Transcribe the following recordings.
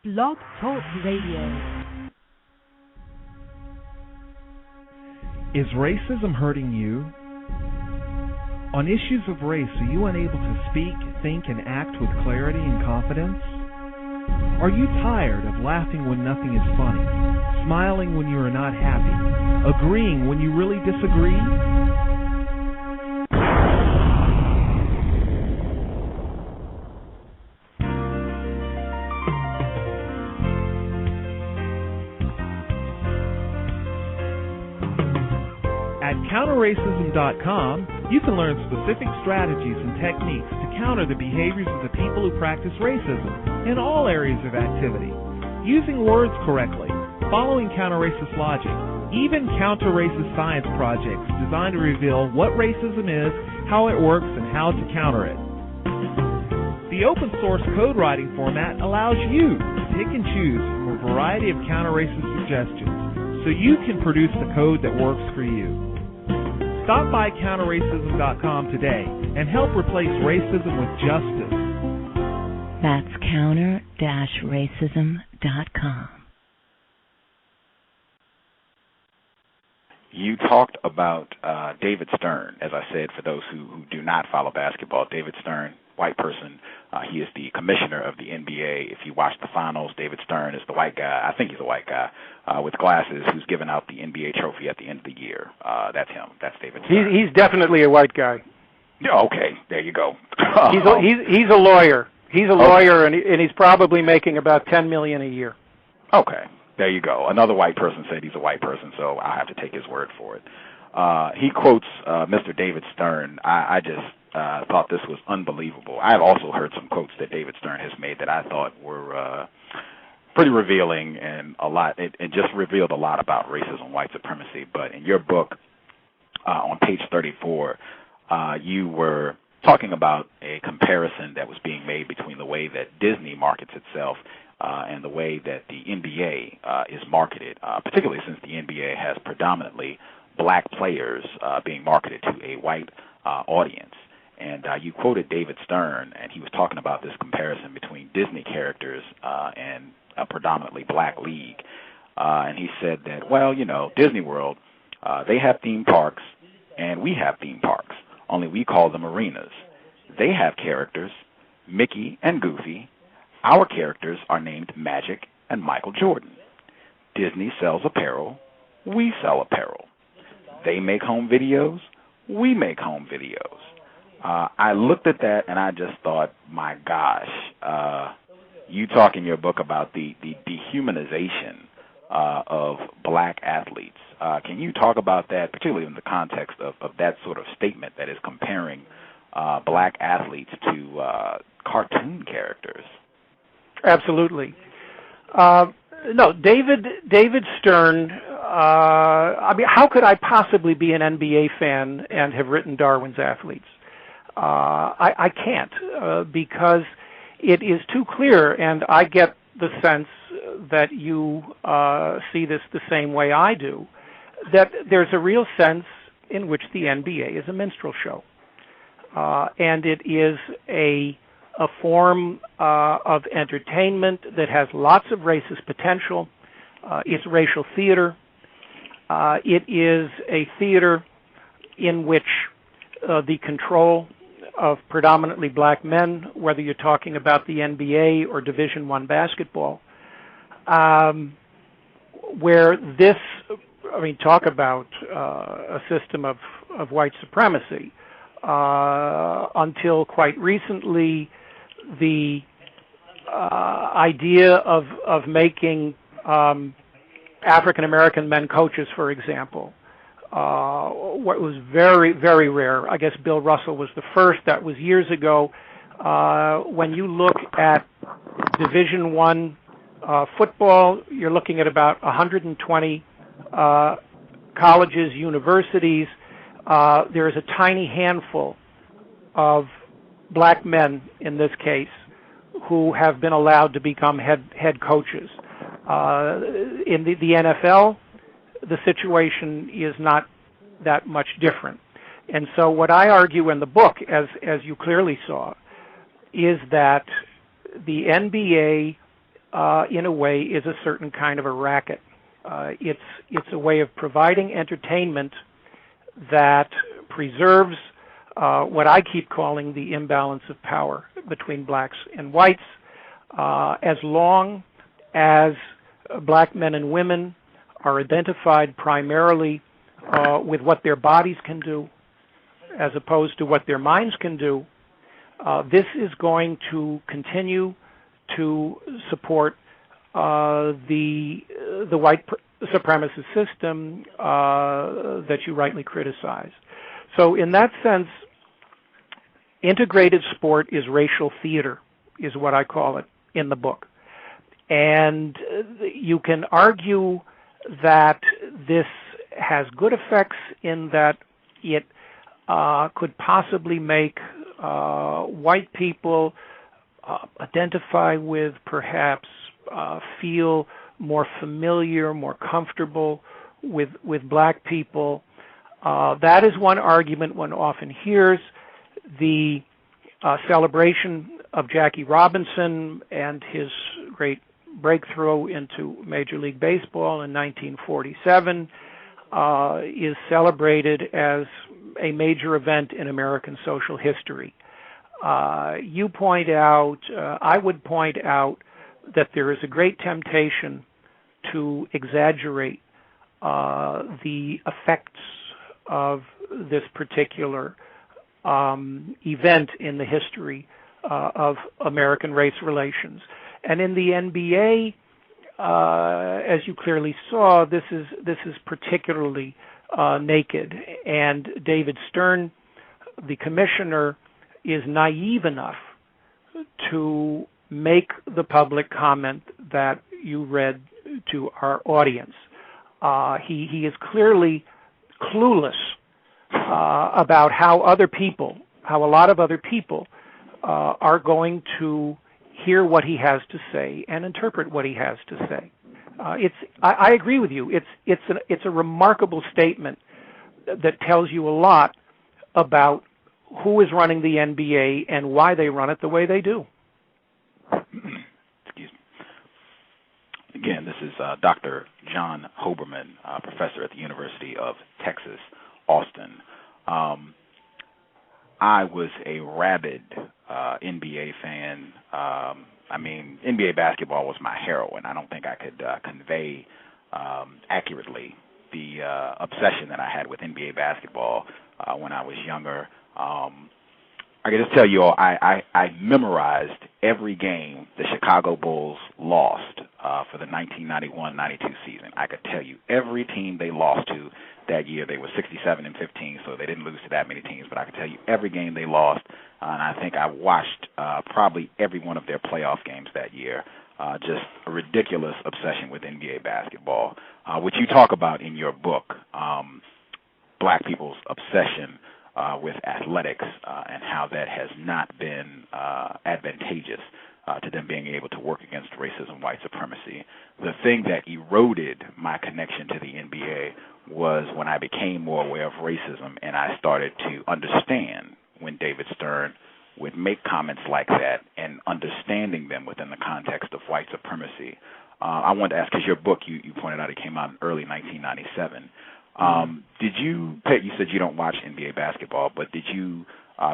Blog Talk Radio. Is racism hurting you? On issues of race, are you unable to speak, think, and act with clarity and confidence? Are you tired of laughing when nothing is funny, smiling when you are not happy, agreeing when you really disagree? At counterracism.com, you can learn specific strategies and techniques to counter the behaviors of the people who practice racism in all areas of activity, using words correctly, following counter-racist logic, even counter-racist science projects designed to reveal what racism is, how it works, and how to counter it. The open-source code writing format allows you to pick and choose from a variety of counter-racist suggestions so you can produce the code that works for you. Stop by counterracism.com today and help replace racism with justice. That's counter-racism.com. You talked about David Stern, as I said, for those who do not follow basketball. David Stern, white person, he is the commissioner of the NBA. If you watch the finals, David Stern is the white guy, I think he's a white guy, with glasses, who's giving out the NBA trophy at the end of the year. That's him. That's David Stern. He's definitely a white guy. Yeah, okay, there you go. He's a lawyer. He's a lawyer, and he's probably making about $10 million a year. Okay, there you go. Another white person said he's a white person, so I'll have to take his word for it. He quotes Mr. David Stern. I just thought this was unbelievable. I've also heard some quotes that David Stern has made that I thought were pretty revealing, and it just revealed a lot about racism, white supremacy. But in your book, on page 34, you were talking about a comparison that was being made between the way that Disney markets itself and the way that the NBA is marketed, particularly since the NBA has predominantly black players being marketed to a white audience. And you quoted David Stern, and he was talking about this comparison between Disney characters and a predominantly black league. And he said that, well, Disney World, they have theme parks, and we have theme parks, only we call them arenas. They have characters, Mickey and Goofy. Our characters are named Magic and Michael Jordan. Disney sells apparel, we sell apparel. They make home videos, we make home videos. I looked at that and I just thought, my gosh, you talk in your book about the dehumanization of black athletes. Can you talk about that, particularly in the context of that sort of statement that is comparing black athletes to cartoon characters? Absolutely. No, David Stern, how could I possibly be an NBA fan and have written Darwin's Athletes? I can't, because it is too clear, and I get the sense that you see this the same way I do, that there's a real sense in which the NBA is a minstrel show. And it is a form of entertainment that has lots of racist potential. It's racial theater. It is a theater in which the control of predominantly black men, whether you're talking about the NBA or Division I basketball, where this, talk about a system of white supremacy. Until quite recently, the idea of making African-American men coaches, for example, what was very, very rare. I guess Bill Russell was the first. That was years ago. When you look at Division I football, you're looking at about 120 colleges, universities. There is a tiny handful of black men, in this case, who have been allowed to become head coaches. In the NFL, the situation is not that much different. And so what I argue in the book, as you clearly saw, is that the NBA in a way, is a certain kind of a racket. It's a way of providing entertainment that preserves what I keep calling the imbalance of power between blacks and whites, as long as black men and women are identified primarily with what their bodies can do as opposed to what their minds can do. This is going to continue to support the white supremacist system that you rightly criticize. So in that sense, integrated sport is racial theater, is what I call it in the book. And you can argue that this has good effects in that it could possibly make white people identify with, perhaps feel more familiar, more comfortable with black people. That is one argument one often hears. The celebration of Jackie Robinson and his great breakthrough into Major League Baseball in 1947 is celebrated as a major event in American social history. You point out, I would point out, that there is a great temptation to exaggerate the effects of this particular event in the history of American race relations. And in the NBA, as you clearly saw, this is particularly naked. And David Stern, the commissioner, is naive enough to make the public comment that you read to our audience. He is clearly clueless about how a lot of other people are going to hear what he has to say and interpret what he has to say. I agree with you. It's a remarkable statement that tells you a lot about who is running the NBA and why they run it the way they do. Excuse me. Again, this is Dr. John Hoberman, professor at the University of Texas, Austin. I was a rabid NBA fan. NBA basketball was my heroine. I don't think I could convey accurately the obsession that I had with NBA basketball when I was younger. I can just tell you all, I memorized every game the Chicago Bulls lost for the 1991-92 season. I could tell you every team they lost to that year. They were 67-15, so they didn't lose to that many teams, but I could tell you every game they lost, and I think I watched probably every one of their playoff games that year. Just a ridiculous obsession with NBA basketball, which you talk about in your book, Black People's Obsession with Athletics, and how that has not been advantageous to them being able to work against racism, white supremacy. The thing that eroded my connection to the NBA was when I became more aware of racism and I started to understand when David Stern would make comments like that and understanding them within the context of white supremacy. I wanted to ask, because your book, you pointed out it came out in early 1997. Did you said you don't watch NBA basketball, but did you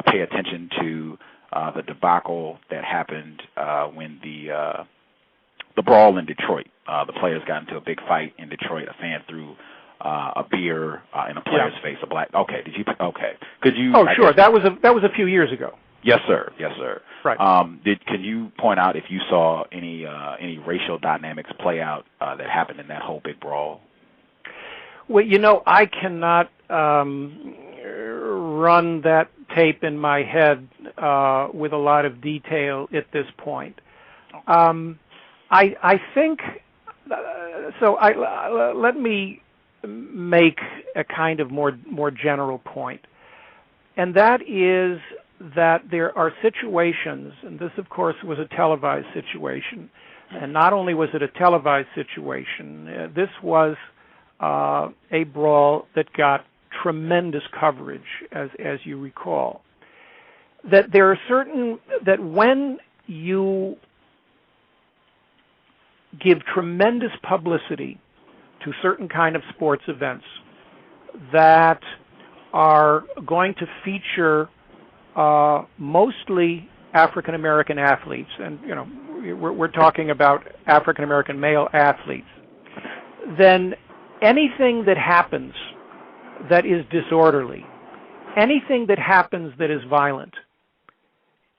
pay attention to the debacle that happened when the brawl in Detroit? The players got into a big fight in Detroit. A fan threw a beer in a player's face. A black. Okay. Did you? Okay. Could you? Oh, sure. That was a few years ago. Yes, sir. Yes, sir. Right. Can you point out if you saw any racial dynamics play out that happened in that whole big brawl? Well, I cannot run that tape in my head with a lot of detail at this point. I think so. Let me make a kind of more general point, and that is that there are situations, and this, of course, was a televised situation, and not only was it a televised situation, this was a brawl that got tremendous coverage, as you recall. That there are that when you give tremendous publicity to certain kind of sports events that are going to feature mostly African American athletes, and we're talking about African American male athletes, then anything that happens that is disorderly, anything that happens that is violent,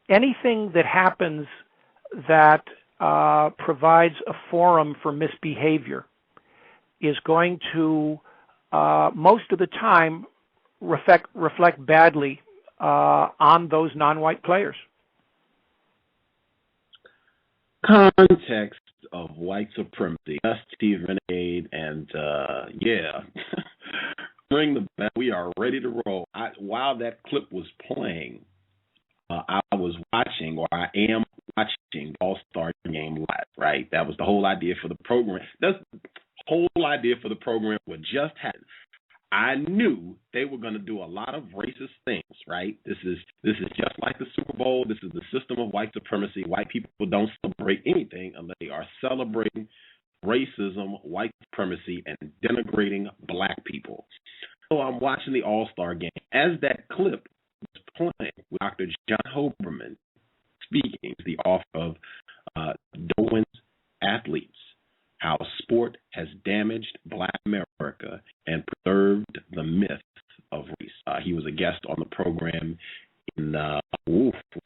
anything that happens that provides a forum for misbehavior is going to, most of the time, reflect badly on those non-white players. Context of white supremacy, Gus T Renegade, and bring the bell. We are ready to roll. While that clip was playing, I was watching, or I am watching, the Allstar game live. Right, that was the whole idea for the program. That's the whole idea for the program. What just happened. I knew they were going to do a lot of racist things, right? This is just like the Super Bowl. This is the system of white supremacy. White people don't celebrate anything unless they are celebrating racism, white supremacy, and denigrating black people. So I'm watching the All-Star game. As that clip was playing with Dr. John Hoberman speaking, the author of Darwin's Athletes, How Sport Has Damaged Black America and Preserved the Myth of Race. He was a guest on the program in,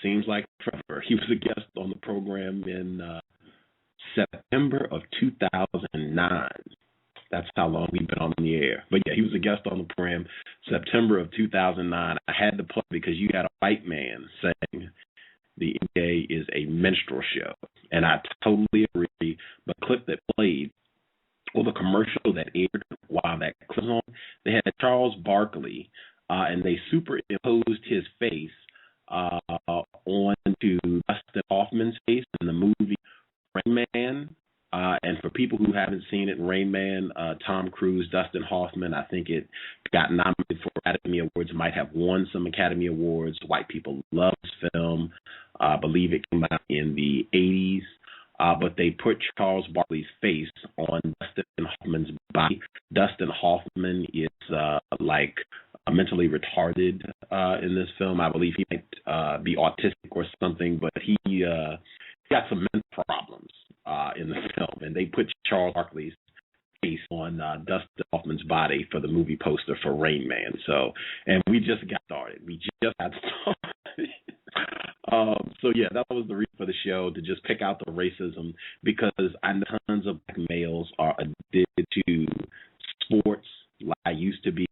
seems like forever. He was a guest on the program in September of 2009. That's how long we've been on the air. But yeah, he was a guest on the program September of 2009. I had to play because you had a white man saying the NBA is a minstrel show. And I totally agree. The clip that played, or the commercial that aired while that clip was on, they had Charles Barkley, and they superimposed his face onto Dustin Hoffman's face in the movie Rain Man. And for people who haven't seen it, Rain Man, Tom Cruise, Dustin Hoffman, I think it got nominated for Academy Awards, might have won some Academy Awards. White people love this film. I believe it came out in the 80s. But they put Charles Barkley's face on Dustin Hoffman's body. Dustin Hoffman is mentally retarded in this film. I believe he might be autistic or something, but he got some mental problems in the film. And they put Charles Barkley's face on Dustin Hoffman's body for the movie poster for Rain Man. So, and we just got started. So yeah, that was the reason for the show, to just pick out the racism, because I know tons of black males are addicted to sports like I used to be,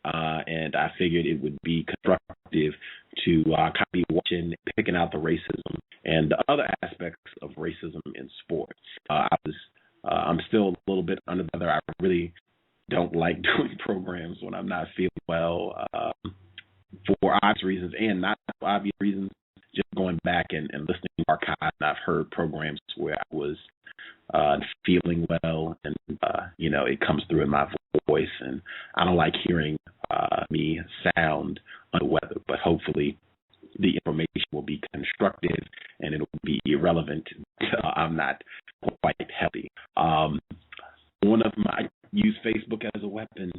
and I figured it would be constructive to kind of be watching, picking out the racism and the other aspects of racism in sports. I'm still a little bit under the weather. I really don't like doing programs when I'm not feeling well, for obvious reasons and not for obvious reasons. Just going back and listening to archives, I've heard programs where I was feeling well, and it comes through in my voice, and I don't like hearing me sound under the weather. But hopefully, the information will be constructive and it will be irrelevant. I'm not quite healthy. I use Facebook as a weapon.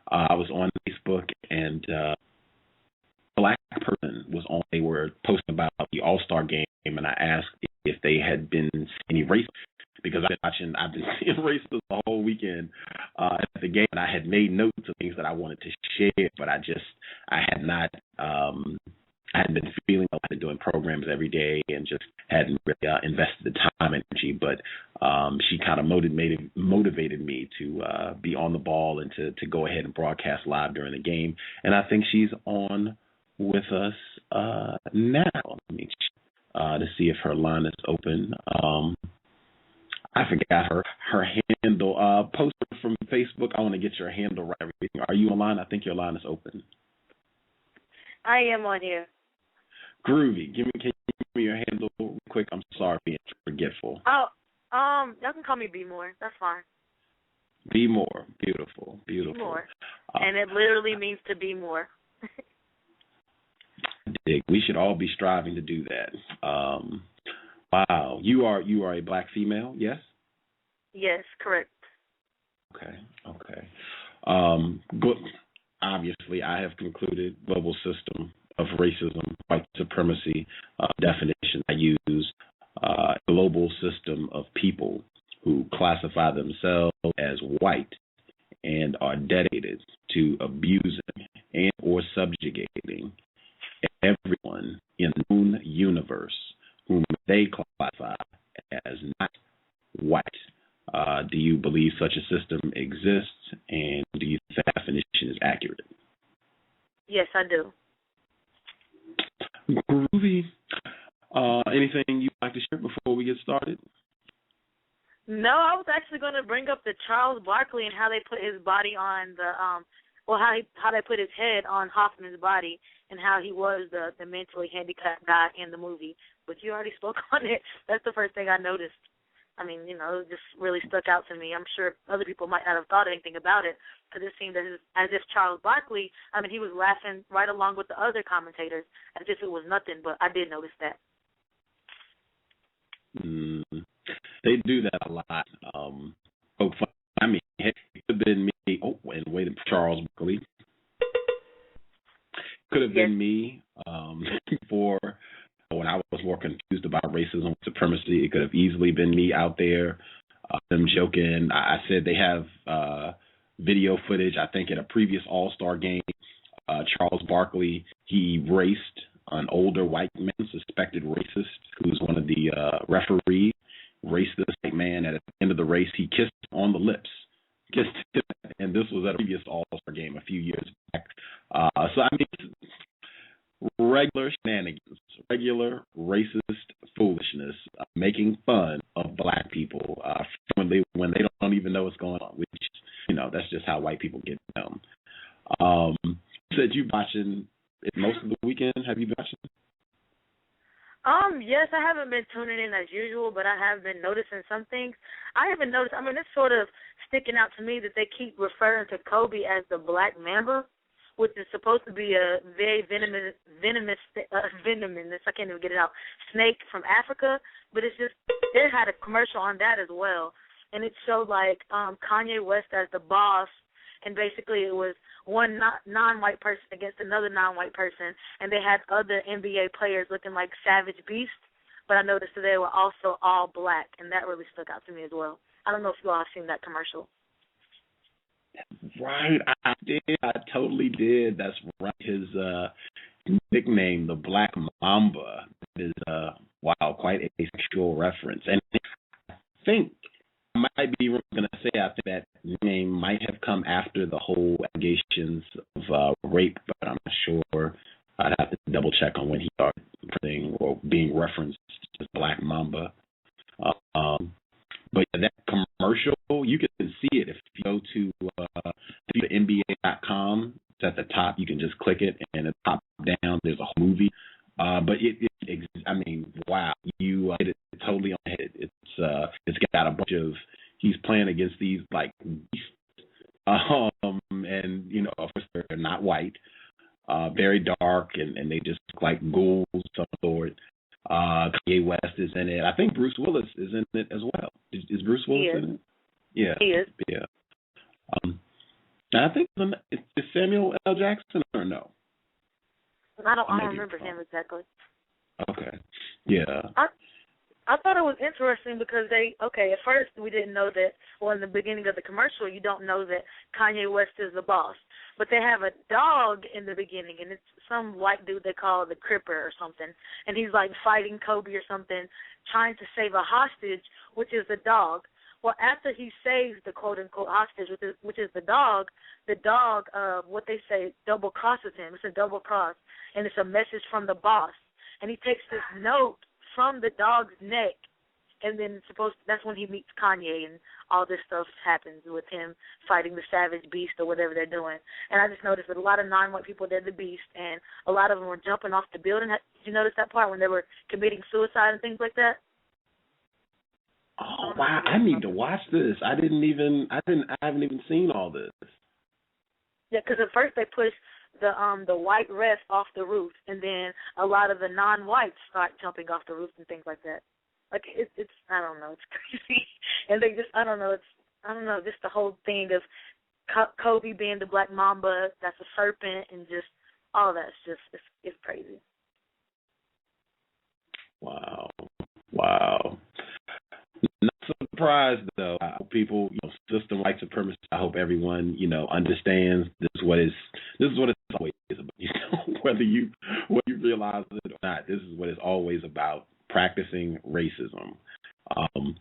I was on Facebook, and black person was on. They were posting about the All-Star game, and I asked if they had been any racist, because I've been seeing racism the whole weekend at the game, and I had made notes of things that I wanted to share, but I hadn't been feeling like I've been doing programs every day and just hadn't really invested the time and energy. But she kind of motivated me to be on the ball and to go ahead and broadcast live during the game. And I think she's on with us now. Let me check to see if her line is open. I forgot her handle. Post from Facebook. I want to get your handle right. Are you online? I think your line is open. I am on here. Groovy. Can you give me your handle real quick? I'm sorry for being forgetful. Oh, y'all can call me B More. That's fine. Be more. Beautiful. Be more. And it literally means to be more. We should all be striving to do that. Wow. You are a black female, yes? Yes, correct. Okay. Good. Obviously, I have concluded global system of racism, white supremacy definition I use, global system of people who classify themselves as white and are dedicated to abusing and or subjugating everyone in the known universe whom they classify as not white. Do you believe such a system exists, and do you think that definition is accurate? Yes, I do. Groovy. Anything you'd like to share before we get started? No, I was actually going to bring up the Charles Barkley and how they put his body on the how they put his head on Hoffman's body and how he was the mentally handicapped guy in the movie. But you already spoke on it. That's the first thing I noticed. I mean, it just really stuck out to me. I'm sure other people might not have thought anything about it because it seemed as if Charles Barkley, he was laughing right along with the other commentators as if it was nothing, but I did notice that. They do that a lot. It could have been me. Oh, and wait, Charles Barkley. Could have been me before. When I was more confused about racism and supremacy, it could have easily been me out there. Them joking. I said they have video footage. I think at a previous All-Star game, Charles Barkley, he raced an older white man, suspected racist, who's one of the referees. Raced this white man. At the end of the race, he kissed him on the lips. And this was at a previous All-Star game a few years back. Regular shenanigans, regular racist foolishness, making fun of black people when they don't even know what's going on, which, that's just how white people get down. You said you've been watching it most of the weekend. Have you been watching? Yes, I haven't been tuning in as usual, but I have been noticing some things. I haven't noticed, it's sort of sticking out to me that they keep referring to Kobe as the Black Mamba, which is supposed to be a very venomous, I can't even get it out, snake from Africa, but it's just, they had a commercial on that as well, and it showed Kanye West as the boss, and basically it was one non-white person against another non-white person, and they had other NBA players looking like Savage Beast, but I noticed that they were also all black, and that really stuck out to me as well. I don't know if you all have seen that commercial. Right, I did. I totally did. That's right. His nickname, the Black Mamba, is quite a sexual reference. And I think I might be going to say I think that name might have come after the whole allegations of rape, but I'm not sure. I'd have to double check on when he started being referenced as Black Mamba. But that commercial, you can see it if you go to NBA.com. It's at the top. You can just click it, and at the top down, there's a whole movie. But wow, you hit it totally on the head. It's got a bunch of, he's playing against these beasts, and of course they're not white, very dark, and they just look like ghouls of some sort. Kanye West is in it. I think Bruce Willis is in it as well. Is Bruce Willis in it? Yeah. He is. Yeah. I think is Samuel L. Jackson or no? I don't remember him exactly. Okay. Yeah. I thought it was interesting because at first we didn't know that, in the beginning of the commercial, you don't know that Kanye West is the boss. But they have a dog in the beginning, and it's some white dude they call the Cripper or something. And he's fighting Kobe or something, trying to save a hostage, which is the dog. Well, after he saves the quote-unquote hostage, which is the dog, what they say, double crosses him. It's a double cross, and it's a message from the boss. And he takes this note from the dog's neck, and then that's when he meets Kanye, and all this stuff happens with him fighting the Savage Beast or whatever they're doing. And I just noticed that a lot of non-white people, they're the beast, and a lot of them were jumping off the building. Did you notice that part when they were committing suicide and things like that? Oh wow! I need to watch this. I haven't even seen all this. Yeah, because at first they pushed the white ref off the roof, and then a lot of the non-whites start jumping off the roof and things like that. Like it's I don't know, it's crazy. And they just I don't know, just the whole thing of Kobe being the Black Mamba, that's a serpent, and just all that's just it's crazy. Wow. Not surprised though. I hope people, system white supremacy. I hope everyone, understands this is what it's always about. Whether you realize it or not, this is what it's always about: practicing racism. I'm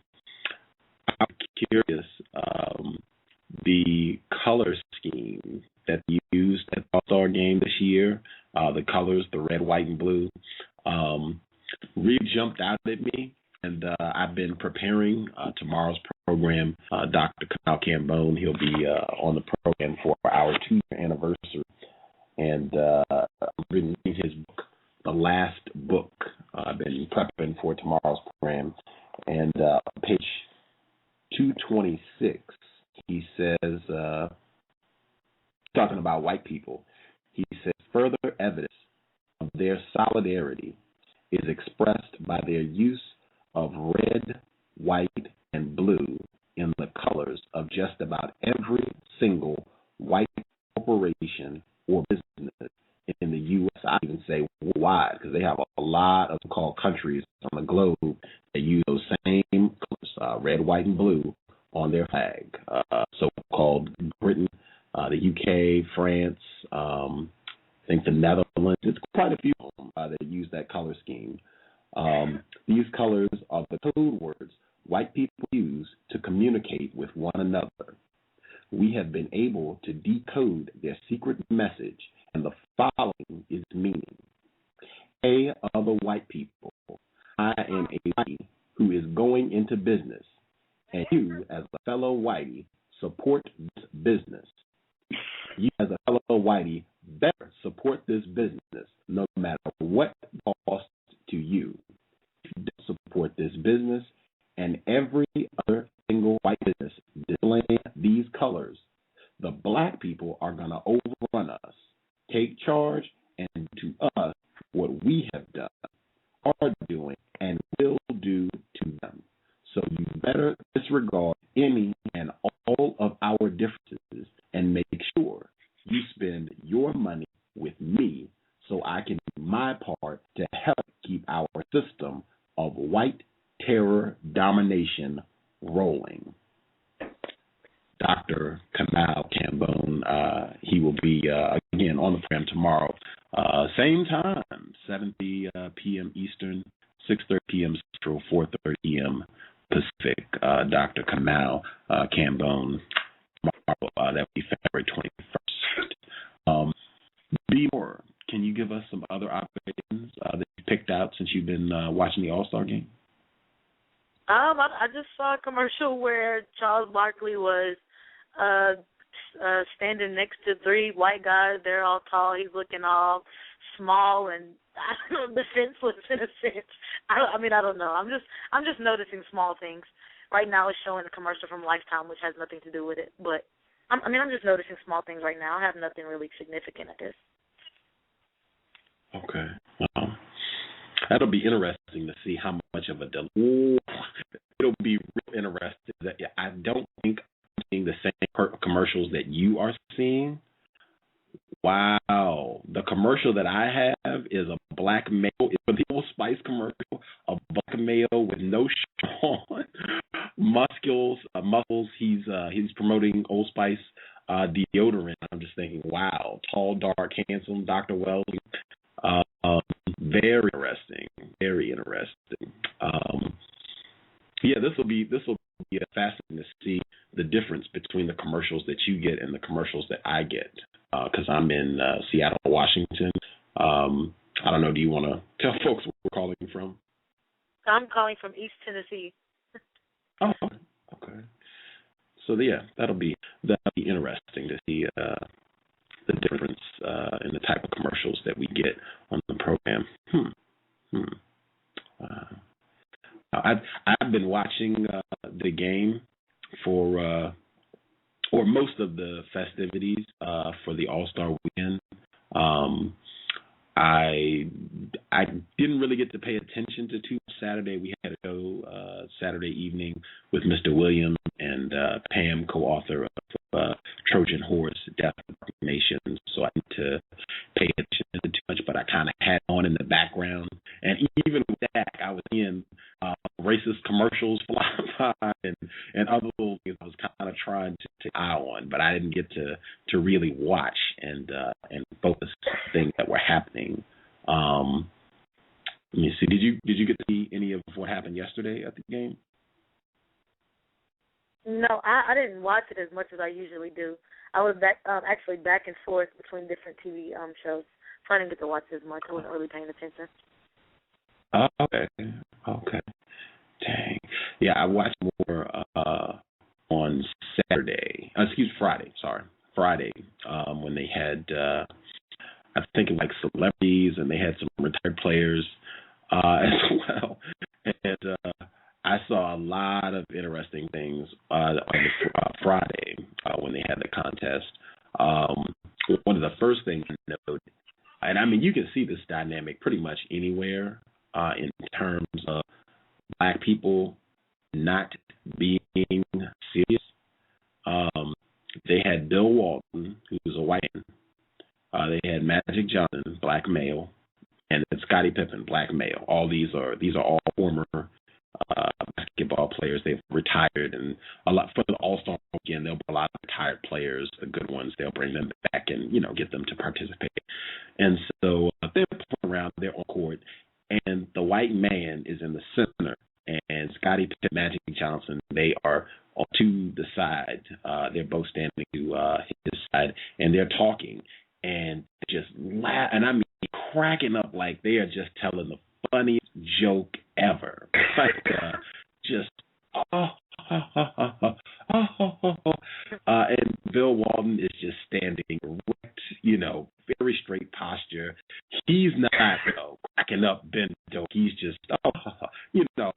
curious, the color scheme that you used at the All-Star game this year, the colors, the red, white, and blue, really jumped out at me. And I've been preparing tomorrow's program. Dr. Kyle Cambone, he'll be on the program for our 2-year anniversary. And I'm reading his book, the last book. I've been prepping for tomorrow's program. And page 226, he says, talking about white people, he says, further evidence of their solidarity is expressed by their use of red, white, and blue in the colors of just about every single white corporation or business in the U.S. I even say worldwide, because they have a lot of called countries on the globe that use those same colors, red, white, and blue, on their flag. So-called Britain, the UK, France, I think the Netherlands. It's quite a few of them that use that color scheme. These colors are the code words white people use to communicate with one another. We have been able to decode their secret message, and the following is meaning. Hey, other white people, I am a whitey who is going into business, and you, as a fellow whitey, support this business. You, as a fellow whitey, better support this business, no matter what costs to you. If you don't support this business and every other single white business displaying these colors, the black people are going to overrun us, take charge, and do to us what we have done, are doing, and will do to them. So you better disregard any and all of our differences and make sure you spend your money with me so I can do my part to help keep our system of white terror domination rolling. Dr. Kyle Cambone, he will be, again, on the program tomorrow. Same time, 7:30 p.m. Eastern, 6:30 p.m. Central, 4:30 p.m. Pacific. Dr. Kyle Cambone, tomorrow, that will be February 21st. Be more. Can you give us some other observations that you picked out since you've been watching the All-Star game? I just saw a commercial where Charles Barkley was standing next to 3 white guys. They're all tall. He's looking all small and defenseless in a sense. I don't know. I'm just noticing small things. Right now, it's showing a commercial from Lifetime, which has nothing to do with it. But I'm just noticing small things right now. I have nothing really significant at this. Okay. Well, that'll be interesting to see how much of a delay. It'll be real interesting. That I don't think I'm seeing the same commercials that you are seeing. Wow. The commercial that I have is a black male. It's the Old Spice commercial, a black male with no shirt on, muscles. He's promoting Old Spice deodorant. I'm just thinking, wow, tall, dark, handsome, Dr. Wells. Very interesting. Very interesting. This will be fascinating to see the difference between the commercials that you get and the commercials that I get. Because I'm in Seattle, Washington. I don't know. Do you want to tell folks where we're calling from? I'm calling from East Tennessee. Oh, okay. So that'll be interesting to see the difference in the type of commercials that we get on the program. I've been watching the game for or most of the festivities for the All-Star weekend. I didn't really get to pay attention to too much Saturday. We had a show Saturday evening with Mr. Williams and Pam, co-author of Trojan Horse, Death of Nations. So I need to pay attention to too much, but I kind of had on in the background. And even with that, I was in racist commercials flying by and other little things I was kind of trying to take eye on, but I didn't get to really watch and focus on things that were happening. Let me see. Did you get to see any of what happened yesterday at the game? No, I didn't watch it as much as I usually do. I was actually back and forth between different TV shows, so I didn't get to watch it as much. I wasn't really paying attention. Okay. Dang. Yeah, I watched more on Friday. Friday, when they had, I think, like celebrities, and they had some retired players as well. And I saw a lot of interesting things on Friday when they had the contest. One of the first things I noted, and I mean, you can see this dynamic pretty much anywhere in terms of Black people not being serious. They had Bill Walton, who was a white man. They had Magic Johnson, Black male, and then Scottie Pippen, Black male. All these are all former basketball players. They've retired, and a lot for the Allstar weekend. There'll be a lot of retired players, the good ones. They'll bring them back and get them to participate. And so they're playing around. They're on court, and the white man is in the center, and Scottie Pippen, Magic Johnson, they are to the side. They're both standing to his side, and they're talking and just laugh, and I mean cracking up like they are just telling the funniest joke ever. Like just and Bill Walton is just standing erect, very straight posture. He's not, cracking up, bent joke. He's just,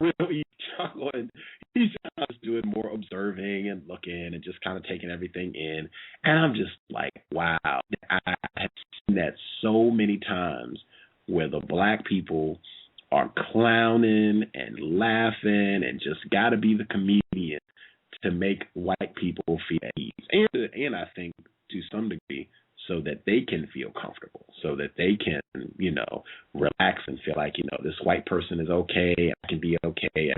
really chuckling. He's just doing more observing and looking and just kind of taking everything in. And I'm just like, wow. I have seen that so many times where the Black people are clowning and laughing and just got to be the comedian to make white people feel at ease. And I think to some degree so that they can feel comfortable, so that they can, relax and feel like, this white person is okay, I can be okay,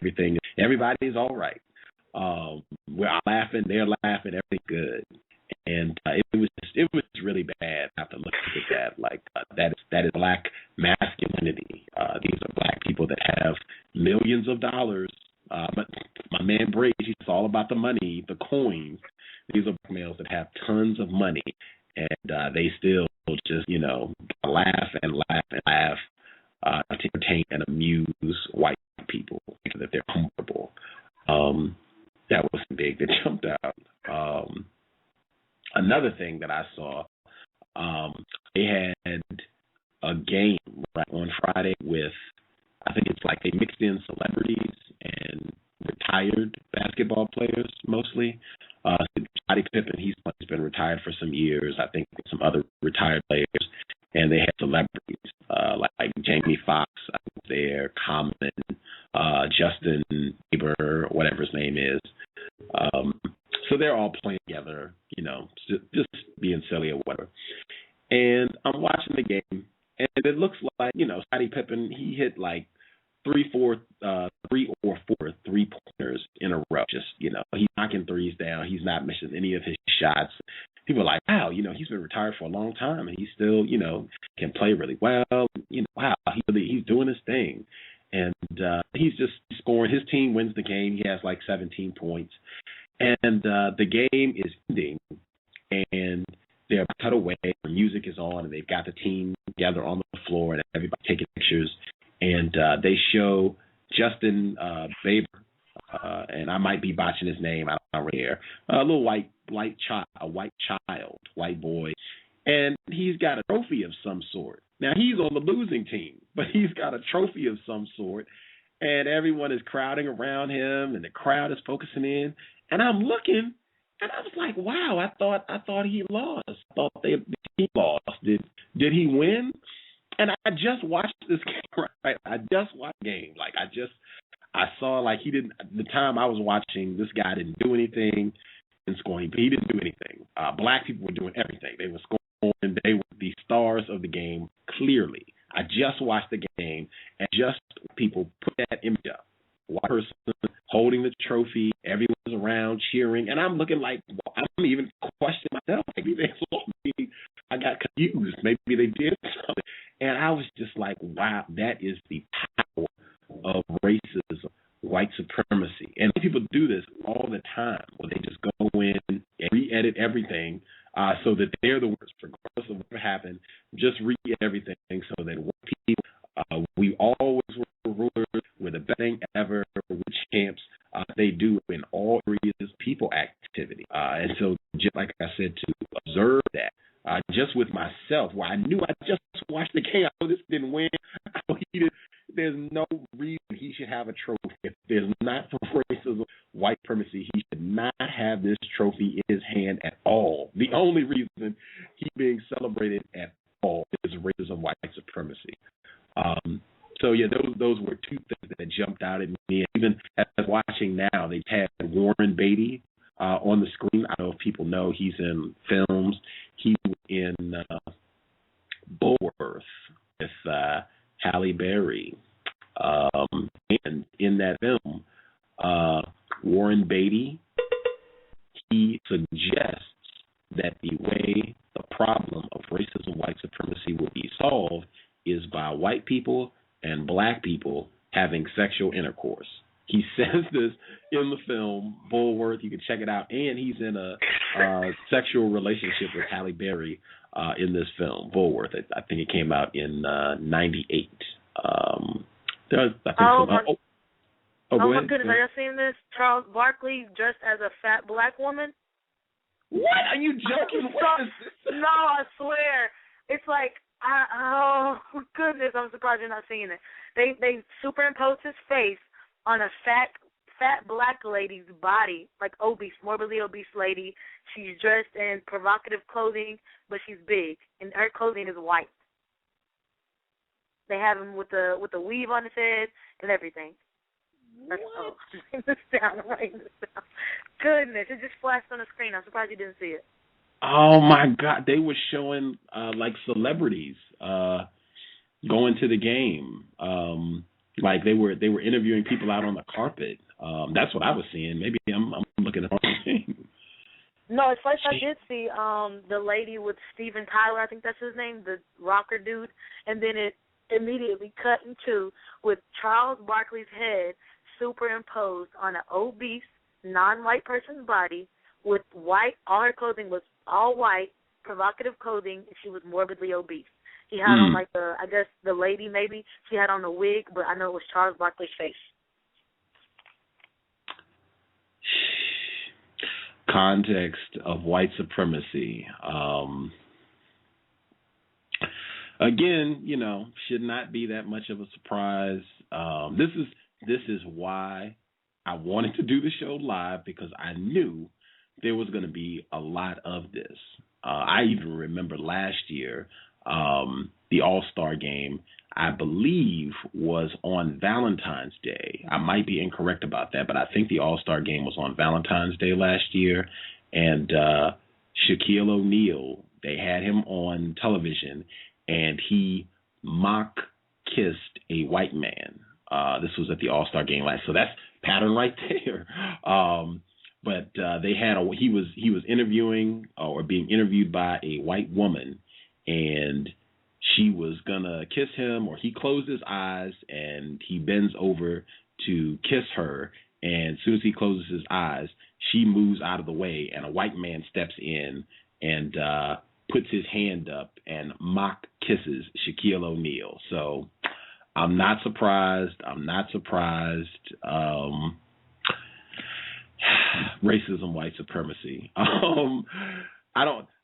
everybody's all right. We're laughing, they're laughing, everything's good. And it was really bad. I have to look at that. Like that is Black masculinity. These are Black people that have millions of dollars. But my man Brady, he's all about the money, the coins. These are Black males that have tons of money, and they still just laugh and laugh and laugh to entertain and amuse white people so that they're comfortable. That was big that jumped out. Another thing that I saw, they had a game on Friday with, I think it's like they mixed in celebrities and retired basketball players mostly. Scottie Pippen, he's been retired for some years. I think some other retired players. And they had celebrities like Jamie Foxx was there, Common, Justin Bieber, whatever his name is. So they're all playing together, just being silly or whatever. And I'm watching the game, and it looks like, Scottie Pippen, he hit like 3 or 4 3-pointers in a row. Just, he's knocking threes down. He's not missing any of his shots. People are like, wow, he's been retired for a long time, and he still, can play really well. Wow, he's doing his thing. And he's just scoring. His team wins the game. He has like 17 points. And the game is ending, and they're cut away. The music is on, and they've got the team together on the floor, and everybody taking pictures. And they show Justin Bieber, and I might be botching his name. I don't care. A little white boy, and he's got a trophy of some sort. Now he's on the losing team, but he's got a trophy of some sort, and everyone is crowding around him, and the crowd is focusing in. And I'm looking, and I was like, wow, I thought he lost. I thought he lost. Did he win? And I just watched this game, right? I just watched the game. Like, I saw, like, he didn't, the time I was watching, this guy didn't do anything in scoring. He didn't do anything. Black people were doing everything. They were scoring. They were the stars of the game, clearly. I just watched the game, and just people put that image up. One person holding the trophy, everyone's around cheering, and I'm looking like, I'm even questioning myself. Maybe they saw me. I got confused. Maybe they did something. And I was just like, wow, that is the power of racism, white supremacy. And people do this all the time, where they just go in and re-edit everything so that they're the worst, regardless of what happened. Just re-edit everything so that white people, we always were rulers, we're the best thing ever, we're champs. They do in all areas, people activity. And so, just like I said, to observe that, just with myself, where I knew I just watched the game. I know this didn't win. I know he didn't. There's no reason he should have a trophy. If there's not for racism, white supremacy, he should not have this trophy in his hand at all. The only reason he's being celebrated at all is racism, white supremacy. So yeah, those were two things that jumped out at me. Even as watching now, they've had Warren Beatty on the screen. I don't know if people know he's in films. He was in Bulworth with Halle Berry. And in that film, Warren Beatty, he suggests that the way the problem of racism, white supremacy will be solved is by white people and black people having sexual intercourse. He says this in the film Bulworth. You can check it out. And he's in a sexual relationship with Halle Berry in this film, Bulworth. I think it came out in 98. Go ahead. My goodness, are you seeing this? Charles Barkley dressed as a fat black woman? What? Are you joking? What is this? No, I swear. It's like, oh, goodness, I'm surprised you're not seeing it. They superimposed his face on a fat black lady's body, like obese, morbidly obese lady. She's dressed in provocative clothing, but she's big, and her clothing is white. They have him with the weave on his head and everything. That's, oh, I'm writing this down. Goodness, it just flashed on the screen. I'm surprised you didn't see it. Oh my God, they were showing like celebrities going to the game. Like they were interviewing people out on the carpet. That's what I was seeing. Maybe I'm looking at the wrong thing. No, at first I did see the lady with Steven Tyler, I think that's his name, the rocker dude, and then it immediately cut in two with Charles Barkley's head superimposed on an obese, non-white person's body with white. All her clothing was all white, provocative clothing, and she was morbidly obese. He had on like I guess the lady maybe, she had on a wig, but I know it was Charles Barkley's face. Context of white supremacy. Again, should not be that much of a surprise. This is why I wanted to do the show live, because I knew there was going to be a lot of this. I even remember last year, the Allstar game, I believe, was on Valentine's Day. I might be incorrect about that, but I think the All-Star game was on Valentine's Day last year. And Shaquille O'Neal, they had him on television, and he mock-kissed a white man. This was at the All-Star game last. So that's pattern right there. But they had he was interviewing or being interviewed by a white woman, and she was gonna kiss him, or he closed his eyes and he bends over to kiss her, and as soon as he closes his eyes, she moves out of the way, and a white man steps in and puts his hand up and mock kisses Shaquille O'Neal. So I'm not surprised. Racism, white supremacy.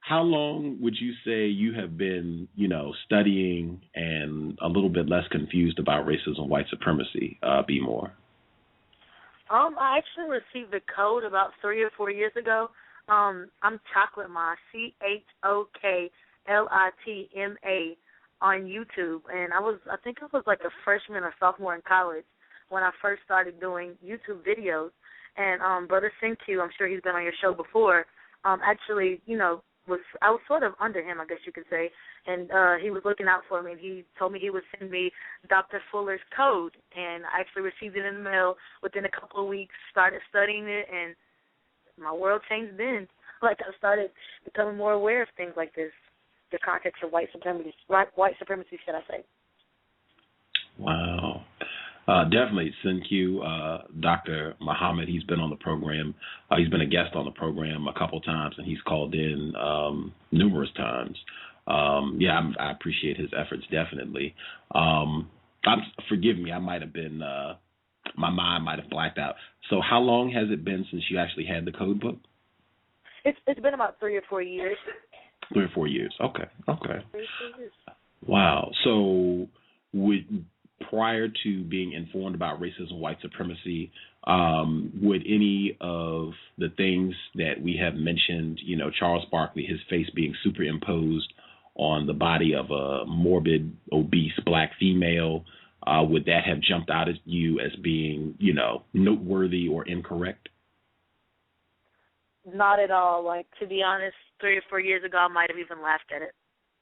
How long would you say you have been, studying and a little bit less confused about racism, white supremacy, B. Moore? I actually received the code about 3 or 4 years ago. I'm Chocolate Ma, CHOKLITMA. on YouTube, and I think I was like a freshman or sophomore in college when I first started doing YouTube videos. And Brother C.O.W.S, I'm sure he's been on your show before, actually, I was sort of under him, I guess you could say, and he was looking out for me, and he told me he would send me Dr. Fuller's code, and I actually received it in the mail within a couple of weeks, started studying it, and my world changed then. Like, I started becoming more aware of things like this, the context of white supremacy, should I say. Wow. Definitely, C.O.W.S, Dr. Muhammad, he's been on the program. He's been a guest on the program a couple times, and he's called in numerous times. I appreciate his efforts, definitely. Forgive me, I might have been, my mind might have blacked out. So how long has it been since you actually had the code book? It's been about 3 or 4 years. 3 or 4 years. Okay. 3 or 4 years. Wow. So prior to being informed about racism, white supremacy, would any of the things that we have mentioned, Charles Barkley, his face being superimposed on the body of a morbid, obese black female, would that have jumped out at you as being, noteworthy or incorrect? Not at all. Like, to be honest, 3 or 4 years ago, I might have even laughed at it.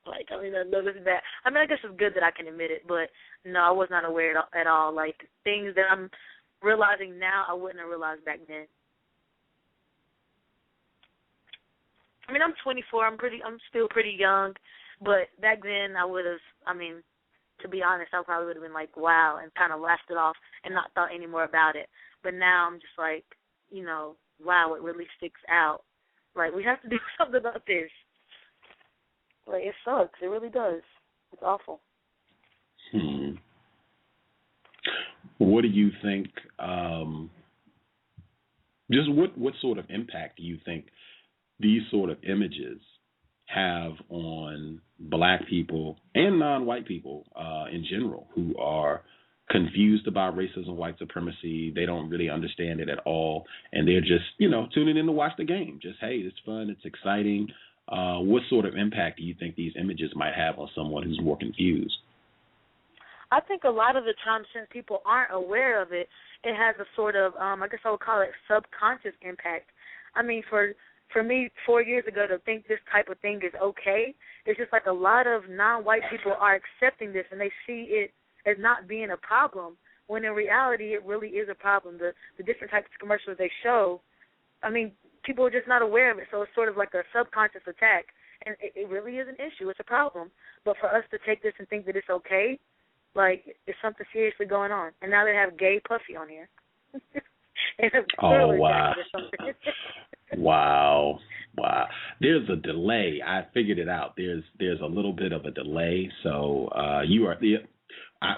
Like, I guess it's good that I can admit it, but no, I was not aware at all. Like, things that I'm realizing now, I wouldn't have realized back then. I'm 24. I'm still pretty young, but back then I would have. To be honest, I probably would have been like, wow, and kind of laughed it off and not thought any more about it. But now I'm just like, wow, it really sticks out. Like, we have to do something about this. Like, it sucks. It really does. It's awful. What do you think, just what sort of impact do you think these sort of images have on black people and non-white people in general who are confused about racism, white supremacy? They don't really understand it at all, and they're just, tuning in to watch the game. Just, hey, it's fun, it's exciting. What sort of impact do you think these images might have on someone who's more confused? I think a lot of the time, since people aren't aware of it, it has a sort of, I guess I would call it subconscious impact. For me, 4 years ago, to think this type of thing is okay, it's just like a lot of non-white people are accepting this, and they see it as not being a problem, when in reality it really is a problem. The different types of commercials they show, people are just not aware of it, so it's sort of like a subconscious attack, and it really is an issue. It's a problem. But for us to take this and think that it's okay, like, it's something seriously going on. And now they have gay Puffy on here. Oh, wow. Wow. There's a delay. I figured it out. There's a little bit of a delay. So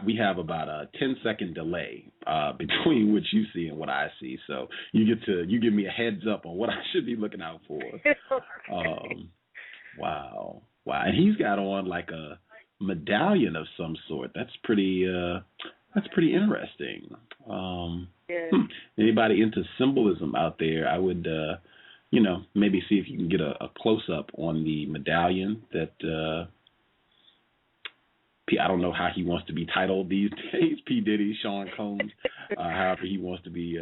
we have about a 10-second delay between what you see and what I see. So you give me a heads up on what I should be looking out for. Wow. And he's got on like a medallion of some sort. That's pretty interesting. Anybody into symbolism out there, I would maybe see if you can get a close up on the medallion that I don't know how he wants to be titled these days, P. Diddy, Sean Combs, however he wants to be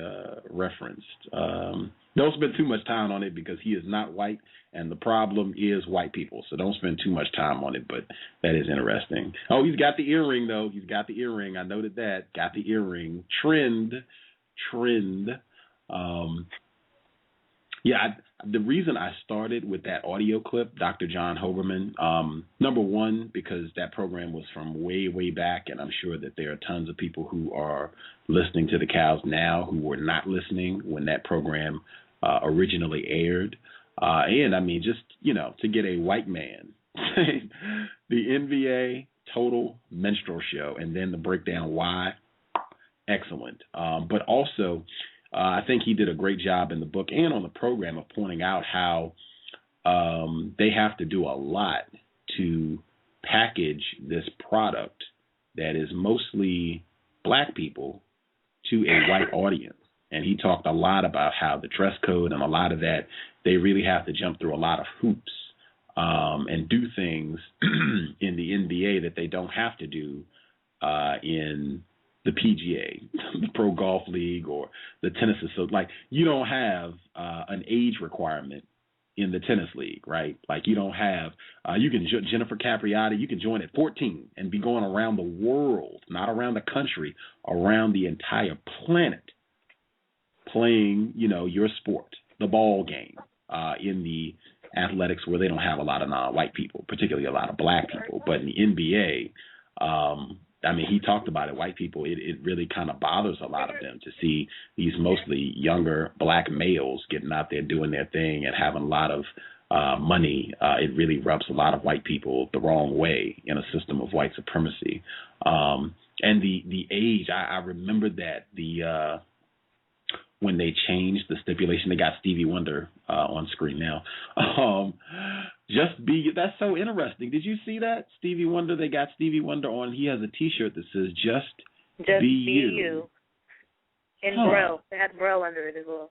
referenced. Don't spend too much time on it because he is not white, and the problem is white people. So don't spend too much time on it, but that is interesting. Oh, he's got the earring, though. He's got the earring. I noted that. Got the earring. Trend. The reason I started with that audio clip, Dr. John Hoberman, number one, because that program was from way, way back, and I'm sure that there are tons of people who are listening to the cows now who were not listening when that program originally aired. Just, to get a white man, the NBA total menstrual show, and then to break down why, excellent. But also, I think he did a great job in the book and on the program of pointing out how they have to do a lot to package this product that is mostly black people to a white audience. And he talked a lot about how the dress code and a lot of that, they really have to jump through a lot of hoops and do things in the NBA that they don't have to do in the PGA, the Pro Golf League, or the tennis. So, like, you don't have an age requirement in the tennis league, right? Like, you don't have, you can, Jennifer Capriati, you can join at 14 and be going around the world, not around the country, around the entire planet, playing, your sport, the ball game, in the athletics where they don't have a lot of non-white people, particularly a lot of black people. But in the NBA, he talked about it, white people, it really kind of bothers a lot of them to see these mostly younger black males getting out there doing their thing and having a lot of money. It really rubs a lot of white people the wrong way in a system of white supremacy. And the age, I remember that when they changed the stipulation, they got Stevie Wonder on screen now. That's so interesting. Did you see that? Stevie Wonder, they got Stevie Wonder on. He has a T-shirt that says Just be you. In Braille. They had Braille under it as well.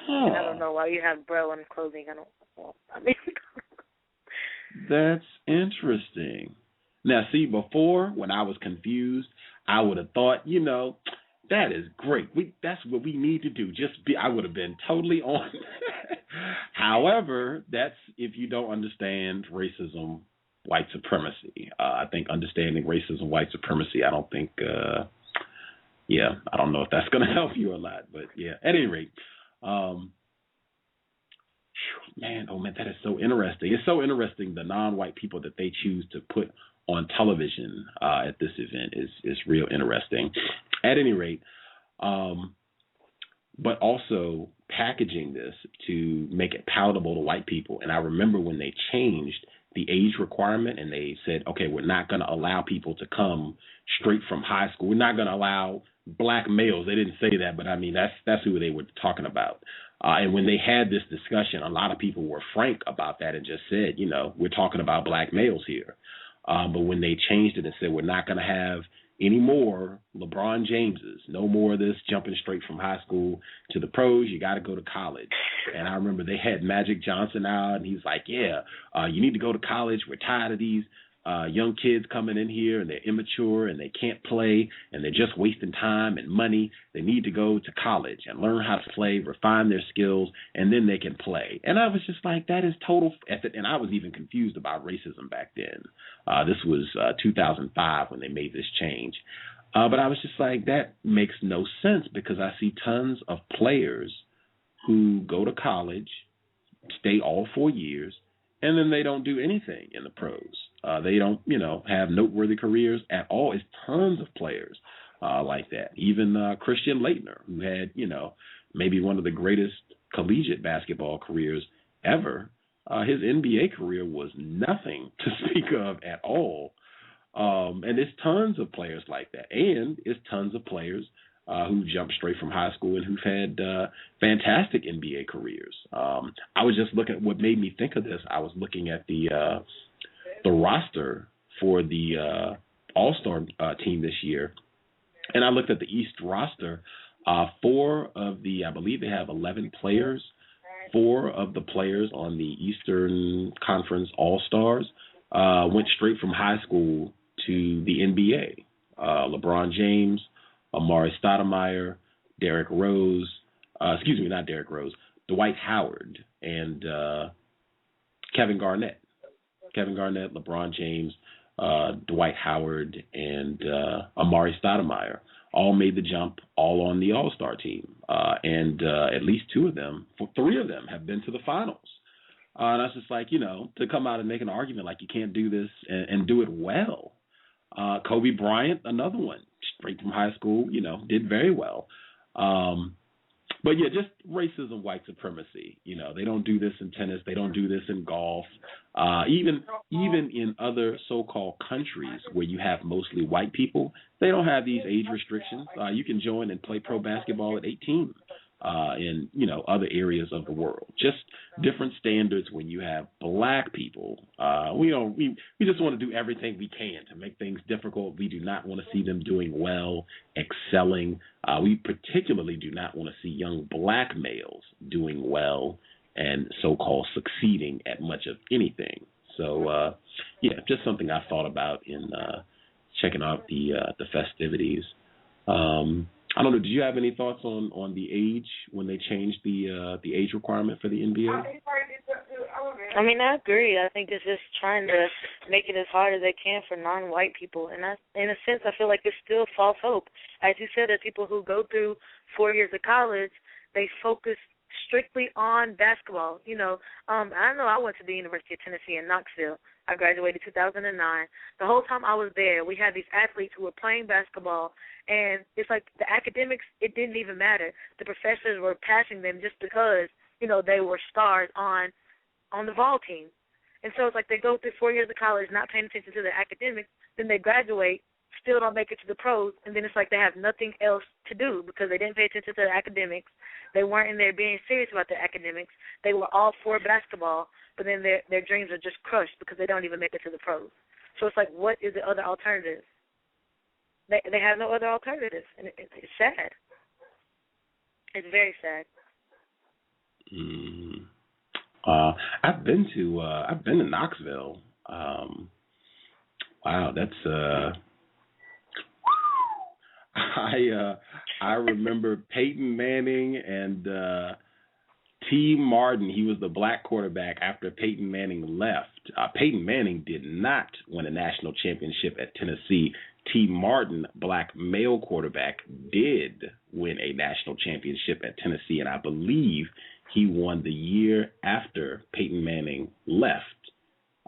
And I don't know why you have Braille on clothing. That's interesting. Now, see, before, when I was confused, I would have thought, that is great. That's what we need to do. I would have been totally on. However, that's if you don't understand racism, white supremacy. I think understanding racism, white supremacy, I don't think, I don't know if that's going to help you a lot. But, yeah, at any rate, man, that is so interesting. It's so interesting, the non-white people that they choose to put on television at this event is real interesting. At any rate, but also packaging this to make it palatable to white people. And I remember when they changed the age requirement and they said, okay, we're not going to allow people to come straight from high school. We're not going to allow black males. They didn't say that, but that's who they were talking about. And when they had this discussion, a lot of people were frank about that and just said, we're talking about black males here. But when they changed it and said we're not going to have any more LeBron Jameses, no more of this jumping straight from high school to the pros, you got to go to college. And I remember they had Magic Johnson out, and he's like, you need to go to college. We're tired of these young kids coming in here, and they're immature, and they can't play, and they're just wasting time and money. They need to go to college and learn how to play, refine their skills, and then they can play. And I was just like, that is total effort. And I was even confused about racism back then. This was 2005 when they made this change. But I was just like, that makes no sense because I see tons of players who go to college, stay all 4 years, and then they don't do anything in the pros. They don't, have noteworthy careers at all. It's tons of players like that. Even Christian Laettner, who had, maybe one of the greatest collegiate basketball careers ever. His NBA career was nothing to speak of at all. And there's tons of players like that. And it's tons of players who jumped straight from high school and who've had fantastic NBA careers. I was just looking at what made me think of this. I was looking at the roster for the All-Star team this year, and I looked at the East roster. I believe they have 11 players. 4 of the players on the Eastern Conference All-Stars went straight from high school to the NBA. LeBron James, Amari Stoudemire, Dwight Howard, and Kevin Garnett. Kevin Garnett, LeBron James, Dwight Howard, and Amari Stoudemire all made the jump, all on the All-Star team. And at least 3 of them have been to the finals. And I was just like, to come out and make an argument like you can't do this and do it well. Kobe Bryant, another one, straight from high school, did very well. But yeah, just racism, white supremacy. They don't do this in tennis. They don't do this in golf. Even in other so-called countries where you have mostly white people, they don't have these age restrictions. You can join and play pro basketball at 18 in other areas of the world. Just different standards when you have black people. We just want to do everything we can to make things difficult. We do not want to see them doing well, excelling. We particularly do not want to see young black males doing well and so-called succeeding at much of anything. So, just something I thought about in checking out the festivities. I don't know. Did you have any thoughts on the age when they changed the age requirement for the NBA? I mean, I agree. I think it's just trying to make it as hard as they can for non-white people. And in a sense, I feel like it's still false hope. As you said, there's people who go through 4 years of college, they focus strictly on basketball. I know I went to the University of Tennessee in Knoxville. I graduated 2009. The whole time I was there, we had these athletes who were playing basketball, and it's like the academics, it didn't even matter. The professors were passing them just because, they were stars on the ball team. And so it's like they go through 4 years of college not paying attention to their academics, then they graduate, still don't make it to the pros, and then it's like they have nothing else to do because they didn't pay attention to their academics. They weren't in there being serious about their academics. They were all for basketball, but then their dreams are just crushed because they don't even make it to the pros. So it's like, what is the other alternative? They have no other alternative, and it's sad. It's very sad. I've been to Knoxville. Wow, that's I remember Peyton Manning and T. Martin. He was the black quarterback after Peyton Manning left. Peyton Manning did not win a national championship at Tennessee. T. Martin, black male quarterback, did win a national championship at Tennessee, and I believe he won the year after Peyton Manning left.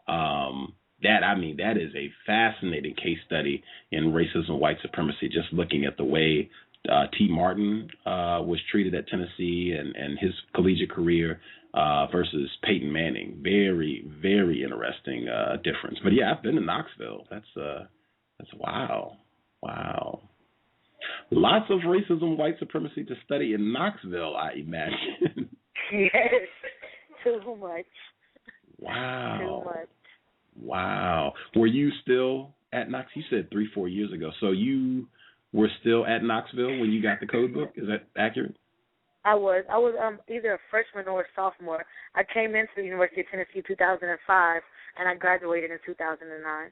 That is a fascinating case study in racism, white supremacy, just looking at the way T. Martin was treated at Tennessee and his collegiate career versus Peyton Manning. Very, very interesting difference. But yeah, I've been to Knoxville. That's wow. Lots of racism, white supremacy to study in Knoxville, I imagine. Yes, too much. Wow. Too much. Wow. Were you still at Knoxville? You said 3-4 years ago. So you were still at Knoxville when you got the code book? Is that accurate? I was either a freshman or a sophomore. I came into the University of Tennessee in 2005, and I graduated in 2009.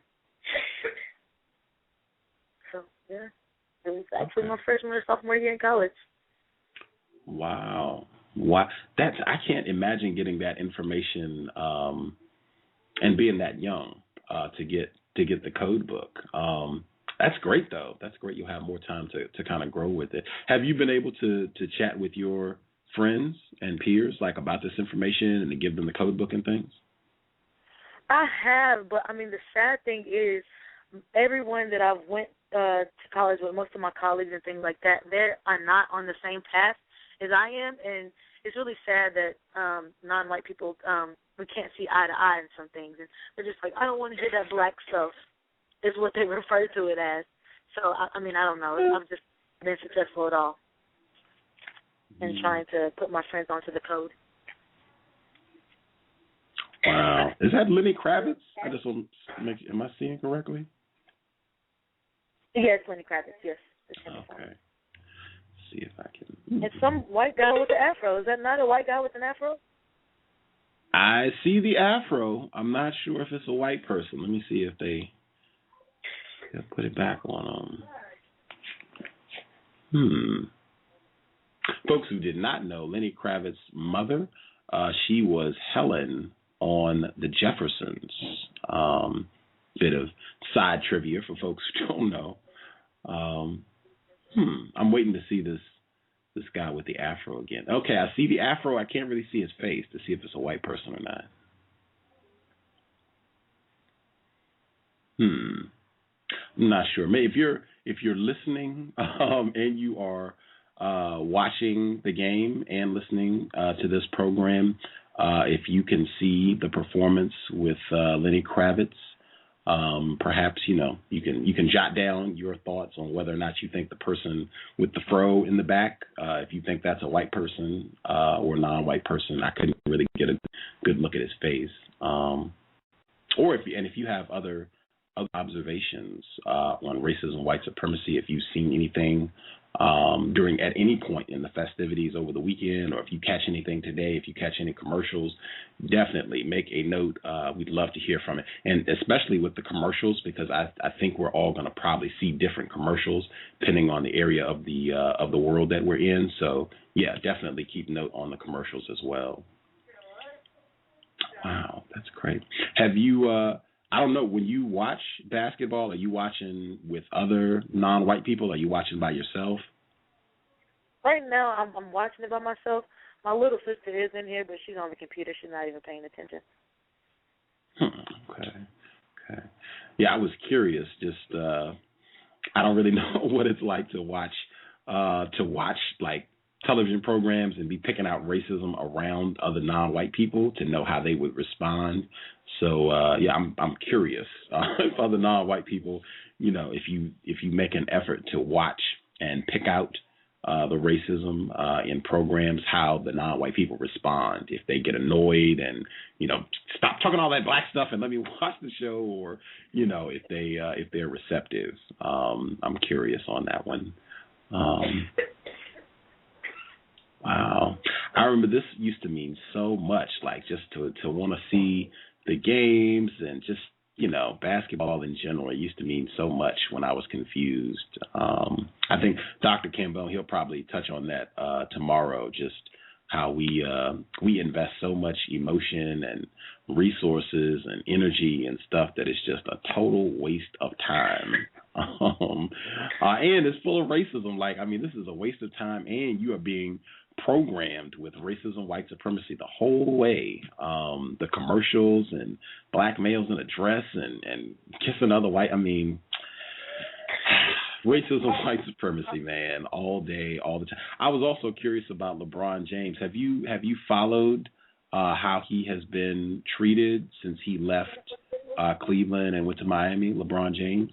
So, yeah, it was actually my freshman or sophomore year in college. Wow. I can't imagine getting that information and being that young to get the code book. That's great, though. That's great. You'll have more time to kind of grow with it. Have you been able to chat with your friends and peers about this information and to give them the code book and things? I have, but I mean the sad thing is everyone that I've went to college with, most of my colleagues and things like that, they are not on the same path as I am, and it's really sad that non-white people we can't see eye to eye in some things, and they're just like, I don't want to hear that black stuff. Is what they refer to it as. So, I mean, I don't know. I've just been successful at all in trying to put my friends onto the code. Wow. Is that Lenny Kravitz? I just want to make am I seeing correctly? Yes, Lenny Kravitz, yes. Okay. See if I can. It's some white guy with an afro. Is that not a white guy with an afro? I see the afro. I'm not sure if it's a white person. Let me see if they'll put it back on Folks who did not know, Lenny Kravitz's mother, she was Helen on The Jeffersons. Bit of side trivia for folks who don't know. I'm waiting to see this guy with the afro again. Okay, I see the afro. I can't really see his face to see if it's a white person or not. I'm not sure. Maybe if you're listening and you are watching the game and listening to this program, if you can see the performance with Lenny Kravitz, perhaps you can jot down your thoughts on whether or not you think the person with the fro in the back, if you think that's a white person or a non-white person. I couldn't really get a good look at his face. Or if you have other observations on racism, white supremacy, if you've seen anything during at any point in the festivities over the weekend, or if you catch anything today, if you catch any commercials, definitely make a note. We'd love to hear from it, and especially with the commercials, because I think we're all going to probably see different commercials depending on the area of the world that we're in. So yeah, definitely keep note on the commercials as well. Wow, that's great. Have you? I don't know. When you watch basketball, are you watching with other non-white people? Are you watching by yourself? Right now, I'm watching it by myself. My little sister is in here, but she's on the computer. She's not even paying attention. Okay. Yeah, I was curious. Just I don't really know what it's like to watch like television programs and be picking out racism around other non-white people to know how they would respond. So yeah, I'm curious if other non-white people, if you make an effort to watch and pick out the racism in programs, how the non-white people respond, if they get annoyed and stop talking all that black stuff and let me watch the show, or if they're receptive. I'm curious on that one. Wow. I remember this used to mean so much, like just to want to see the games and just, basketball in general. It used to mean so much when I was confused. I think Dr. Campbell, he'll probably touch on that tomorrow, just how we invest so much emotion and resources and energy and stuff that it's just a total waste of time. And it's full of racism. This is a waste of time, and you are being programmed with racism, white supremacy the whole way. The commercials and black males in a dress and kissing other white. Racism, white supremacy, man, all day, all the time. I was also curious about LeBron James. Have you followed how he has been treated since he left Cleveland and went to Miami, LeBron James?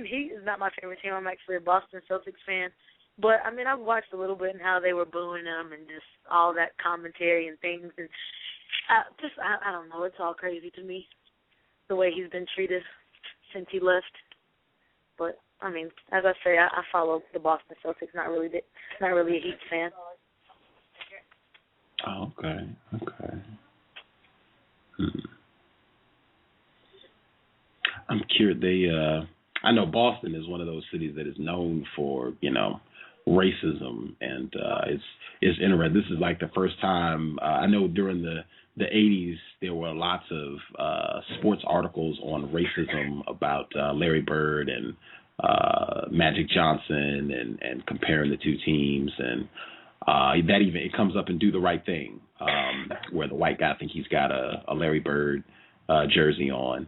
He is not my favorite team. I'm actually a Boston Celtics fan. But, I've watched a little bit and how they were booing him and just all that commentary and things. And I don't know. It's all crazy to me, the way he's been treated since he left. But, as I say, I follow the Boston Celtics, not really a Heat fan. Oh, okay. I'm curious. I know Boston is one of those cities that is known for, racism, and it's interesting. This is like the first time I know during the 80s there were lots of sports articles on racism about Larry Bird and Magic Johnson and comparing the two teams, and that even it comes up in Do the Right Thing, where the white guy thinks he's got a Larry Bird jersey on.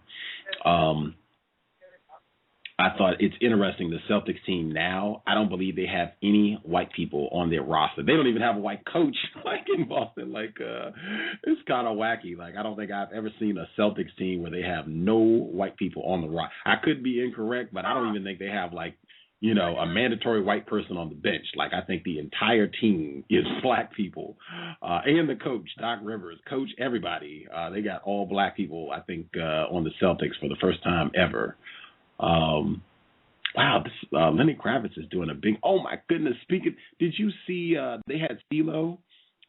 I thought it's interesting, the Celtics team now, I don't believe they have any white people on their roster. They don't even have a white coach like in Boston. It's kind of wacky. I don't think I've ever seen a Celtics team where they have no white people on the roster. I could be incorrect, but I don't even think they have a mandatory white person on the bench. I think the entire team is black people. And the coach, Doc Rivers, coach everybody. They got all black people, I think, on the Celtics for the first time ever. Wow, this Lenny Kravitz is doing a big. Oh my goodness! Did you see? They had C.O.W.S.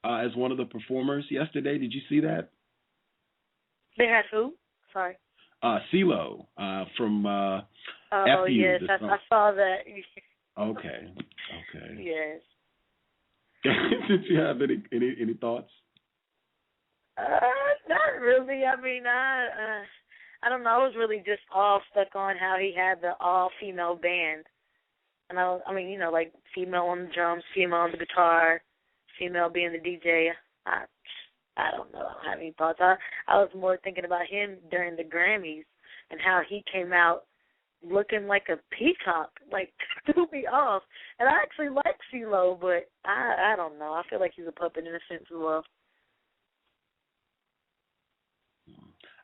As one of the performers yesterday. Did you see that? They had who? Sorry. C.O.W.S. From. Oh yes, I saw that. Okay. Yes. Did you have any thoughts? Not really. I don't know. I was really just all stuck on how he had the all-female band. And female on the drums, female on the guitar, female being the DJ. I don't know. I don't have any thoughts. I was more thinking about him during the Grammys and how he came out looking like a peacock, threw me off. And I actually like C.O.W.S, but I don't know. I feel like he's a puppet in a sense as well.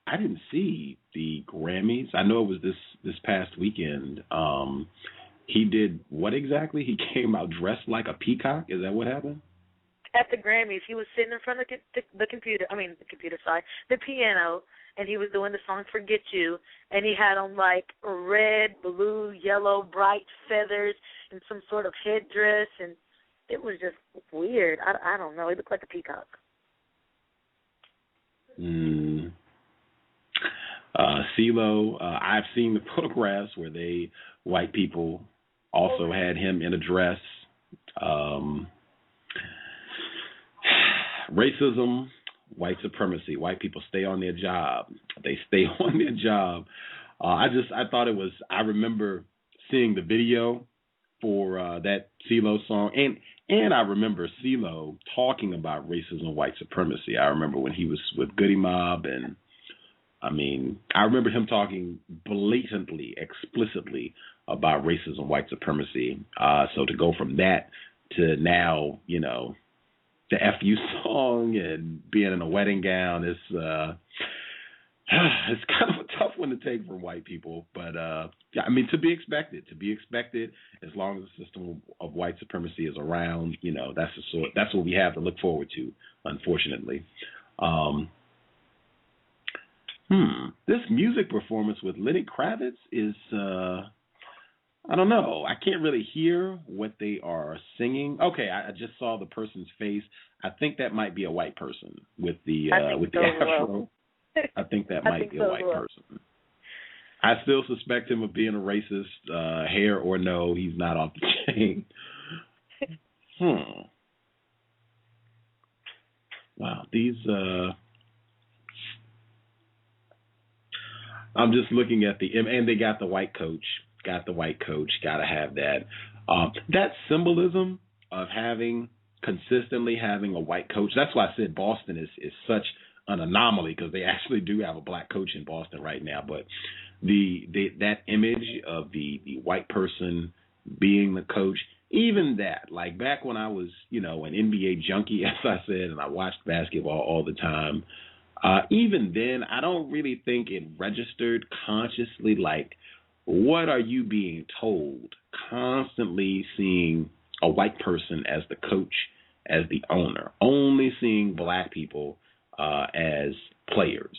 I didn't see the Grammys. I know it was this past weekend. He did what exactly? He came out dressed like a peacock? Is that what happened? At the Grammys, he was sitting in front of the piano, and he was doing the song Forget You, and he had on like red, blue, yellow, bright feathers and some sort of headdress, and it was just weird. I don't know. He looked like a peacock. C.O.W.S, I've seen the photographs where white people also had him in a dress. Racism, white supremacy. White people stay on their job. They stay on their job. I remember seeing the video for that C.O.W.S song, and I remember C.O.W.S talking about racism, white supremacy. I remember when he was with Goody Mob, and I remember him talking blatantly, explicitly about racism, white supremacy. So to go from that to now, the FU song and being in a wedding gown is it's kind of a tough one to take from white people, but to be expected. As long as the system of white supremacy is around, that's what we have to look forward to. Unfortunately, this music performance with Lenny Kravitz is I don't know. I can't really hear what they are singing. Okay, I just saw the person's face. I think that might be a white person with the afro. Well. I think that might be a white person. I still suspect him of being a racist, hair or no. He's not off the chain. Wow, these. I'm just looking at and they got the white coach. Gotta have that. That symbolism of consistently having a white coach. That's why I said Boston is such an anomaly, because they actually do have a black coach in Boston right now. But that image of the white person being the coach, even that, like back when I was, an NBA junkie, as I said, and I watched basketball all the time, even then, I don't really think it registered consciously, like, what are you being told? Constantly seeing a white person as the coach, as the owner, only seeing black people as players,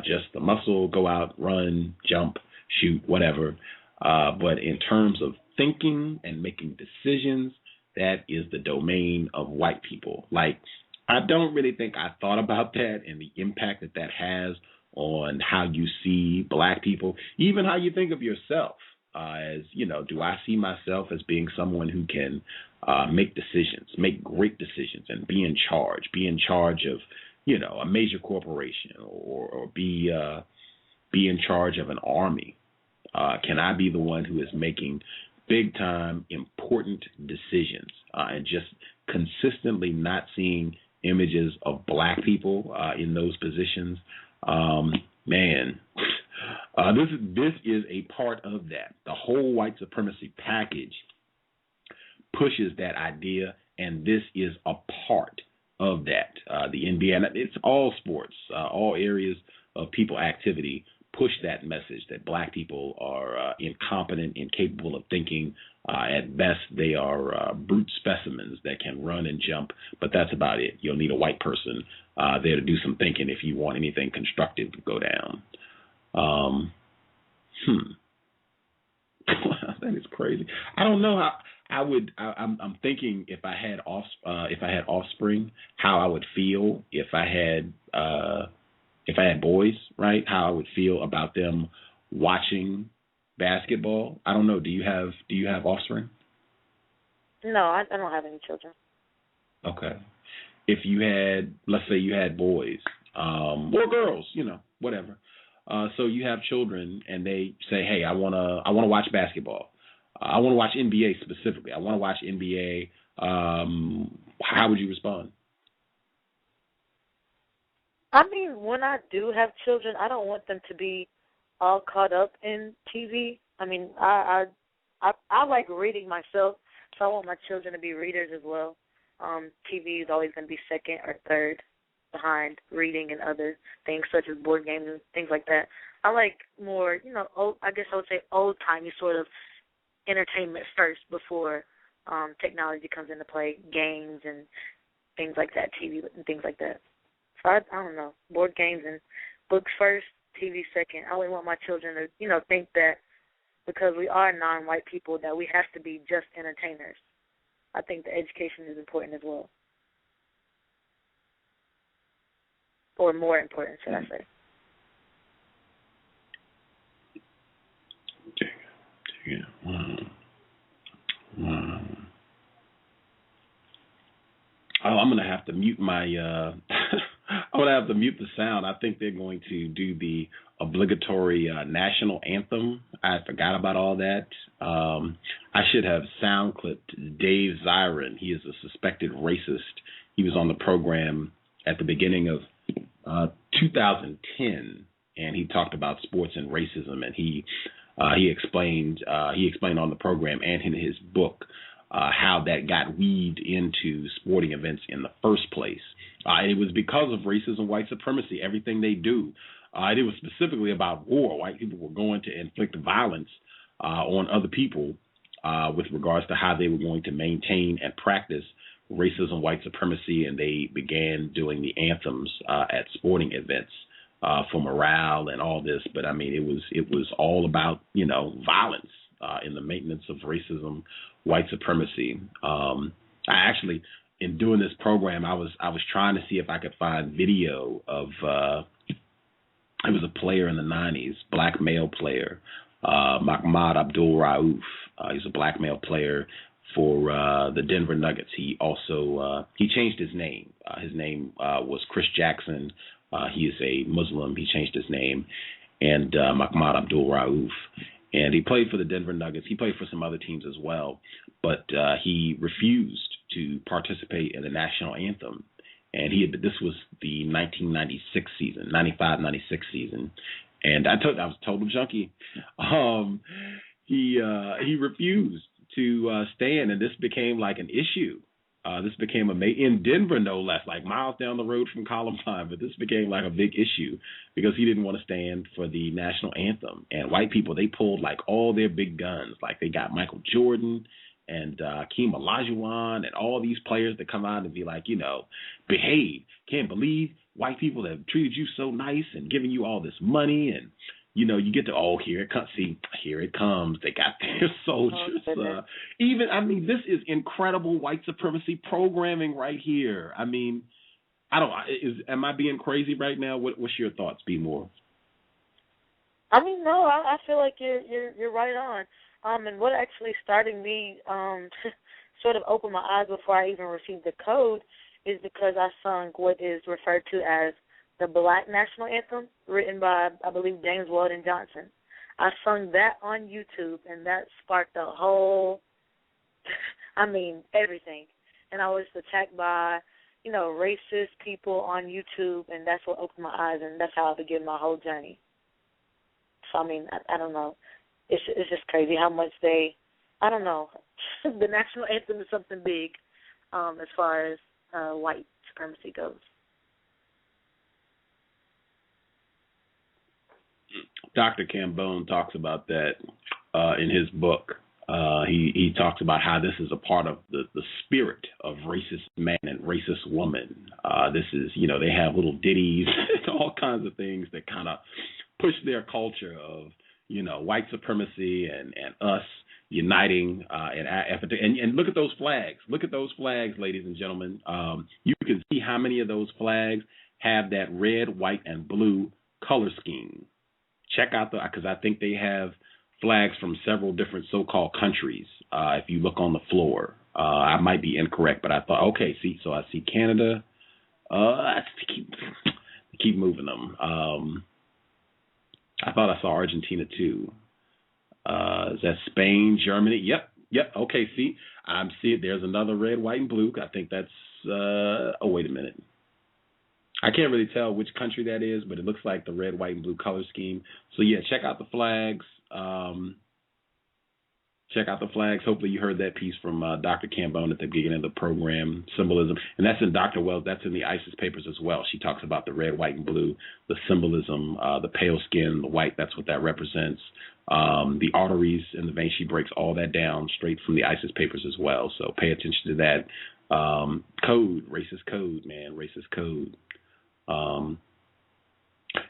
just the muscle, go out, run, jump, shoot, whatever. But in terms of thinking and making decisions, that is the domain of white people. Like, I don't really think I thought about that and the impact that has on how you see black people, even how you think of yourself. As do I see myself as being someone who can make decisions, make great decisions, and be in charge of a major corporation, or be in charge of an army? Can I be the one who is making big time important decisions, and just consistently not seeing images of black people in those positions? This is a part of that. The whole white supremacy package pushes that idea, and this is a part of that. The NBA, and it's all sports, all areas of people activity push that message that black people are incompetent, incapable of thinking. At best, they are brute specimens that can run and jump, but that's about it. You'll need a white person there to do some thinking if you want anything constructive to go down. That is crazy. I don't know how I would. I'm thinking if I had offspring, how I would feel if I had boys, right? How I would feel about them watching basketball. I don't know. Do you have offspring? No, I don't have any children. Okay. If you had, let's say you had boys, or girls, whatever. So you have children, and they say, "Hey, I wanna watch basketball. I want to watch NBA specifically. I want to watch NBA." How would you respond? I mean, when I do have children, I don't want them to be all caught up in TV. I mean, I like reading myself, so I want my children to be readers as well. TV is always going to be second or third behind reading and other things such as board games and things like that. I like more, I guess I would say old-timey sort of entertainment first before technology comes into play, games and things like that, TV and things like that. So I don't know, board games and books first, TV second. I wouldn't want my children to, think that because we are non-white people that we have to be just entertainers. I think the education is important as well. Or more important, should I say. Oh, I'm gonna have to mute my. I'm gonna have to mute the sound. I think they're going to do the obligatory national anthem. I forgot about all that. I should have sound clipped Dave Zirin. He is a suspected racist. He was on the program at the beginning of 2010, and he talked about sports and racism, and he explained on the program and in his book how that got weaved into sporting events in the first place. It was because of racism, white supremacy, everything they do. It was specifically about war. White people were going to inflict violence on other people with regards to how they were going to maintain and practice racism, white supremacy, and they began doing the anthems at sporting events for morale and all this. But I mean, it was all about violence in the maintenance of racism, white supremacy. I actually, in doing this program, I was trying to see if I could find video of it was a player in the 90s, black male player, Mahmoud Abdul Rauf. He's a black male player for the Denver Nuggets. He also he changed his name. His name was Chris Jackson. He is a Muslim. He changed his name, and Mahmoud Abdul Rauf. And he played for the Denver Nuggets. He played for some other teams as well, but he refused to participate in the national anthem. And this was the 1996 season, 95-96 season. And I was a total junkie. He refused to stand, and this became like an issue. This became in Denver, no less, like miles down the road from Columbine. But this became like a big issue because he didn't want to stand for the national anthem. And white people, they pulled like all their big guns. Like they got Michael Jordan and Hakeem Olajuwon and all these players that come out and be like, behave. Can't believe white people have treated you so nice and giving you all this money. And, you get to, here it comes. See, here it comes. They got their soldiers. This is incredible white supremacy programming right here. I mean, am I being crazy right now? What's your thoughts, B. Moore? No, I feel like you're right on. And what actually started me sort of opened my eyes before I even received the code is because I sung what is referred to as the Black National Anthem, written by, I believe, James Weldon Johnson. I sung that on YouTube, and that sparked a whole, everything. And I was attacked by, racist people on YouTube, and that's what opened my eyes, and that's how I began my whole journey. So, I don't know. It's just crazy how much the national anthem is something big as far as white supremacy goes. Dr. Cambone talks about that in his book. He talks about how this is a part of the spirit of racist man and racist woman. This is, they have little ditties and all kinds of things that kind of push their culture of, white supremacy and us uniting in our effort to, and look at those flags. Look at those flags, ladies and gentlemen. You can see how many of those flags have that red, white, and blue color scheme. Check out because I think they have flags from several different so-called countries. If you look on the floor, I might be incorrect, but I thought, okay, so I see Canada. Keep moving them. I thought I saw Argentina too. Is that Spain, Germany? Yep. Okay, see, I'm seeing there's another red, white, and blue. I think that's. Wait a minute. I can't really tell which country that is, but it looks like the red, white, and blue color scheme. So, yeah, check out the flags. Hopefully you heard that piece from Dr. Cambone at the beginning of the program, symbolism. And that's in Dr. Wells. That's in the ISIS papers as well. She talks about the red, white, and blue, the symbolism, the pale skin, the white, that's what that represents. The arteries and the veins, she breaks all that down straight from the ISIS papers as well. So pay attention to that. Code, racist code, man, racist code.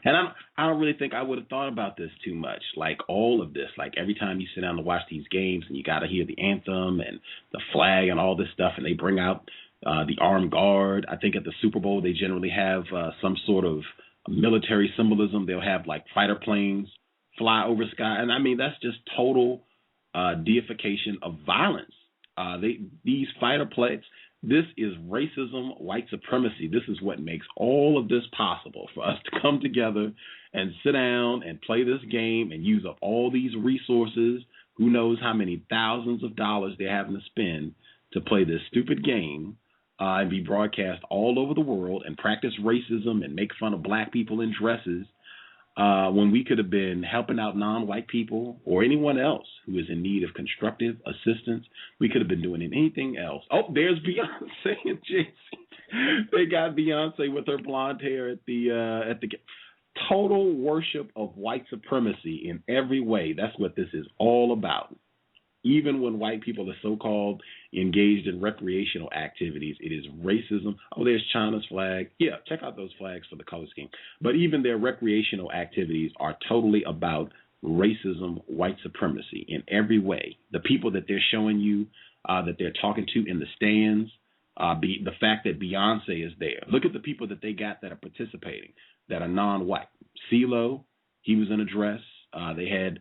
And I don't really think I would have thought about this too much. Like all of this, like every time you sit down to watch these games and you got to hear the anthem and the flag and all this stuff, and they bring out the armed guard. I think at the Super Bowl they generally have some sort of military symbolism. They'll have like fighter planes fly over sky, and I mean that's just total deification of violence. These fighter planes. This is racism, white supremacy. This is what makes all of this possible for us to come together and sit down and play this game and use up all these resources. Who knows how many thousands of dollars they're having to spend to play this stupid game and be broadcast all over the world and practice racism and make fun of black people in dresses when we could have been helping out non-white people or anyone else who is in need of constructive assistance. We could have been doing anything else. Oh, there's Beyonce and Jay-Z. They got Beyonce with her blonde hair at the total worship of white supremacy in every way. That's what this is all about. Even when white people are so-called engaged in recreational activities, it is racism. Oh, there's China's flag. Yeah, check out those flags for the color scheme. But even their recreational activities are totally about racism, white supremacy in every way. The people that they're showing you, that they're talking to in the stands, the fact that Beyonce is there. Look at the people that they got that are participating that are non-white. C.O.W.S, he was in a dress. They had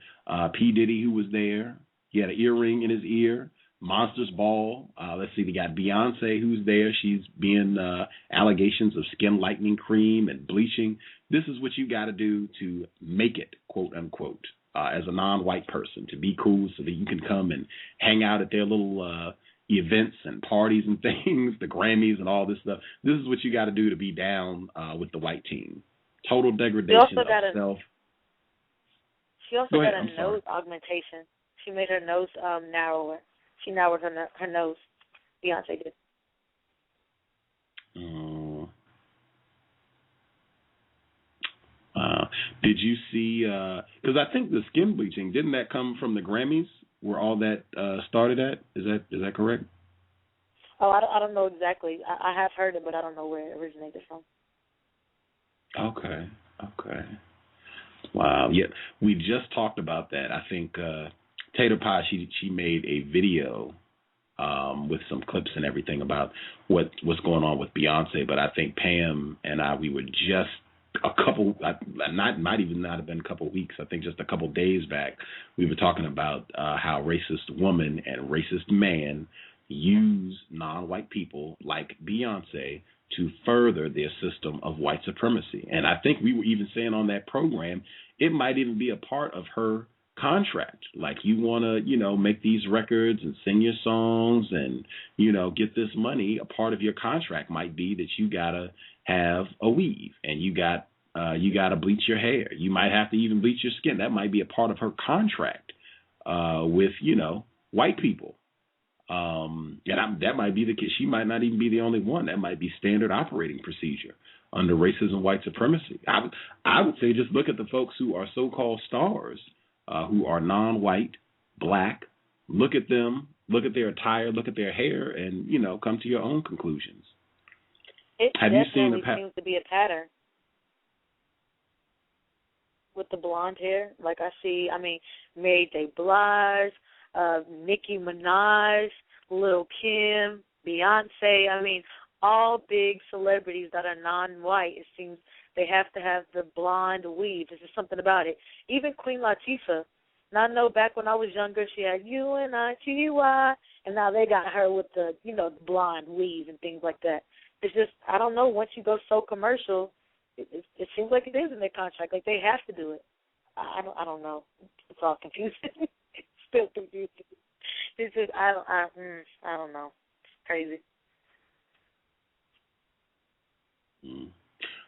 P. Diddy who was there. He had an earring in his ear. Monsters Ball. Let's see, they got Beyonce who's there. She's being allegations of skin lightening cream and bleaching. This is what you got to do to make it, quote unquote, as a non-white person, to be cool so that you can come and hang out at their little events and parties and things, the Grammys and all this stuff. This is what you got to do to be down with the white team. Total degradation of self. She also got a nose augmentation. She made her nose narrower. She narrowed her nose. Beyonce did. Did you see? Because I think the skin bleaching, didn't that come from the Grammys, where all that started at? Is that correct? Oh, I don't know exactly. I have heard it, but I don't know where it originated from. Okay. Wow. Yeah, we just talked about that. I think. Tater Pie, she made a video with some clips and everything about what's going on with Beyonce. But I think Pam and I, we were just a couple, might even not have been a couple weeks. I think just a couple days back, we were talking about how racist woman and racist man use non-white people like Beyonce to further their system of white supremacy. And I think we were even saying on that program, it might even be a part of her contract. Like, you want to, make these records and sing your songs and, get this money. A part of your contract might be that you got to have a weave and you got to bleach your hair. You might have to even bleach your skin. That might be a part of her contract with, white people. That might be the case. She might not even be the only one. That might be standard operating procedure under racism, white supremacy. I would say just look at the folks who are so-called stars, who are non-white, black. Look at them, look at their attire, look at their hair, and, come to your own conclusions. Have you seen seems to be a pattern with the blonde hair. Like I see, Mary J. Blige, Nicki Minaj, Lil' Kim, Beyonce. All big celebrities that are non-white, it seems they have to have the blonde weave. There's just something about it. Even Queen Latifah. Now, I know back when I was younger, she had UNITY, and now they got her with the, the blonde weave and things like that. It's just, I don't know, once you go so commercial, it seems like it is in their contract. Like, they have to do it. I don't know. It's all confusing. It's still confusing. It's just, I don't know. It's crazy.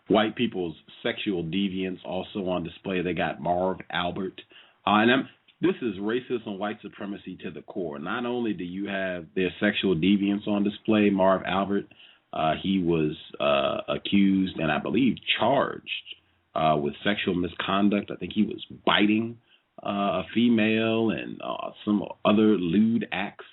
White people's sexual deviance also on display. They got Marv Albert. This is racism, white supremacy to the core. Not only do you have their sexual deviance on display, Marv Albert, he was accused and I believe charged with sexual misconduct. I think he was biting a female and some other lewd acts.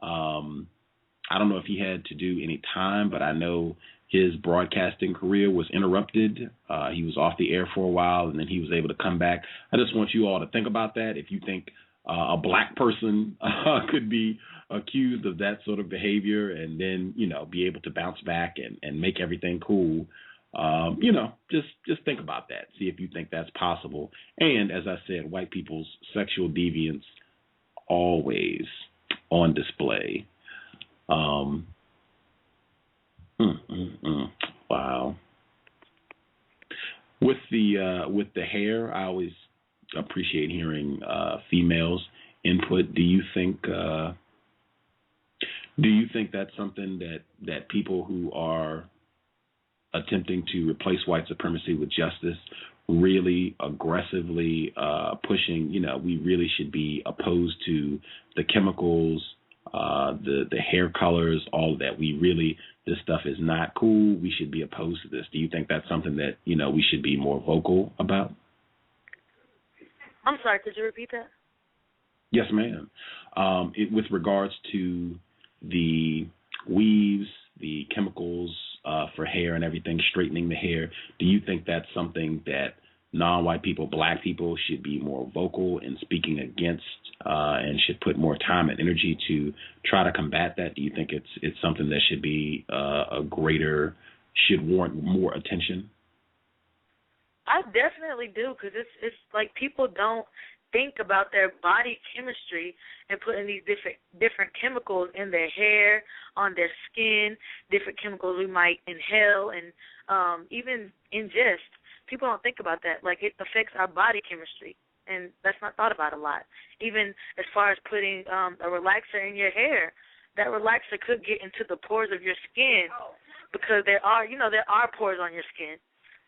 I don't know if he had to do any time, but I know his broadcasting career was interrupted. He was off the air for a while, and then he was able to come back. I just want you all to think about that. If you think a black person could be accused of that sort of behavior and then, be able to bounce back and make everything cool, just think about that. See if you think that's possible. And as I said, white people's sexual deviance always on display. Wow. With the hair, I always appreciate hearing females' input. Do you think that's something that people who are attempting to replace white supremacy with justice really aggressively pushing? We really should be opposed to the chemicals, the hair colors, all of that. This stuff is not cool. We should be opposed to this. Do you think that's something that, we should be more vocal about? I'm sorry, could you repeat that? Yes, ma'am. With regards to the weaves, the chemicals for hair and everything, straightening the hair, do you think that's something that non-white people, black people, should be more vocal in speaking against and should put more time and energy to try to combat that? Do you think it's something that should be should warrant more attention? I definitely do, because it's like people don't think about their body chemistry and putting these different chemicals in their hair, on their skin, different chemicals we might inhale and even ingest. People don't think about that. Like, it affects our body chemistry, and that's not thought about a lot. Even as far as putting a relaxer in your hair, that relaxer could get into the pores of your skin, because there are pores on your skin.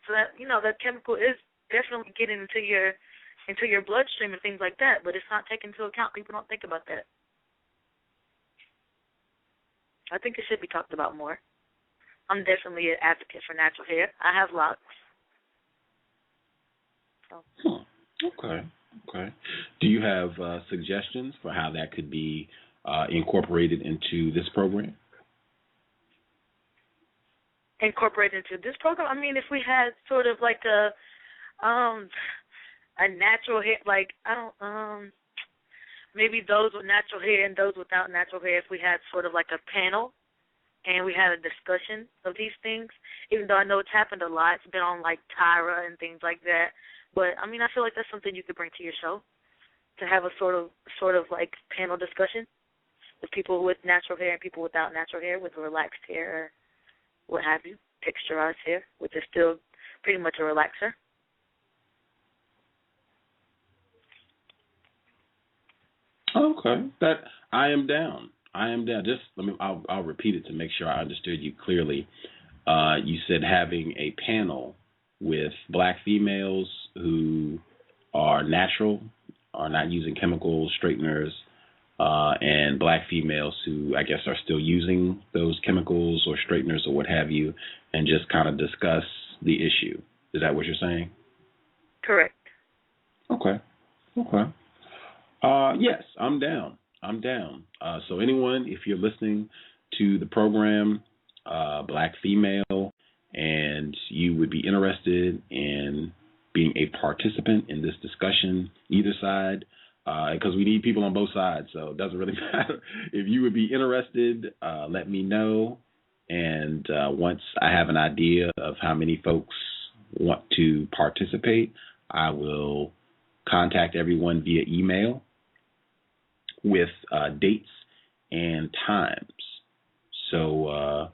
So that that chemical is definitely getting into your bloodstream and things like that, but it's not taken into account. People don't think about that. I think it should be talked about more. I'm definitely an advocate for natural hair. I have locks. Okay. Do you have suggestions for how that could be incorporated into this program? Incorporated into this program? I mean, if we had sort of like a natural hair, like maybe those with natural hair and those without natural hair, if we had sort of like a panel and we had a discussion of these things, even though I know it's happened a lot. It's been on like Tyra and things like that. But I mean, I feel like that's something you could bring to your show, to have a sort of like panel discussion with people with natural hair and people without natural hair, with relaxed hair or what have you, texturized hair, which is still pretty much a relaxer. Okay, that I am down. Just I'll repeat it to make sure I understood you clearly. You said having a panel with black females who are natural, are not using chemicals, straighteners, and black females who I guess are still using those chemicals or straighteners or what have you, and just kind of discuss the issue. Is that what you're saying? Correct. Okay. Yes, I'm down. So anyone, if you're listening to the program, black female, and you would be interested in being a participant in this discussion, either side, because we need people on both sides, so it doesn't really matter. If you would be interested, let me know, and once I have an idea of how many folks want to participate, I will contact everyone via email with dates and times. So,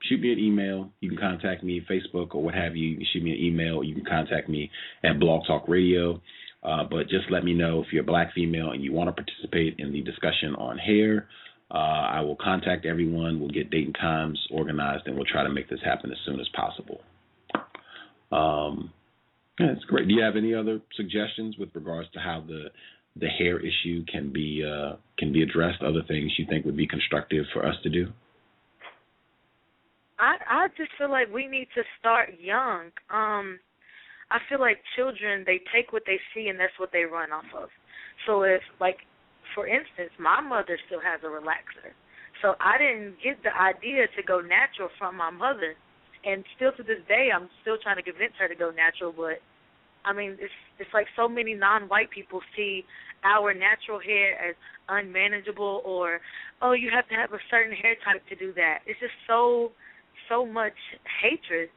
shoot me an email. You can contact me Facebook or what have you. You can shoot me an email, or you can contact me at Blog Talk Radio. But just let me know if you're a black female and you want to participate in the discussion on hair. I will contact everyone. We'll get date and times organized, and we'll try to make this happen as soon as possible. That's great. Do you have any other suggestions with regards to how the hair issue can be addressed? Other things you think would be constructive for us to do? I just feel like we need to start young. I feel like children, they take what they see and that's what they run off of. So if, like, for instance, my mother still has a relaxer. So I didn't get the idea to go natural from my mother. And still to this day, I'm still trying to convince her to go natural. But, I mean, it's like so many non-white people see our natural hair as unmanageable, or, oh, you have to have a certain hair type to do that. It's just so much hatred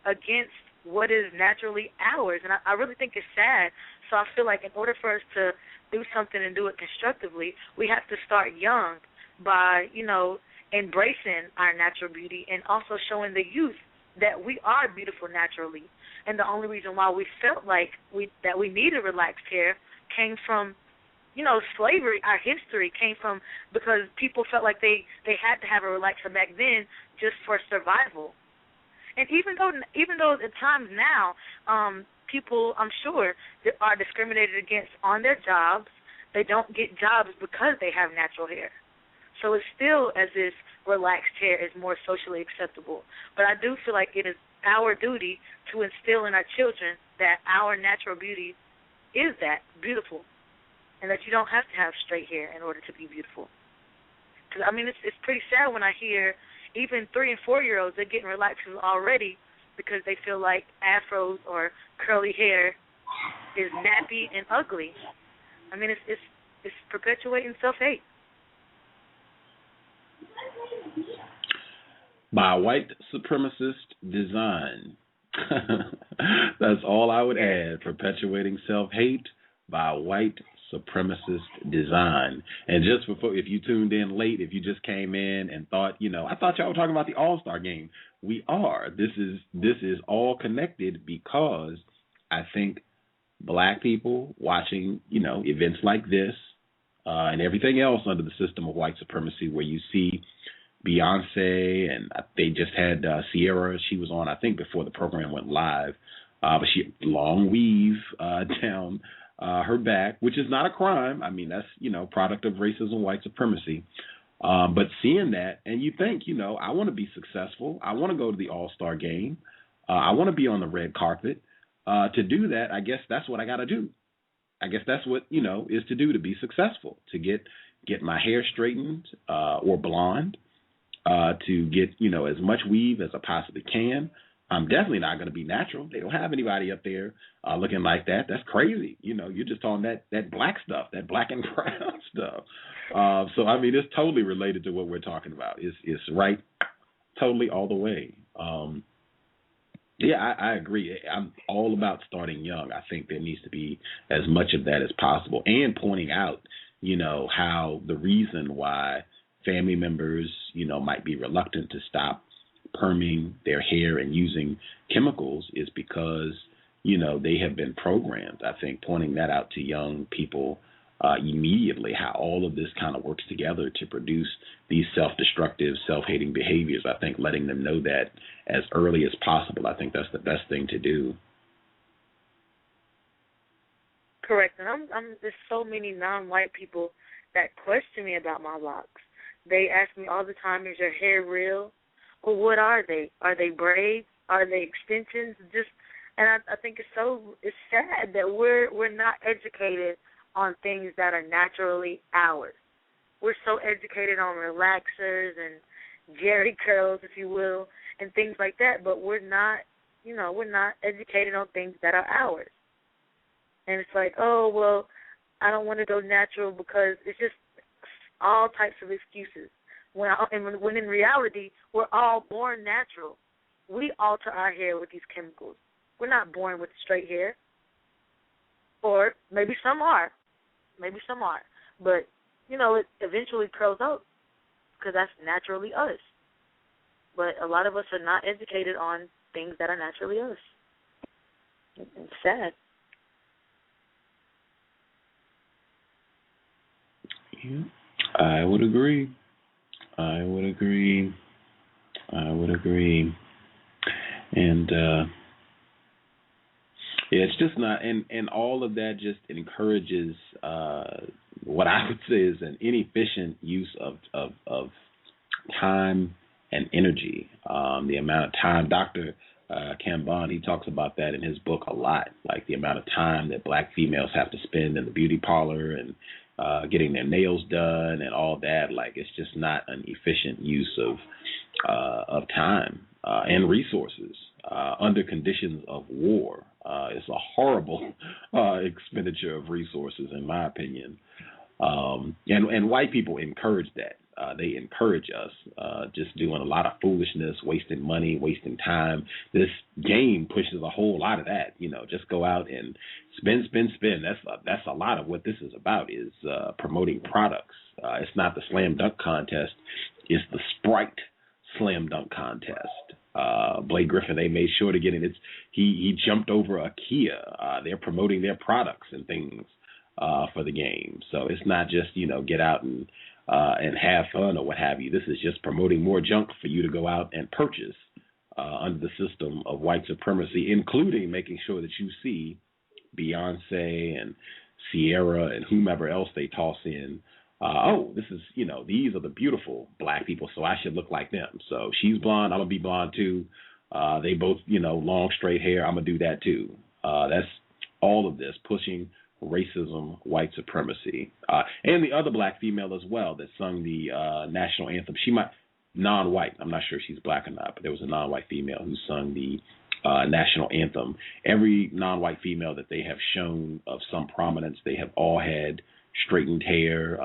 against what is naturally ours. And I really think it's sad. So I feel like in order for us to do something and do it constructively, we have to start young by, embracing our natural beauty and also showing the youth that we are beautiful naturally. And the only reason why we felt like that we needed relaxed hair came from, slavery. Our history came from because people felt like they had to have a relaxer back then just for survival. And even though at times now people, I'm sure, are discriminated against on their jobs, they don't get jobs because they have natural hair. So it's still as if relaxed hair is more socially acceptable. But I do feel like it is our duty to instill in our children that our natural beauty is that beautiful, and that you don't have to have straight hair in order to be beautiful. Because, I mean, it's pretty sad when I hear even 3- and 4-year-olds, they're getting relaxers already because they feel like afros or curly hair is nappy and ugly. I mean, it's perpetuating self-hate. By white supremacist design. That's all I would add. Perpetuating self-hate by white supremacist design. And just if you tuned in late, if you just came in and thought, I thought y'all were talking about the Allstar game. We are. This is all connected because I think black people watching, events like this and everything else under the system of white supremacy, where you see Beyonce, and they just had Sierra. She was on, I think, before the program went live. But she long weave down her back, which is not a crime. I mean, that's, product of racism, white supremacy. But seeing that, and you think, I want to be successful. I want to go to the All-Star game. I want to be on the red carpet. To do that, I guess that's what I got to do. I guess that's what, is to do to be successful, to get my hair straightened or blonde. To get, as much weave as I possibly can. I'm definitely not going to be natural. They don't have anybody up there looking like that. That's crazy. You're just on that black stuff, that black and brown stuff. So, I mean, it's totally related to what we're talking about. It's right totally all the way. Yeah, I agree. I'm all about starting young. I think there needs to be as much of that as possible, and pointing out, how the reason why family members, might be reluctant to stop perming their hair and using chemicals is because, they have been programmed. I think pointing that out to young people immediately, how all of this kind of works together to produce these self-destructive, self-hating behaviors. I think letting them know that as early as possible, I think that's the best thing to do. Correct. And there's so many non-white people that question me about my locks. They ask me all the time, is your hair real? Well, what are they? Are they braids? Are they extensions? And I think it's sad that we're not educated on things that are naturally ours. We're so educated on relaxers and jerry curls, if you will, and things like that, but we're not educated on things that are ours. And it's like, oh, well, I don't want to go natural because it's just all types of excuses. When in reality, we're all born natural. We alter our hair with these chemicals. We're not born with straight hair. Or maybe some are. But, it eventually curls out because that's naturally us. But a lot of us are not educated on things that are naturally us. It's sad. Yeah, I would agree. And it's just not, and all of that just encourages what I would say is an inefficient use of time and energy. The amount of time, Dr. Cambon, he talks about that in his book a lot, like the amount of time that black females have to spend in the beauty parlor and getting their nails done and all that. Like, it's just not an efficient use of time and resources under conditions of war. It's a horrible expenditure of resources, in my opinion. And white people encourage that. They encourage us just doing a lot of foolishness, wasting money, wasting time. This game pushes a whole lot of that. Just go out and spend. That's a lot of what this is about, is promoting products. It's not the slam dunk contest. It's the Sprite slam dunk contest. Blake Griffin, they made sure to get in. He jumped over a Kia. They're promoting their products and things for the game. So it's not just, get out and have fun or what have you. This is just promoting more junk for you to go out and purchase under the system of white supremacy, including making sure that you see Beyonce and Sierra and whomever else they toss in. This is, these are the beautiful black people, so I should look like them. So she's blonde, I'm going to be blonde too. They both, long straight hair, I'm going to do that too. That's all of this pushing racism, white supremacy, and the other black female as well that sung the national anthem. She might non-white. I'm not sure if she's black or not, but there was a non-white female who sung the national anthem. Every non-white female that they have shown of some prominence, they have all had straightened hair.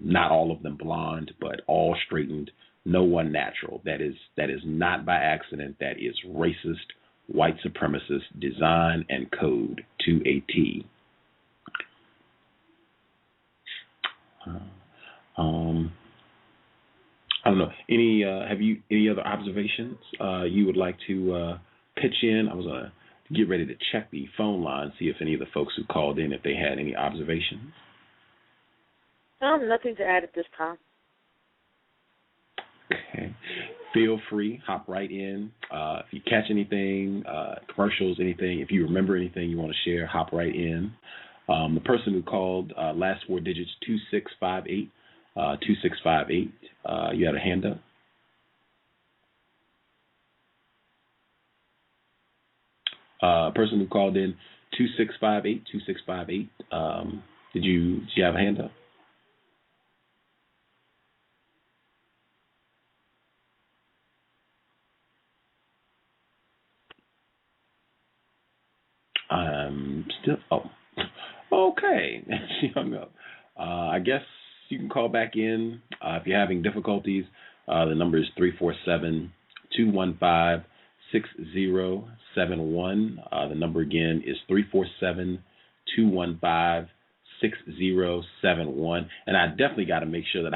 Not all of them blonde, but all straightened. No one natural. That is not by accident. That is racist, white supremacist design and code to a T. I don't know. Have you any other observations you would like to pitch in? I was going to get ready to check the phone line, see if any of the folks who called in, if they had any observations. Nothing to add at this time. Okay. Feel free, hop right in. If you catch anything, commercials, anything, if you remember anything you want to share, hop right in. The person who called, last four digits, 2658, 2658. You had a hand up? Person who called in, 2658, 2658. Did you have a hand up? Okay. She hung up. I guess you can call back in if you're having difficulties. The number is 347-215-6071. The number again is 347-215-6071. And I definitely got to make sure that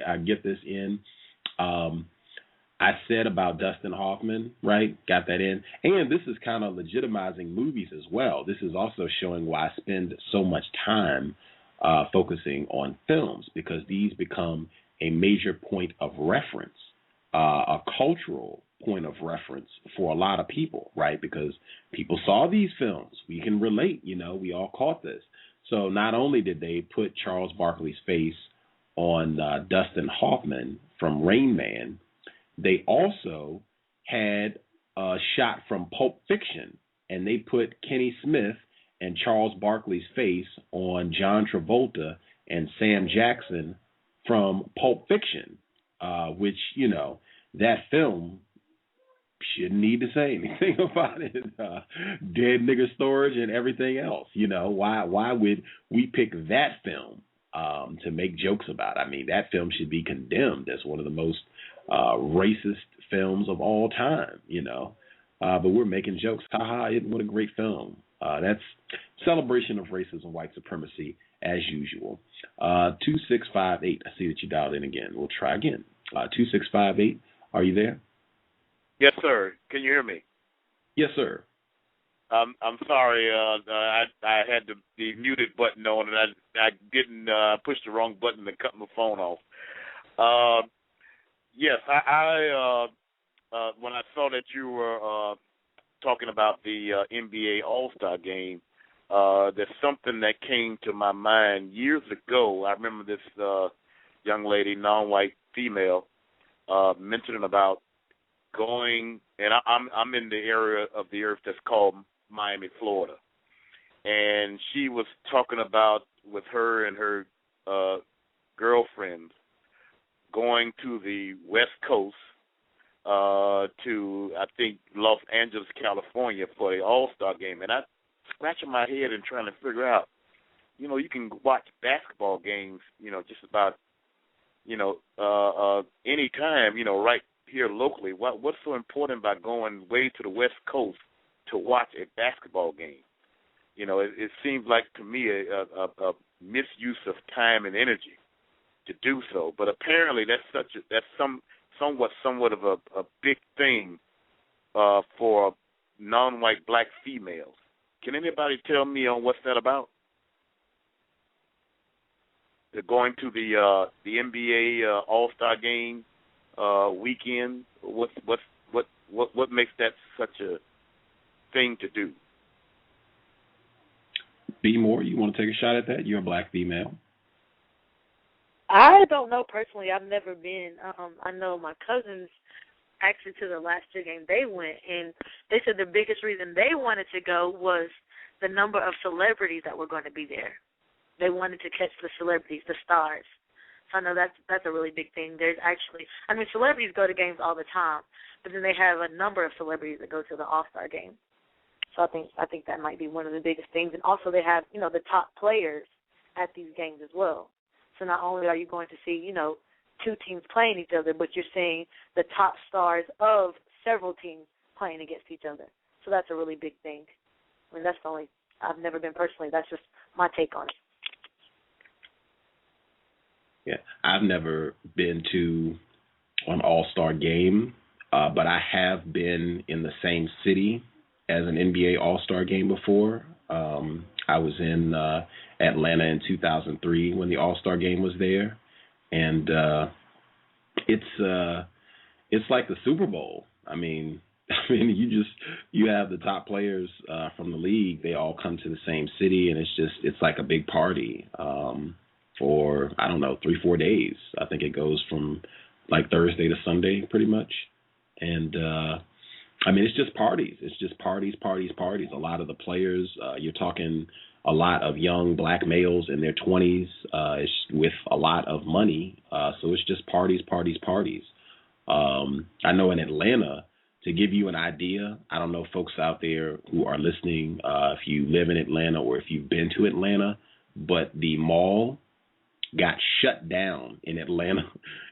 I get this in. I said about Dustin Hoffman, right? Got that in. And this is kind of legitimizing movies as well. This is also showing why I spend so much time focusing on films, because these become a major point of reference, a cultural point of reference for a lot of people, right? Because people saw these films. We can relate, we all caught this. So not only did they put Charles Barkley's face on Dustin Hoffman from Rain Man, they also had a shot from Pulp Fiction, and they put Kenny Smith and Charles Barkley's face on John Travolta and Sam Jackson from Pulp Fiction, which, that film shouldn't need to say anything about it. Dead nigger storage and everything else. Why would we pick that film to make jokes about? I mean, that film should be condemned as one of the most racist films of all time, but we're making jokes. Haha, what a great film. That's celebration of racism, white supremacy, as usual. 2658, I see that you dialed in again. We'll try again. 2658, are you there? Yes, sir. Can you hear me? Yes, sir. I'm sorry. I had the muted button on, and I didn't push the wrong button to cut my phone off. Yes, I when I saw that you were talking about the NBA All-Star game, there's something that came to my mind years ago. I remember this young lady, non-white female, mentioning about going, and I'm in the area of the earth that's called Miami, Florida, and she was talking about with her and her girlfriends going to the West Coast to, I think, Los Angeles, California for the All-Star game. And I scratching my head and trying to figure out, you know, you can watch basketball games, you know, just about, you know, any time, you know, right here locally. What's so important about going way to the West Coast to watch a basketball game? You know, it seems like to me a misuse of time and energy to do so. But apparently that's somewhat of a big thing for non-white black females. Can anybody tell me on what's that about? They're going to the NBA All-Star game weekend. What makes that such a thing to do? B. Moore, you want to take a shot at that? You're a black female. I don't know personally. I've never been. I know my cousins actually to the last two games they went, and they said the biggest reason they wanted to go was the number of celebrities that were going to be there. They wanted to catch the celebrities, the stars. So I know that's a really big thing. There's actually, I mean, celebrities go to games all the time, but then they have a number of celebrities that go to the All-Star game. So I think that might be one of the biggest things. And also they have, you know, the top players at these games as well. So not only are you going to see, you know, two teams playing each other, but you're seeing the top stars of several teams playing against each other. So that's a really big thing. I mean, that's the only, I've never been personally. That's just my take on it. Yeah, I've never been to an All-Star game, but I have been in the same city as an NBA All-Star game before. I was in Atlanta in 2003 when the All-Star game was there, and it's like the Super Bowl. I mean, you have the top players from the league. They all come to the same city, and it's like a big party for, I don't know, 3-4 days. I think it goes from like Thursday to Sunday pretty much. And I mean, it's just parties. It's just parties. A lot of the players, you're talking a lot of young black males in their 20s with a lot of money. So it's just parties. I know in Atlanta, to give you an idea, I don't know folks out there who are listening, if you live in Atlanta or if you've been to Atlanta, but the mall got shut down in Atlanta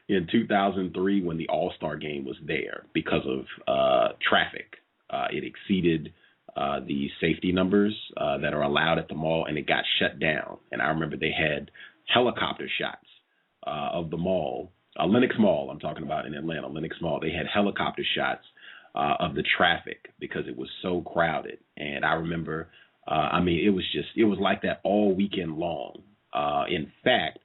in 2003 when the All-Star game was there because of traffic. It exceeded the safety numbers that are allowed at the mall, and it got shut down. And I remember they had helicopter shots of the mall, Lenox Mall I'm talking about in Atlanta, Lenox Mall. They had helicopter shots of the traffic because it was so crowded. And I remember, it was like that all weekend long. In fact,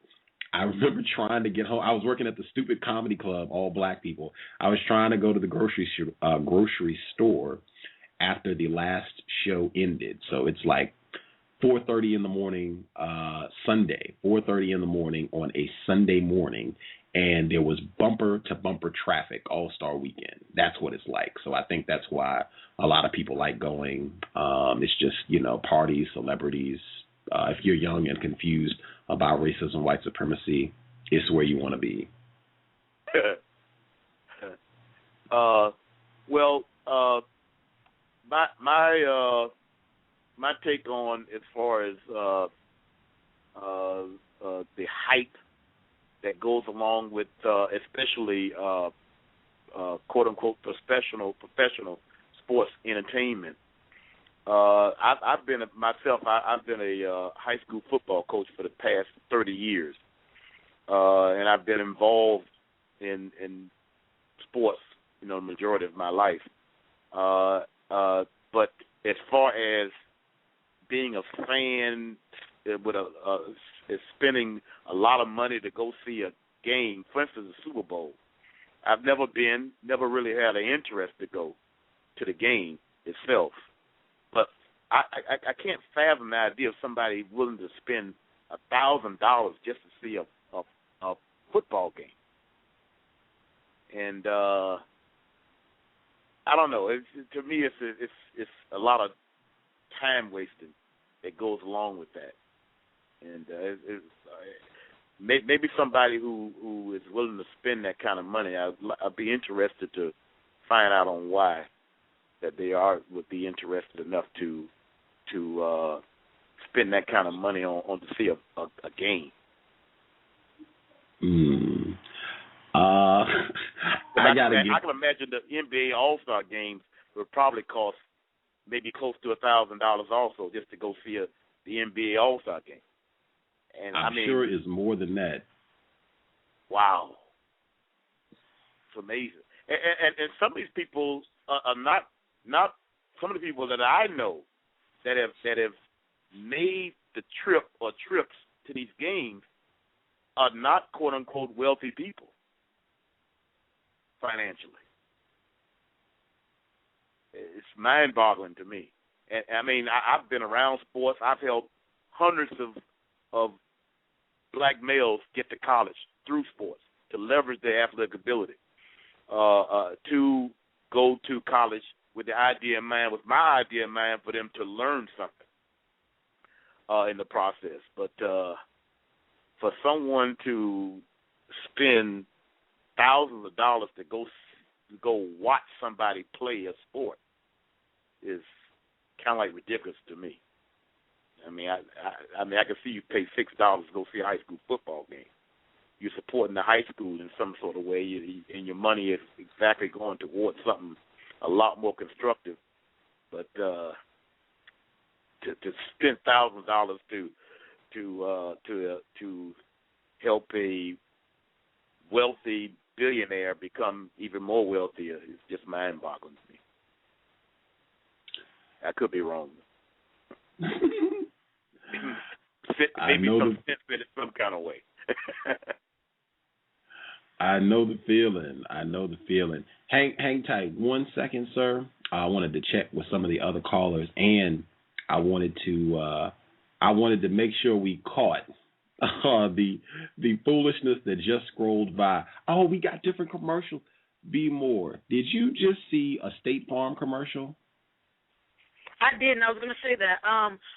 I remember trying to get home. I was working at the stupid comedy club, all black people. I was trying to go to the grocery store after the last show ended. So it's like 4:30 in the morning, Sunday, 4:30 in the morning on a Sunday morning, and there was bumper-to-bumper traffic All-Star weekend. That's what it's like. So I think that's why a lot of people like going. It's just, you know, parties, celebrities. If you're young and confused about racism, white supremacy, it's where you want to be. My take on as far as the hype that goes along with especially quote unquote professional sports entertainment. I've been a high school football coach for the past 30 years, and I've been involved in sports, you know, the majority of my life. But as far as being a fan is spending a lot of money to go see a game, for instance, the Super Bowl, I've never really had an interest to go to the game itself. But I can't fathom the idea of somebody willing to spend $1,000 just to see a football game. And I don't know. To me, it's a lot of time wasting that goes along with that. And maybe somebody who is willing to spend that kind of money. I'd be interested to find out on why that they would be interested enough to spend that kind of money on to see a game. I can imagine the NBA All-Star games would probably cost maybe close to $1,000 also just to go see the NBA All-Star game. And I'm sure it's more than that. Wow, it's amazing. And some of these people are not some of the people that I know that have made the trip or trips to these games are not quote unquote wealthy people financially. It's mind-boggling to me. And I mean, I've been around sports. I've helped hundreds of black males get to college through sports to leverage their athletic ability, to go to college with the idea in mind, with my idea in mind, for them to learn something in the process. But for someone to spend thousands of dollars to go watch somebody play a sport is kind of like ridiculous to me. I mean, I can see you pay $6 to go see a high school football game. You're supporting the high school in some sort of way, and your money is exactly going towards something a lot more constructive. But to spend $1,000 to help a wealthy billionaire become even more wealthier is just mind-boggling to me. I could be wrong. Maybe some sense in it some kind of way. I know the feeling. Hang tight 1 second, sir. I wanted to check with some of the other callers, and I wanted to make sure we caught the foolishness that just scrolled by. Oh, we got different commercials. Be more. Did you just see a State Farm commercial? I did, and I was going to say that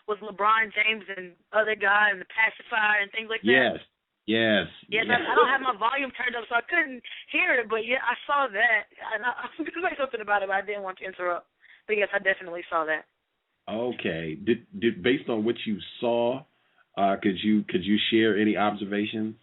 was LeBron James and other guy and the pacifier and things like that. Yes. I don't have my volume turned up, so I couldn't hear it. But yeah, I saw that, and I was going to say something about it, but I didn't want to interrupt. But yes, I definitely saw that. Okay. Did based on what you saw, could you share any observations?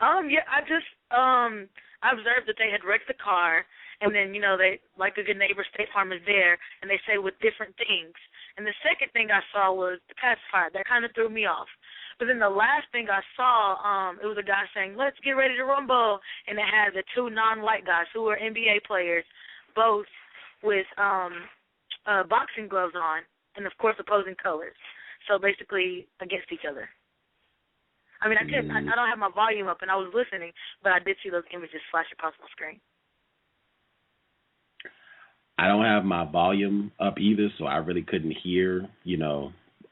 Yeah, I just I observed that they had wrecked the car. And then, they, like a good neighbor, State Farm is there, and they say with different things. And the second thing I saw was the pacifier. That kind of threw me off. But then the last thing I saw, it was a guy saying, "Let's get ready to rumble." And it had the two non-white guys who were NBA players, both with boxing gloves on, and, of course, opposing colors. So basically against each other. I mean, I don't have my volume up, and I was listening, but I did see those images flash across my screen. I don't have my volume up either, so I really couldn't hear,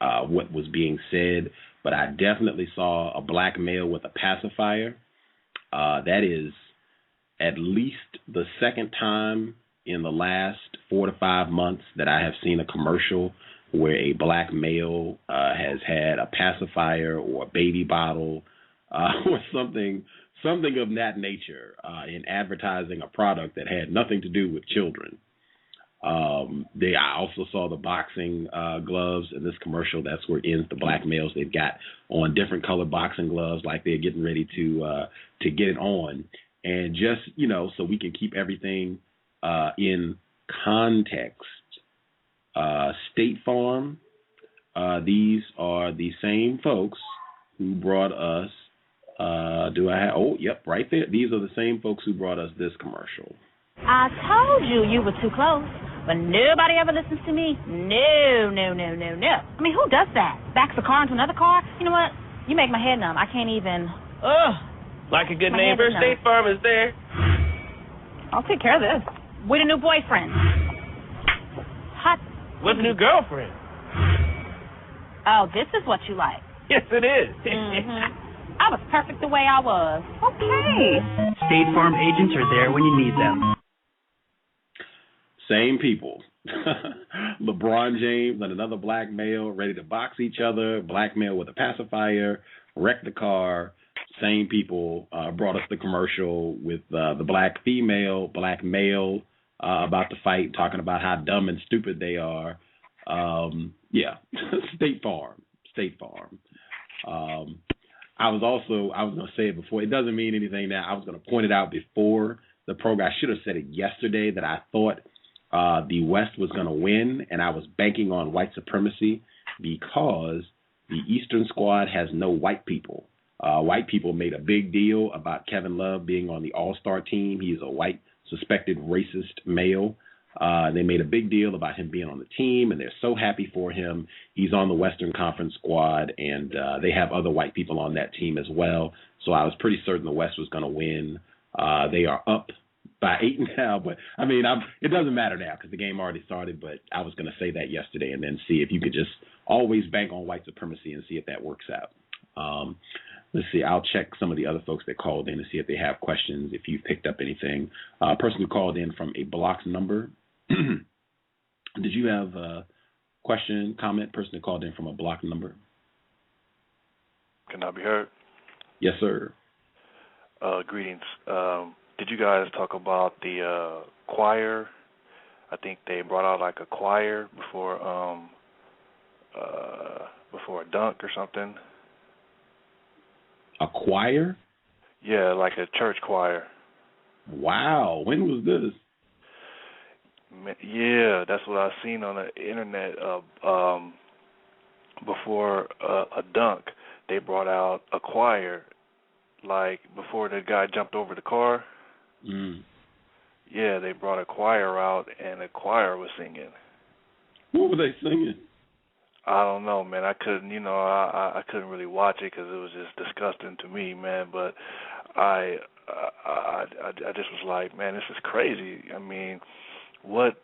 what was being said. But I definitely saw a black male with a pacifier. That is at least the second time in the last 4 to 5 months that I have seen a commercial where a black male has had a pacifier or a baby bottle or something of that nature in advertising a product that had nothing to do with children. I also saw the boxing gloves in this commercial. That's where it ends. The black males, they've got on different colored boxing gloves, like they're getting ready to get it on. And just, so we can keep everything in context. State Farm, these are the same folks who brought us, right there. These are the same folks who brought us this commercial. I told you were too close, but nobody ever listens to me. No. I mean, who does that? Backs a car into another car? You know what? You make my head numb. I can't even. Like a good neighbor, State Farm is there. I'll take care of this. With a new boyfriend. Hot. With a new girlfriend. Oh, this is what you like. Yes, it is. Mm-hmm. I was perfect the way I was. Okay. State Farm agents are there when you need them. Same people. LeBron James and another black male ready to box each other. Black male with a pacifier. wrecked the car. Same people brought us the commercial with the black male about to fight, talking about how dumb and stupid they are. Yeah, State Farm. I was going to say it before. It doesn't mean anything now. I was going to point it out before the program. I should have said it yesterday that I thought the West was going to win, and I was banking on white supremacy because the Eastern squad has no white people. White people made a big deal about Kevin Love being on the All-Star team. He's a white suspected racist male. They made a big deal about him being on the team, and they're so happy for him. He's on the Western Conference squad, and they have other white people on that team as well. So I was pretty certain the West was going to win. They are up by 8 now, but I mean, it doesn't matter now because the game already started, but I was going to say that yesterday and then see if you could just always bank on white supremacy and see if that works out. Let's see. I'll check some of the other folks that called in to see if they have questions, if you've picked up anything. Person who called in from a blocked number. Did you have a question, comment? Person who called in from a blocked number. Can I be heard? Yes, sir. Greetings. Did you guys talk about the choir? I think they brought out like a choir before a dunk or something. A choir? Yeah, like a church choir. Wow. When was this? Yeah, that's what I've seen on the internet. Before a dunk, they brought out a choir, like before the guy jumped over the car. Yeah, they brought a choir out, and the choir was singing. What were they singing? I don't know, man. I couldn't, I couldn't really watch it because it was just disgusting to me, man. But I just was like, man, this is crazy. I mean, what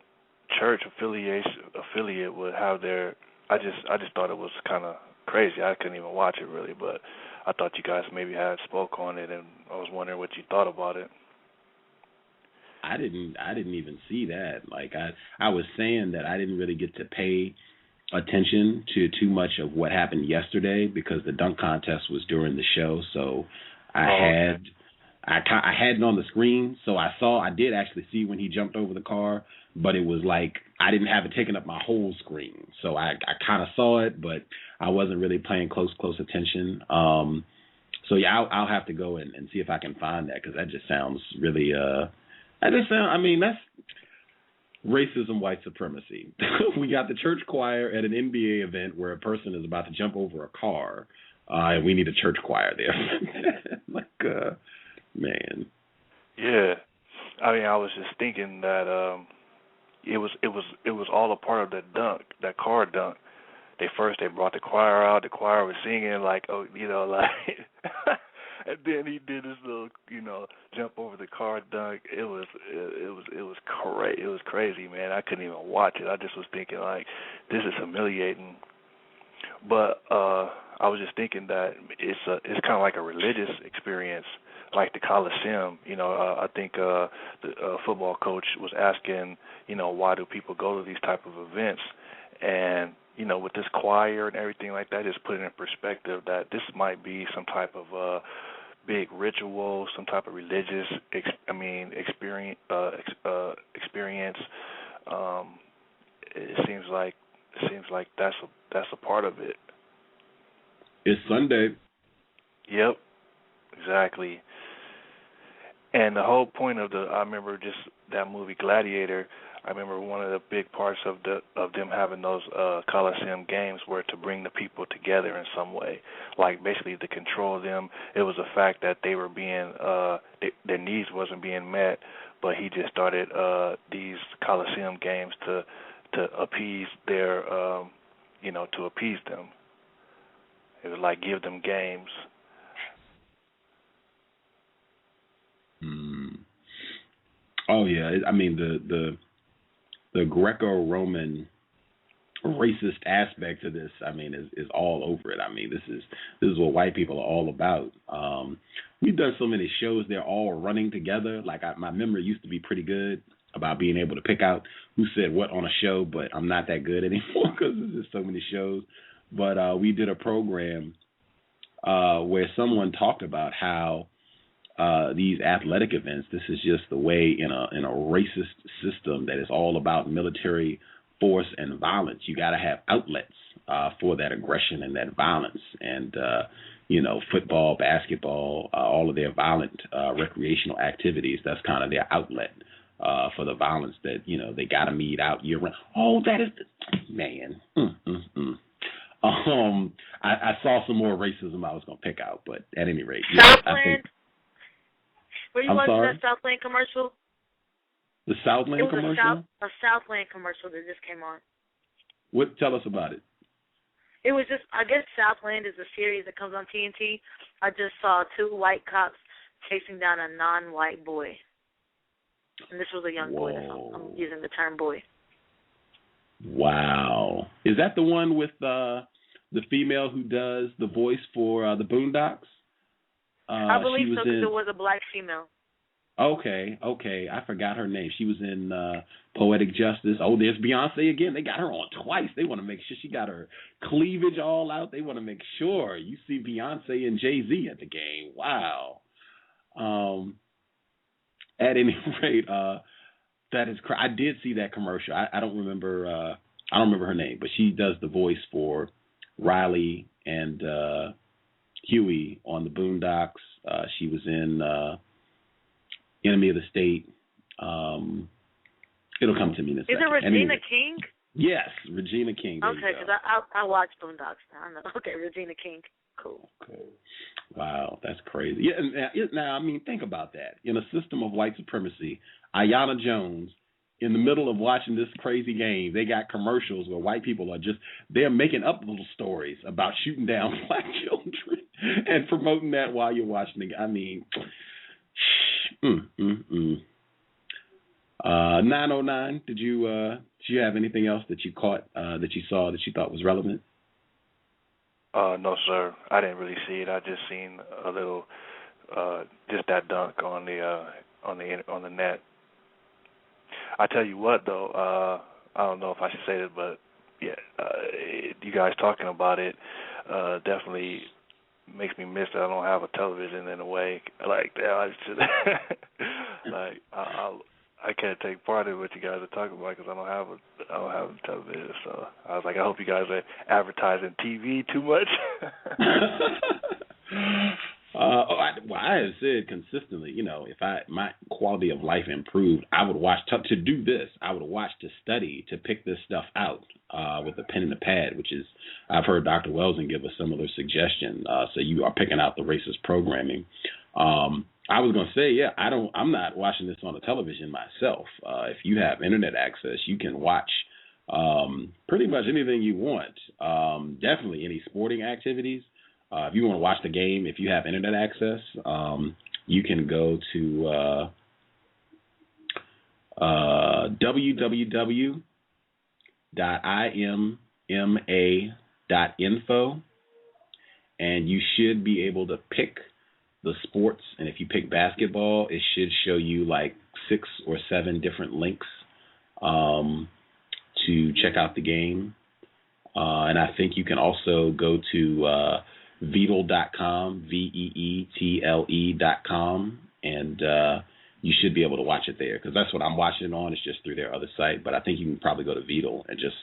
church affiliate would have their? I just thought it was kind of crazy. I couldn't even watch it really, but I thought you guys maybe had spoke on it, and I was wondering what you thought about it. I didn't even see that. Like I was saying that I didn't really get to pay attention to too much of what happened yesterday because the dunk contest was during the show, so I had it on the screen, so I did actually see when he jumped over the car, but it was like I didn't have it taken up my whole screen, so I kind of saw it, but I wasn't really paying close attention. So yeah, I'll have to go and see if I can find that because that just sounds really I mean, that's racism, white supremacy. We got the church choir at an NBA event where a person is about to jump over a car, and we need a church choir there. Man. Yeah, I mean, I was just thinking that it was all a part of that car dunk. They brought the choir out. The choir was singing like, and then he did his little, jump over the car dunk. It was crazy. It was crazy, man. I couldn't even watch it. I just was thinking like, this is humiliating. But I was just thinking that it's kind of like a religious experience, like the Coliseum. I think the football coach was asking, why do people go to these type of events? And with this choir and everything like that, just put it in perspective that this might be some type of big ritual, some type of religious experience. It seems like that's a part of it. It's Sunday. Yep, exactly. And the whole point of I remember just that movie Gladiator. I remember one of the big parts of them having those Coliseum games were to bring the people together in some way, like basically to control them. It was a fact that they were being their needs wasn't being met, but he just started these Coliseum games to appease their to appease them. It was like give them games. Oh yeah, I mean the Greco-Roman racist aspect to this, I mean, is all over it. I mean, this is what white people are all about. We've done so many shows; they're all running together. Like my memory used to be pretty good about being able to pick out who said what on a show, but I'm not that good anymore because there's just so many shows. But we did a program where someone talked about how these athletic events, this is just the way in a racist system that is all about military force and violence. You got to have outlets for that aggression and that violence. And, football, basketball, all of their violent recreational activities, that's kind of their outlet for the violence that, they got to mete out year round. Oh, that is, man. I saw some more racism I was going to pick out, but at any rate. Southland? Were you I'm watching sorry? that Southland commercial? The Southland commercial? A Southland commercial that just came on. Tell us about it. It was just, I guess Southland is a series that comes on TNT. I just saw 2 white cops chasing down a non-white boy. And this was a young boy. I'm using the term boy. Wow. Is that the one with the female who does the voice for the Boondocks? I believe so, because it was a black female. Okay. I forgot her name. She was in Poetic Justice. Oh, there's Beyonce again. They got her on twice. They want to make sure she got her cleavage all out. They want to make sure you see Beyonce and Jay-Z at the game. Wow. At any rate, that is I did see that commercial. I don't remember her name, but she does the voice for Riley and Huey on the Boondocks. She was in Enemy of the State. It'll come to me in a second. Is it Regina King? Yes, Regina King. Okay, because I watch Boondocks now. I know. Okay, Regina King. Cool. Okay. Wow, that's crazy. Yeah, now, I mean, think about that. In a system of white supremacy, Ayanna Jones, in the middle of watching this crazy game, they got commercials where white people are they're making up little stories about shooting down black children and promoting that while you're watching the game. I mean, 909, did you have anything else that you caught, that you saw that you thought was relevant? No, sir. I didn't really see it. I just seen a little, just that dunk on the net. I tell you what, though, I don't know if I should say this, but yeah, you guys talking about it definitely makes me miss that I don't have a television in a way like that. I just, like I can't take part in what you guys are talking about because I don't have a television. So I was like, I hope you guys are advertising TV too much. I have said consistently, if my quality of life improved, I would watch to do this. I would watch to study to pick this stuff out with a pen and a pad, which is I've heard Dr. Welson give a similar suggestion. So you are picking out the racist programming. I was going to say, I'm not watching this on a television myself. If you have internet access, you can watch pretty much anything you want. Definitely any sporting activities. If you want to watch the game, if you have internet access, you can go to www.imma.info, and you should be able to pick the sports. And if you pick basketball, it should show you like 6 or 7 different links to check out the game. And I think you can also go to Veetle.com, Veetle.com, and you should be able to watch it there because that's what I'm watching it on. It's just through their other site, but I think you can probably go to Veetle and just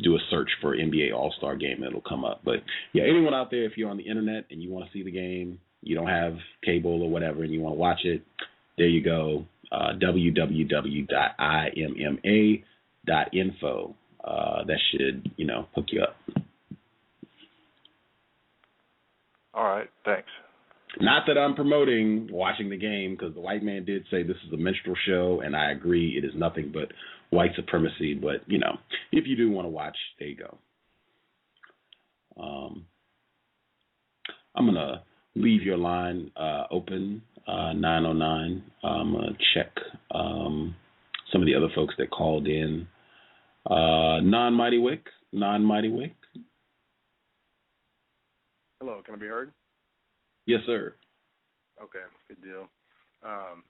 do a search for NBA All-Star Game and it'll come up. But yeah, anyone out there, if you're on the internet and you want to see the game, you don't have cable or whatever, and you want to watch it, there you go, www.imma.info. That should, hook you up. All right, thanks. Not that I'm promoting watching the game, because the white man did say this is a minstrel show, and I agree it is nothing but white supremacy. But, if you do want to watch, there you go. I'm going to leave your line open, 909. I'm going to check some of the other folks that called in. Non-Mighty Wick. Hello, can I be heard? Yes, sir. Okay, good deal. I'm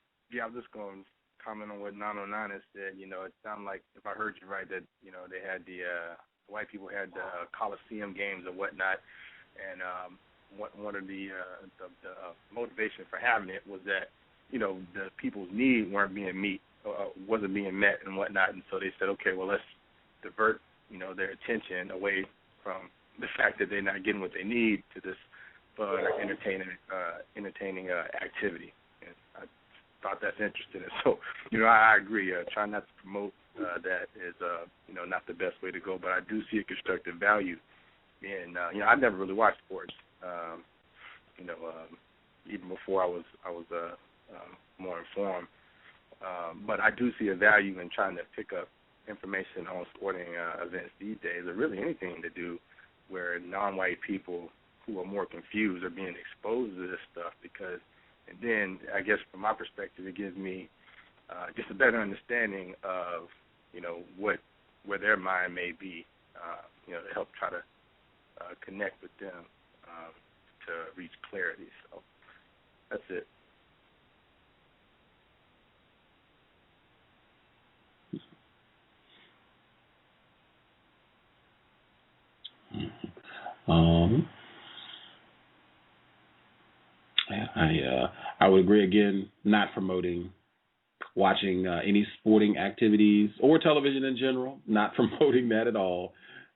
just going to comment on what 909 has said. It sounded like, if I heard you right, that, they had the white people had the Coliseum games and whatnot. And one of the motivation for having it was that, you know, the people's needs wasn't being met and whatnot, and so they said, okay, well, let's divert, you know, their attention away from the fact that they're not getting what they need to this entertaining activity. And I thought that's interesting. And so, you know, I agree. Trying not to promote that is, you know, not the best way to go. But I do see a constructive value in, you know, I never really watched sports. You know, even before I was more informed. But I do see a value in trying to pick up information on sporting events these days, or really anything to do where non-white people who are more confused are being exposed to this stuff, because, and then I guess from my perspective, it gives me just a better understanding of, you know, where their mind may be, you know, to help try to connect with them to reach clarity. So that's it. I would agree again, not promoting watching any sporting activities or television in general, not promoting that at all.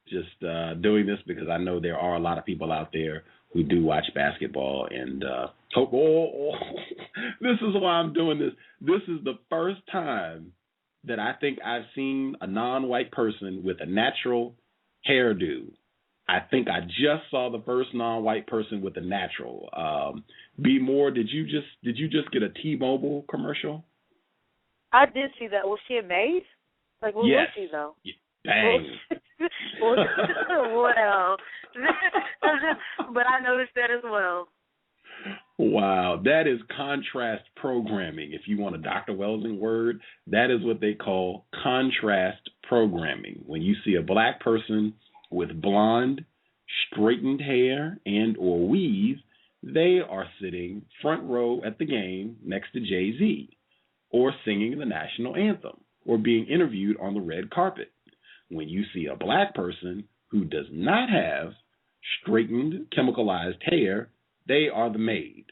Just doing this because I know there are a lot of people out there who do watch basketball, and this is why I'm doing this. This is the first time that I think I've seen a non-white person with a natural hairdo. I think I just saw the first non-white person with a natural. B. Moore, did you just get a T-Mobile commercial? I did see that. Was she a maid? Like, what was she though? Dang. Well, but I noticed that as well. Wow, that is contrast programming. If you want a Dr. Welsing word, that is what they call contrast programming. When you see a black person with blonde, straightened hair and or weave, they are sitting front row at the game next to Jay-Z, or singing the national anthem, or being interviewed on the red carpet. When you see a black person who does not have straightened, chemicalized hair, they are the maid.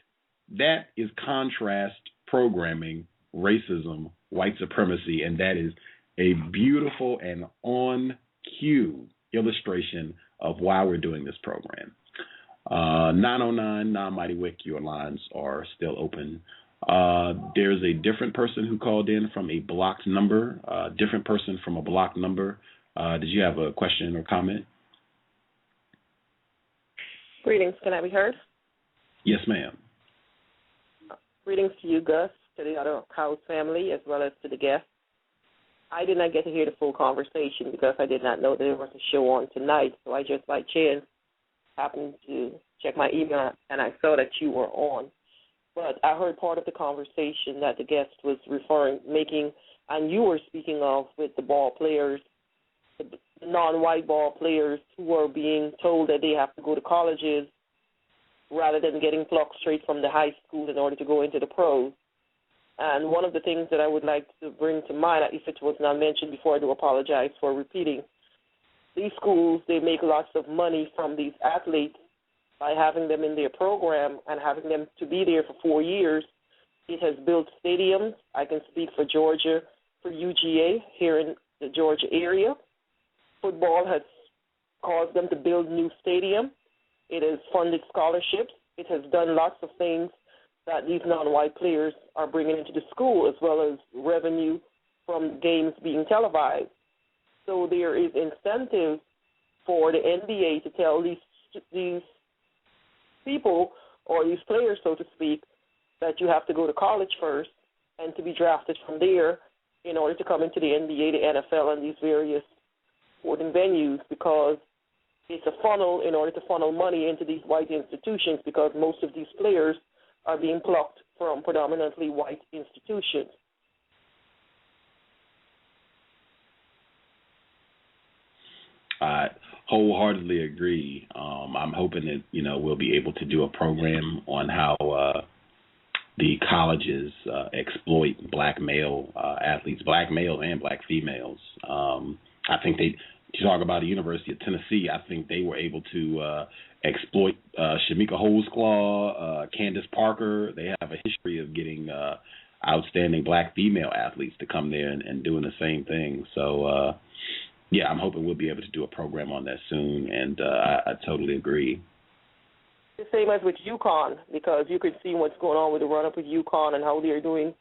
That is contrast programming, racism, white supremacy, and that is a beautiful and on-cue illustration of why we're doing this program. 909 Non-Mighty Wick, your lines are still open. There's a different person who called in from a blocked number. Different person from a blocked number. Did you have a question or comment? Greetings. Can I be heard? Yes, ma'am. Greetings to you, Gus, to the other house family, as well as to the guests. I did not get to hear the full conversation because I did not know there was a show on tonight, so I just by chance happened to check my email, and I saw that you were on. But I heard part of the conversation that the guest was making, and you were speaking of with the ball players, the non-white ball players who are being told that they have to go to colleges rather than getting plucked straight from the high school in order to go into the pros. And one of the things that I would like to bring to mind, if it was not mentioned before, I do apologize for repeating. These schools, they make lots of money from these athletes by having them in their program and having them to be there for 4 years. It has built stadiums. I can speak for Georgia, for UGA here in the Georgia area. Football has caused them to build new stadium. It has funded scholarships. It has done lots of things that these non-white players are bringing into the school, as well as revenue from games being televised. So there is incentive for the NBA to tell these people, or these players, so to speak, that you have to go to college first and to be drafted from there in order to come into the NBA, the NFL, and these various sporting venues, because it's a funnel in order to funnel money into these white institutions, because most of these players are being plucked from predominantly white institutions. I wholeheartedly agree. I'm hoping that, we'll be able to do a program on how the colleges exploit black male athletes, black males and black females. I think you talk about the University of Tennessee, I think they were able to exploit Shamika Holdsclaw, Candace Parker. They have a history of getting outstanding black female athletes to come there and doing the same thing. So, yeah, I'm hoping we'll be able to do a program on that soon, and I totally agree. The same as with UConn, because you could see what's going on with the run-up with UConn and how they're doing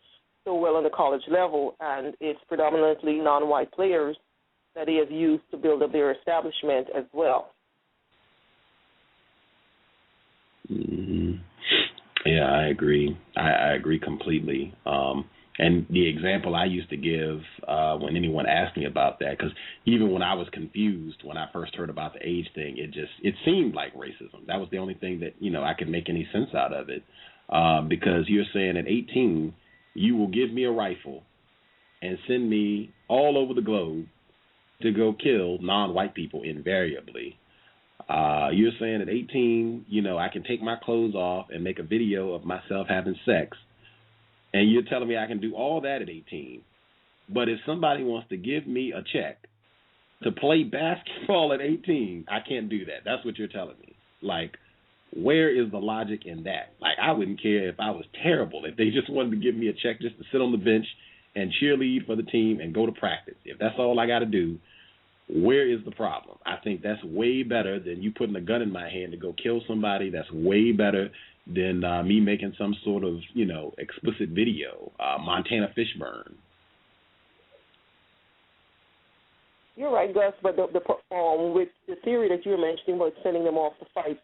so well on the college level, and it's predominantly non-white players that they have used to build up their establishment as well. Mm-hmm. Yeah, I agree. I agree completely. And the example I used to give when anyone asked me about that, because even when I was confused when I first heard about the age thing, it seemed like racism. That was the only thing that, I could make any sense out of it. Because you're saying at 18, you will give me a rifle and send me all over the globe to go kill non-white people invariably. You're saying at 18, I can take my clothes off and make a video of myself having sex. And you're telling me I can do all that at 18. But if somebody wants to give me a check to play basketball at 18, I can't do that. That's what you're telling me. Like, where is the logic in that? Like, I wouldn't care if I was terrible. If they just wanted to give me a check just to sit on the bench and cheerlead for the team and go to practice. If that's all I got to do, where is the problem? I think that's way better than you putting a gun in my hand to go kill somebody. That's way better than me making some sort of, explicit video, Montana fish burn. You're right, Gus, but with the theory that you were mentioning about sending them off to fight,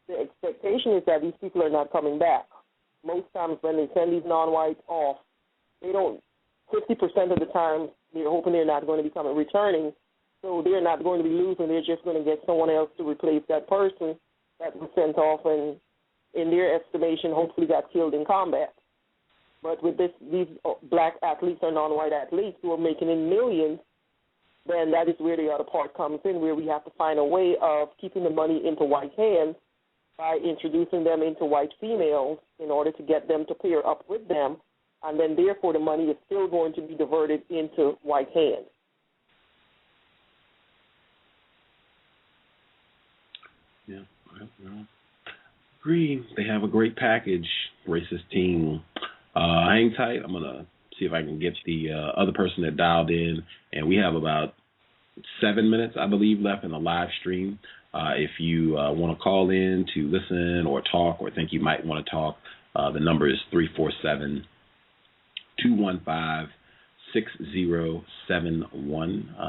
the expectation is that these people are not coming back. Most times when they send these non-whites off, they don't, 50% of the time, they're hoping they're not going to be returning, so they're not going to be losing. They're just going to get someone else to replace that person that was sent off and, in their estimation, hopefully got killed in combat. But with these black athletes or non-white athletes who are making in millions, then that is where the other part comes in, where we have to find a way of keeping the money into white hands by introducing them into white females in order to get them to pair up with them, and then therefore the money is still going to be diverted into white hands. Yeah, well, agree. They have a great package, racist team. Hang tight. I'm going to see if I can get the other person that dialed in, and we have about 7 minutes, I believe, left in the live stream. If you want to call in to listen or talk or think you might want to talk, the number is 347-215-6071.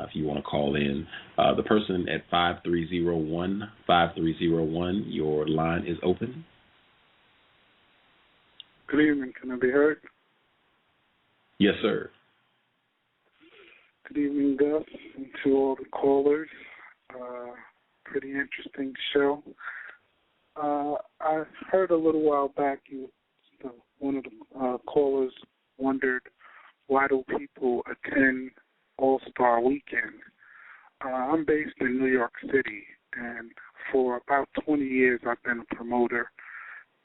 If you want to call in. The person at 5301, your line is open. Good evening. Can I be heard? Yes, sir. Good evening, Gus, and to all the callers. Pretty interesting show. I heard a little while back one of the callers wondered, why do people attend All-Star Weekend? I'm based in New York City, and for about 20 years I've been a promoter,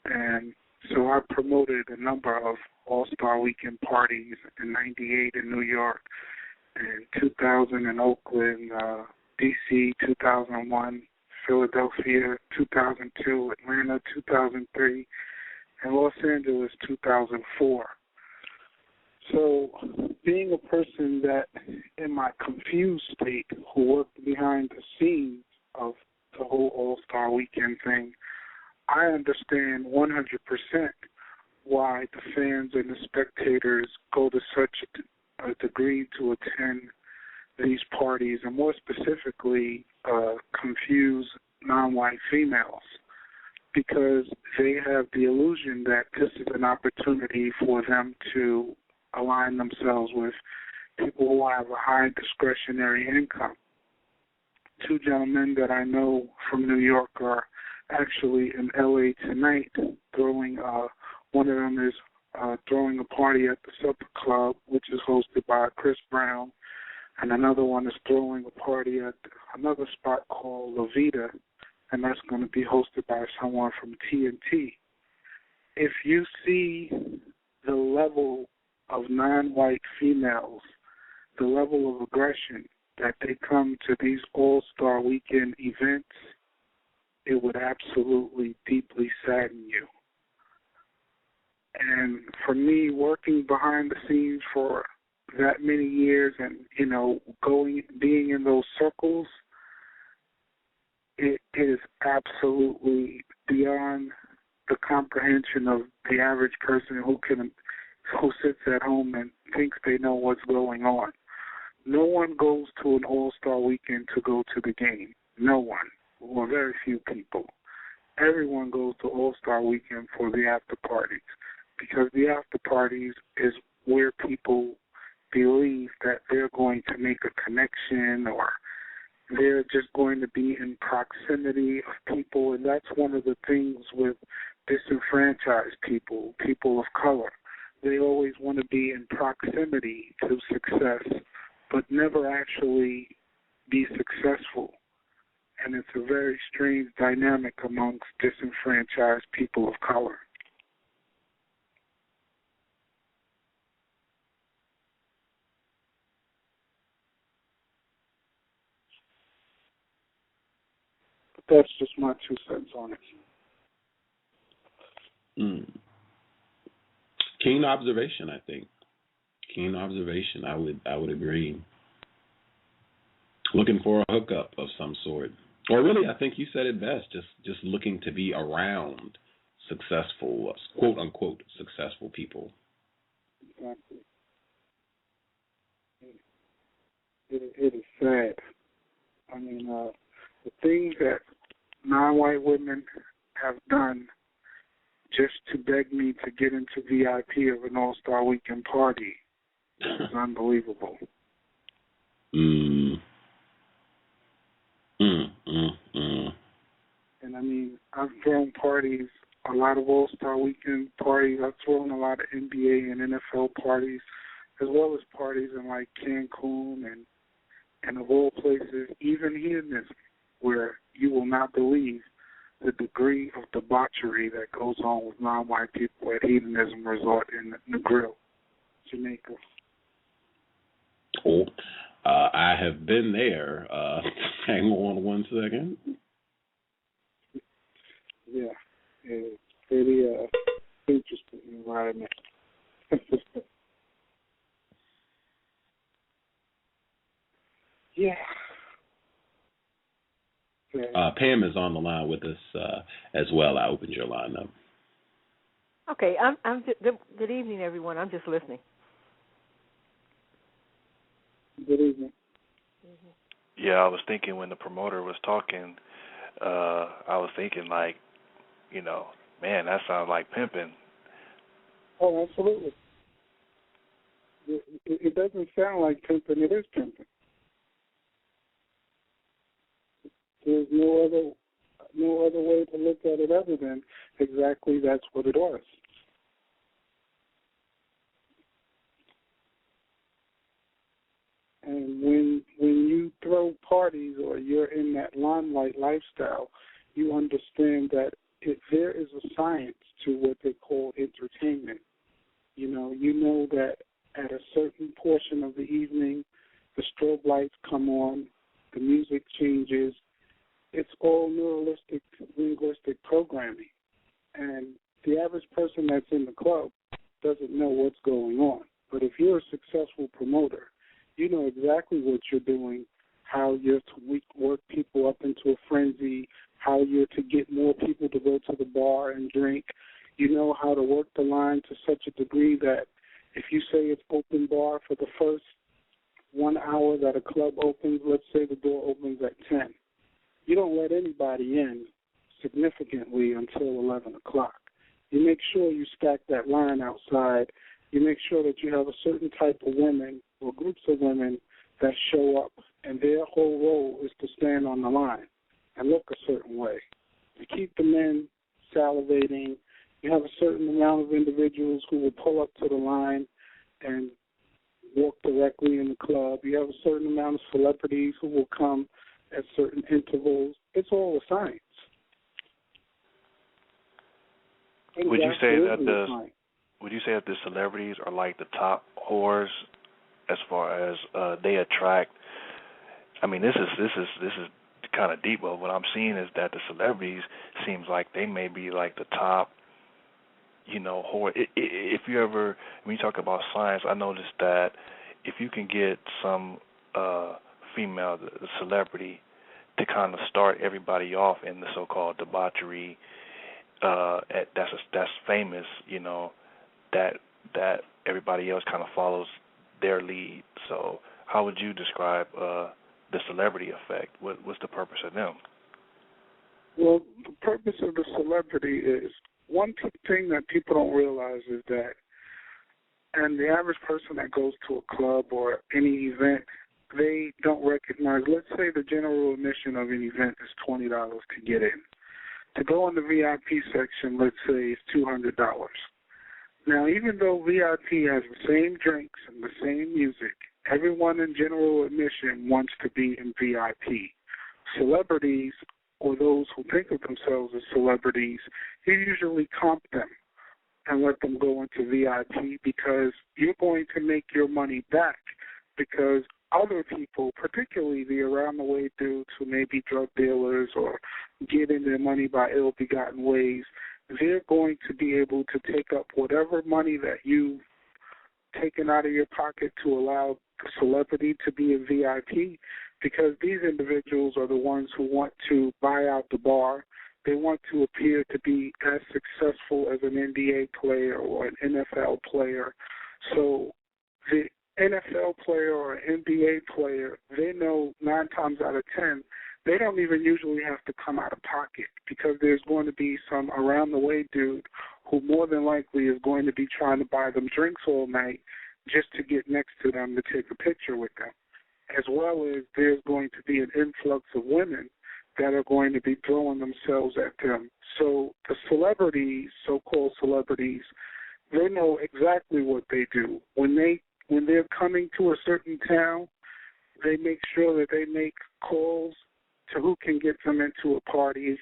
and so I promoted a number of All-Star Weekend parties in '98 in New York, in 2000 in Oakland, D.C. 2001, Philadelphia 2002, Atlanta 2003, and Los Angeles 2004. So being a person that in my confused state who worked behind the scenes of the whole All-Star Weekend thing, I understand 100% why the fans and the spectators go to such a degree to attend these parties, and more specifically confuse non-white females, because they have the illusion that this is an opportunity for them to align themselves with people who have a high discretionary income. Two gentlemen that I know from New York are actually in L.A. tonight throwing, one of them is throwing a party at the Supper Club, which is hosted by Chris Brown, and another one is throwing a party at another spot called La Vida, and that's going to be hosted by someone from TNT. If you see the level of non-white females, the level of aggression that they come to these All-Star Weekend events, it would absolutely deeply sadden you. And for me, working behind the scenes for that many years and, being in those circles, it is absolutely beyond the comprehension of the average person who sits at home and thinks they know what's going on. No one goes to an All-Star Weekend to go to the game. No one, or very few people. Everyone goes to All-Star Weekend for the after parties, because the after parties is where people believe that they're going to make a connection, or they're just going to be in proximity of people. And that's one of the things with disenfranchised people, people of color. They always want to be in proximity to success, but never actually be successful. And it's a very strange dynamic amongst disenfranchised people of color. But that's just my 2 cents on it. Keen observation, I think. Keen observation. I would agree. Looking for a hookup of some sort, or really, I think you said it best. Just looking to be around successful, quote unquote, successful people. Exactly. It is sad. I mean, the things that non-white women have done just to beg me to get into VIP of an All-Star Weekend party is unbelievable. And I mean, I've thrown parties, a lot of All-Star Weekend parties. I've thrown a lot of NBA and NFL parties, as well as parties in like Cancun and of all places, even hedonism, where you will not believe the degree of debauchery that goes on with non-white people at hedonism resort in Negril, Jamaica. Oh, I have been there. Hang on one second. Yeah, it's pretty interesting environment. Yeah. Pam is on the line with us as well. I opened your line up. Okay, I'm good evening, everyone. I'm just listening. Good evening. Yeah, I was thinking when the promoter was talking, I was thinking like, man, that sounds like pimping. Oh, absolutely. It doesn't sound like pimping. It is pimping. There's no other way to look at it other than exactly that's what it was. And when you throw parties or you're in that limelight lifestyle, you understand that there is a science to what they call entertainment. You know that at a certain portion of the evening, the strobe lights come on, the music changes. It's all neuralistic, linguistic programming. And the average person that's in the club doesn't know what's going on. But if you're a successful promoter, you know exactly what you're doing, how you're to work people up into a frenzy, how you're to get more people to go to the bar and drink. You know how to work the line to such a degree that if you say it's open bar for the first 1 hour that a club opens, let's say the door opens at 10, you don't let anybody in significantly until 11 o'clock. You make sure you stack that line outside. You make sure that you have a certain type of women or groups of women that show up, and their whole role is to stand on the line and look a certain way. To keep the men salivating, you have a certain amount of individuals who will pull up to the line and walk directly in the club. You have a certain amount of celebrities who will come at certain intervals. It's all a science. Would you say that the celebrities are like the top whores as far as they attract I mean, this is kind of deep, but what I'm seeing is that the celebrities seems like they may be like the top, if you ever, when you talk about science, I noticed that if you can get some female celebrity to kind of start everybody off in the so-called debauchery that's famous, that everybody else kind of follows their lead. So how would you describe the celebrity effect? What's the purpose of them? Well, the purpose of the celebrity is, one thing that people don't realize is that, and the average person that goes to a club or any event, they don't recognize, let's say the general admission of an event is $20 to get in. To go in the VIP section, let's say, is $200. Now, even though VIP has the same drinks and the same music, everyone in general admission wants to be in VIP. Celebrities, or those who think of themselves as celebrities, you usually comp them and let them go into VIP because you're going to make your money back, because other people, particularly the around-the-way dudes who may be drug dealers or getting their money by ill-begotten ways, they're going to be able to take up whatever money that you've taken out of your pocket to allow the celebrity to be a VIP, because these individuals are the ones who want to buy out the bar. They want to appear to be as successful as an NBA player or an NFL player. So the NFL player or NBA player, they know 9 times out of 10, they don't even usually have to come out of pocket, because there's going to be some around-the-way dude who more than likely is going to be trying to buy them drinks all night just to get next to them to take a picture with them, as well as there's going to be an influx of women that are going to be throwing themselves at them. So the celebrities, so-called celebrities, they know exactly what they do. When they're coming to a certain town, they make sure that they make calls to who can get them into a party,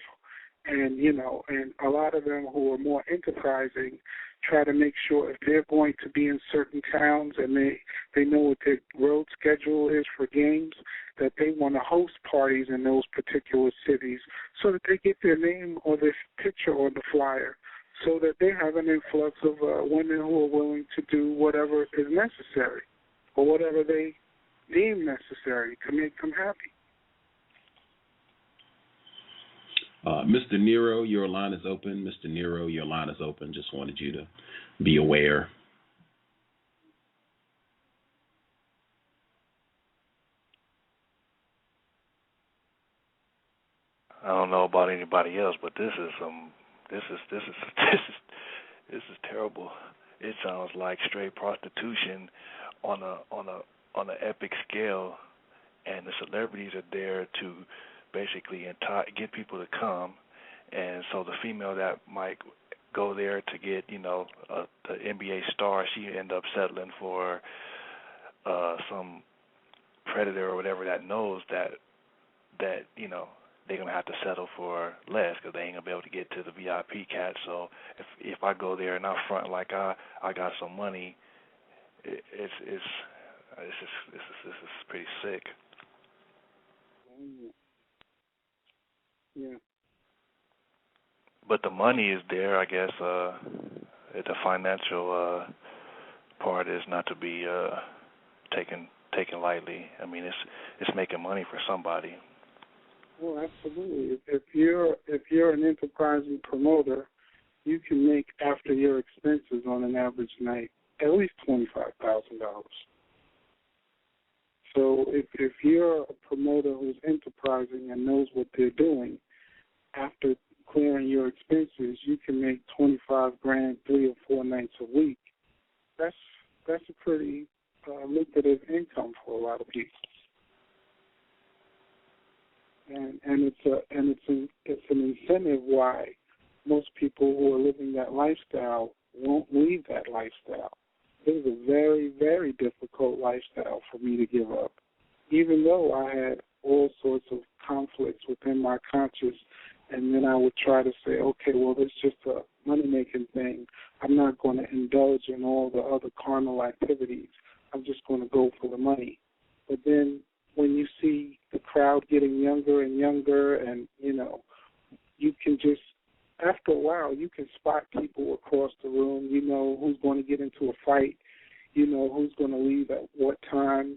and and a lot of them who are more enterprising try to make sure if they're going to be in certain towns and they know what their road schedule is for games, that they want to host parties in those particular cities so that they get their name or their picture on the flyer, so that they have an influx of women who are willing to do whatever is necessary or whatever they deem necessary to make them happy. Mr. Nero, your line is open. Mr. Nero, your line is open. Just wanted you to be aware. I don't know about anybody else, but this is terrible. It sounds like straight prostitution on an epic scale, and the celebrities are there to basically get people to come, and so the female that might go there to get the NBA star, she end up settling for some predator or whatever that knows that they're gonna have to settle for less because they ain't gonna be able to get to the VIP cat. So if I go there and I front like I got some money, this is pretty sick. Yeah. But the money is there, I guess. The financial part is not to be taken lightly. I mean, it's making money for somebody. Well, absolutely. If you're an enterprising promoter, you can make after your expenses on an average night at least $25,000. So if you're a promoter who's enterprising and knows what they're doing, after clearing your expenses, you can make $25,000 3 or 4 nights a week. That's a pretty lucrative income for a lot of people. And it's an incentive why most people who are living that lifestyle won't leave that lifestyle. It was a very, very difficult lifestyle for me to give up, even though I had all sorts of conflicts within my conscience, and then I would try to say, okay, well, it's just a money-making thing. I'm not going to indulge in all the other carnal activities. I'm just going to go for the money. But then when you see the crowd getting younger and younger, and, you can just, after a while, you can spot people across the room. You know who's going to get into a fight. You know who's going to leave at what time.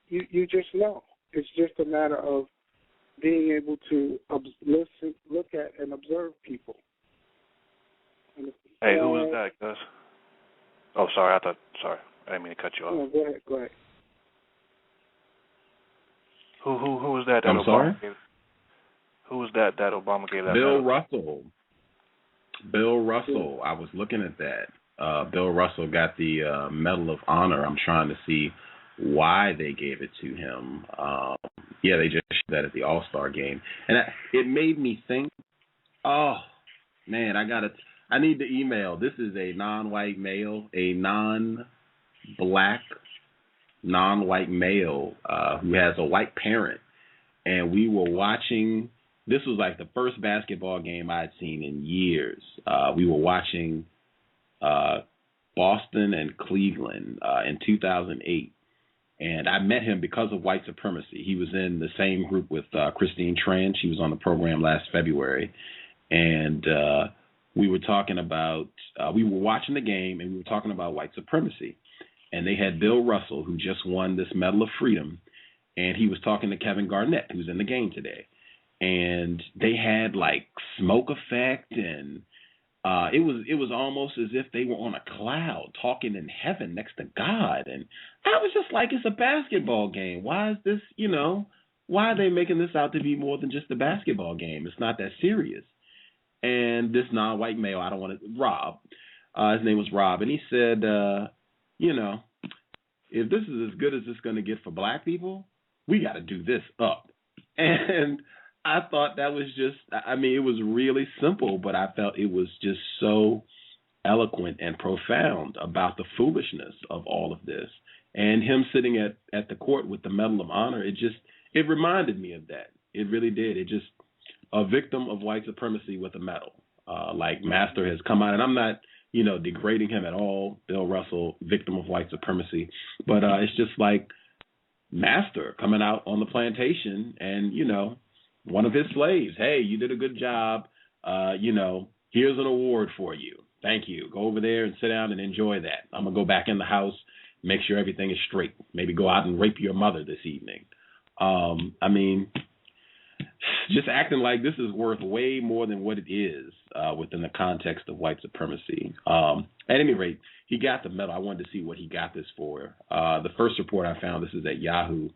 You just know. It's just a matter of being able to listen, look at, and observe people. Hey, who was that, Gus? Oh, sorry. Sorry. I didn't mean to cut you off. No, go ahead. Who was that? I'm sorry? Who was that Obama gave that? Bill Russell. Bill Russell. I was looking at that. Bill Russell got the Medal of Honor. I'm trying to see why they gave it to him. They just showed that at the Allstar game. And it made me think, oh, man, I need the email. This is a non-white male, a non-black, non-white male who has a white parent. And we were watching, this was like the first basketball game I had seen in years. We were watching Boston and Cleveland in 2008. And I met him because of White Supremacy. He was in the same group with Christine Tran. She was on the program last February. And we were talking about, we were watching the game, and we were talking about white supremacy. And they had Bill Russell, who just won this Medal of Freedom, and he was talking to Kevin Garnett, who's in the game today. And they had, like, smoke effect, and it was almost as if they were on a cloud talking in heaven next to God. And I was just like, it's a basketball game. Why is this, why are they making this out to be more than just a basketball game? It's not that serious. And this non-white male, I don't want to, Rob, his name was Rob, and he said, if this is as good as it's going to get for black people, we got to do this up. And I thought that was just, it was really simple, but I felt it was just so eloquent and profound about the foolishness of all of this. And him sitting at the court with the Medal of Honor, it reminded me of that. It really did. It just, a victim of white supremacy with a medal. Like Master has come out, and I'm not, degrading him at all, Bill Russell, victim of white supremacy. But it's just like Master coming out on the plantation and, one of his slaves, hey, you did a good job. Here's an award for you. Thank you. Go over there and sit down and enjoy that. I'm going to go back in the house, make sure everything is straight. Maybe go out and rape your mother this evening. Just acting like this is worth way more than what it is within the context of white supremacy. At any rate, he got the medal. I wanted to see what he got this for. The first report I found, this is at Yahoo,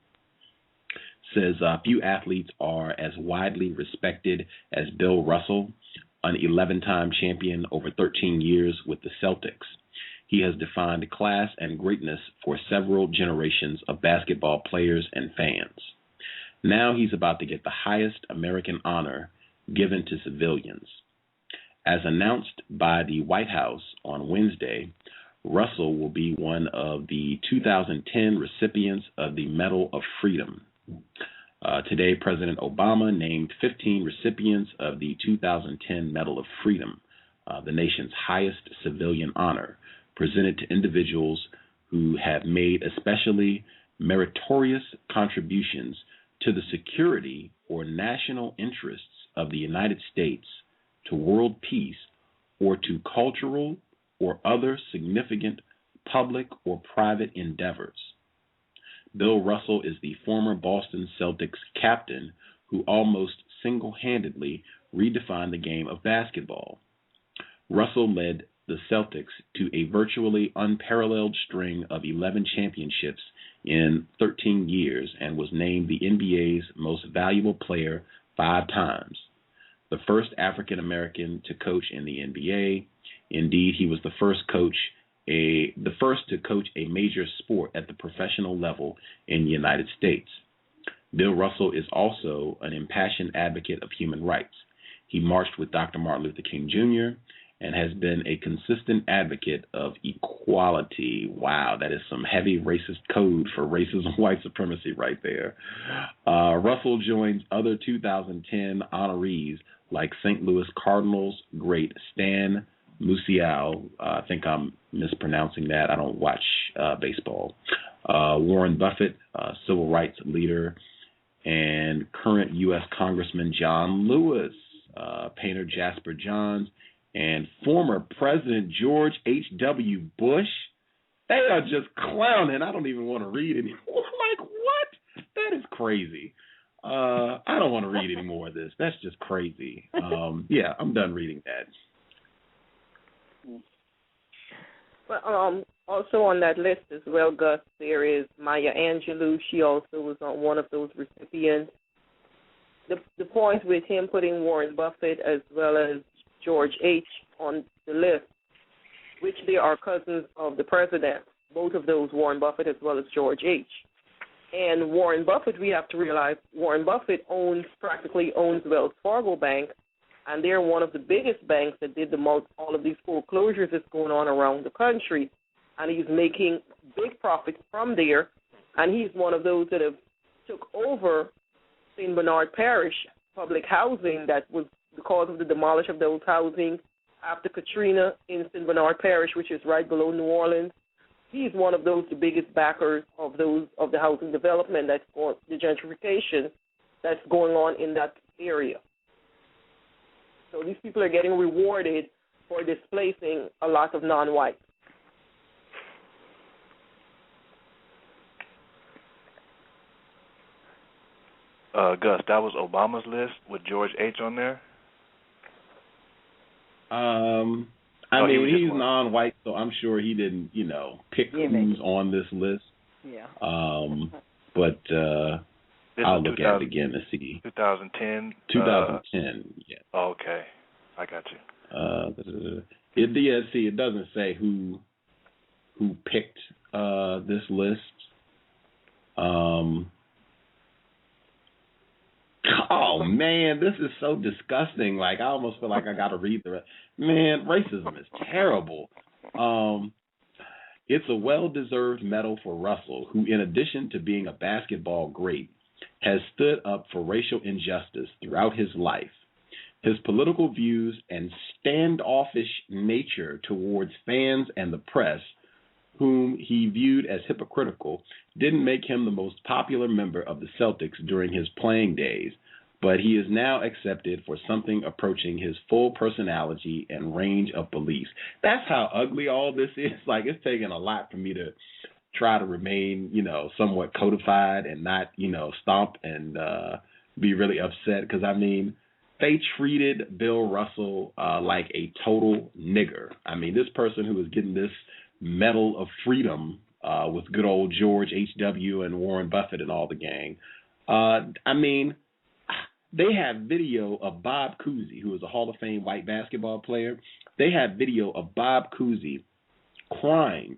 says few athletes are as widely respected as Bill Russell, an 11-time champion over 13 years with the Celtics. He has defined class and greatness for several generations of basketball players and fans. Now he's about to get the highest American honor given to civilians. As announced by the White House on Wednesday, Russell will be one of the 2010 recipients of the Medal of Freedom. Today, President Obama named 15 recipients of the 2010 Medal of Freedom, the nation's highest civilian honor, presented to individuals who have made especially meritorious contributions to the security or national interests of the United States, to world peace, or to cultural or other significant public or private endeavors. Bill Russell is the former Boston Celtics captain who almost single-handedly redefined the game of basketball. Russell led the Celtics to a virtually unparalleled string of 11 championships in 13 years and was named the NBA's most valuable player 5 times. The first African American to coach in the NBA. Indeed, he was the first to coach a major sport at the professional level in the United States. Bill Russell is also an impassioned advocate of human rights. He marched with Dr. Martin Luther King Jr. and has been a consistent advocate of equality. Wow, that is some heavy racist code for racism and white supremacy right there. Russell joins other 2010 honorees like St. Louis Cardinals great Stan Musial. I think I'm mispronouncing that. I don't watch baseball. Warren Buffett, civil rights leader, and current U.S. Congressman John Lewis, painter Jasper Johns, and former President George H.W. Bush. They are just clowning. I don't even want to read anymore. Like, what? That is crazy. I don't want to read any more of this. That's just crazy. Yeah, I'm done reading that. Well, also on that list as well, Gus, there is Maya Angelou. She also was on one of those recipients. The point with him putting Warren Buffett as well as George H. on the list, which they are cousins of the president, both of those, Warren Buffett as well as George H. And Warren Buffett, we have to realize, Warren Buffett practically owns Wells Fargo Bank, and they're one of the biggest banks that did all of these foreclosures that's going on around the country. And he's making big profits from there, and he's one of those that have took over St. Bernard Parish public housing that was because of the demolition of those housing after Katrina in St. Bernard Parish, which is right below New Orleans. He's one of those, the biggest backers of the housing development the gentrification that's going on in that area. So these people are getting rewarded for displacing a lot of non-whites. Gus, that was Obama's list with George H. on there? I mean, he's non-white, so I'm sure he didn't, pick who's on this list. Yeah. But I'll look at it again to see. 2010? 2010, yeah. Oh, okay. I got you. It doesn't say who picked this list. Oh, man, this is so disgusting. Like, I almost feel like I got to read the rest. Man, racism is terrible. It's a well-deserved medal for Russell, who, in addition to being a basketball great, has stood up for racial injustice throughout his life. His political views and standoffish nature towards fans and the press, whom he viewed as hypocritical, didn't make him the most popular member of the Celtics during his playing days, but he is now accepted for something approaching his full personality and range of beliefs. That's how ugly all this is. Like, it's taken a lot for me to try to remain, somewhat codified and not, stomp and be really upset, because, I mean, they treated Bill Russell like a total nigger. I mean, this person who was getting this Medal of Freedom with good old George H.W. and Warren Buffett and all the gang. I mean, they have video of Bob Cousy, who is a Hall of Fame white basketball player. They have video of Bob Cousy crying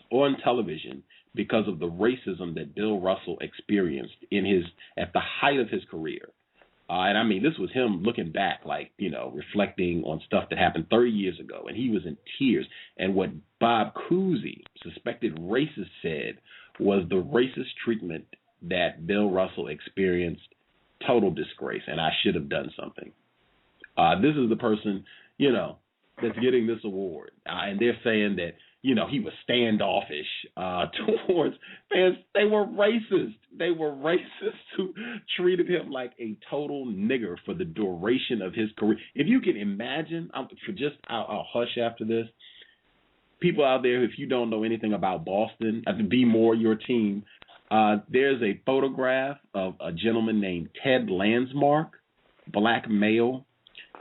on television because of the racism that Bill Russell experienced at the height of his career. And I mean, this was him looking back, like, reflecting on stuff that happened 30 years ago, and he was in tears. And what Bob Cousy, suspected racist, said was the racist treatment that Bill Russell experienced, total disgrace, and I should have done something. This is the person, that's getting this award. And they're saying that, he was standoffish towards fans. They were racist. They were racists who treated him like a total nigger for the duration of his career. If you can imagine, I'll hush after this. People out there, if you don't know anything about Boston, Be More your team, there's a photograph of a gentleman named Ted Landsmark, black male.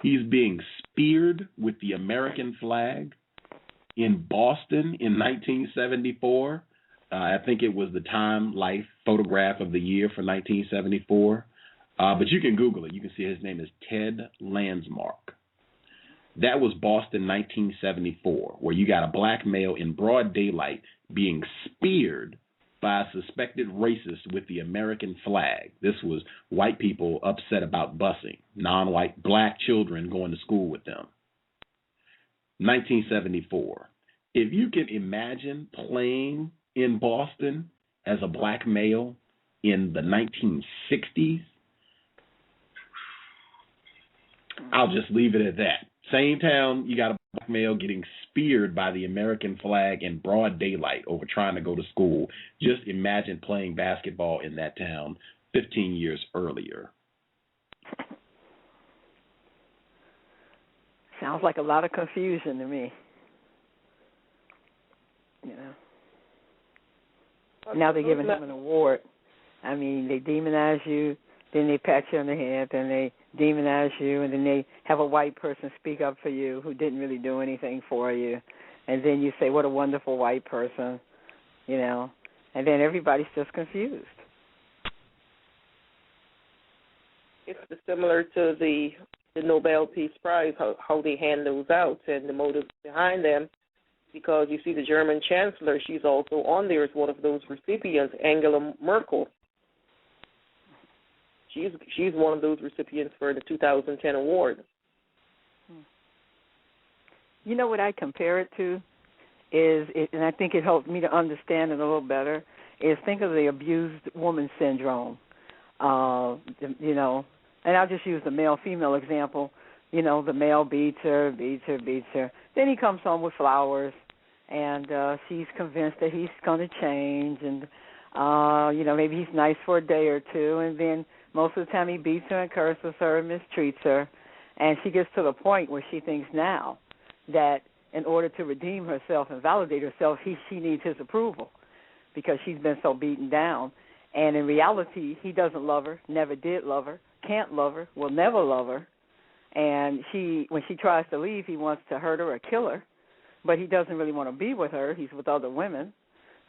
He's being speared with the American flag in Boston in 1974. I think it was the Time Life photograph of the year for 1974. But you can Google it. You can see his name is Ted Landsmark. That was Boston 1974, where you got a black male in broad daylight being speared by a suspected racist with the American flag. This was white people upset about busing non-white black children going to school with them. 1974. If you can imagine playing in Boston as a black male in the 1960s, I'll just leave it at that. Same town, you got a black male getting speared by the American flag in broad daylight over trying to go to school. Just imagine playing basketball in that town. 15 years earlier. Sounds like a lot of confusion to me. Now they're giving him an award. I mean, they demonize you, then they pat you on the head, then they demonize you, and then they have a white person speak up for you who didn't really do anything for you. And then you say, what a wonderful white person, and then everybody's just confused. It's similar to the Nobel Peace Prize, how they hand those out and the motives behind them, because you see the German Chancellor, she's also on there as one of those recipients, Angela Merkel. She's one of those recipients for the 2010 award. You know what I compare it to and I think it helps me to understand it a little better, is think of the abused woman syndrome. And I'll just use the male-female example. The male beats her. Then he comes home with flowers, and she's convinced that he's going to change, and, maybe he's nice for a day or two, and then most of the time he beats her and curses her and mistreats her, and she gets to the point where she thinks now that in order to redeem herself and validate herself, she needs his approval because she's been so beaten down. And in reality, he doesn't love her, never did love her, can't love her, will never love her. And when she tries to leave, he wants to hurt her or kill her, but he doesn't really want to be with her. He's with other women.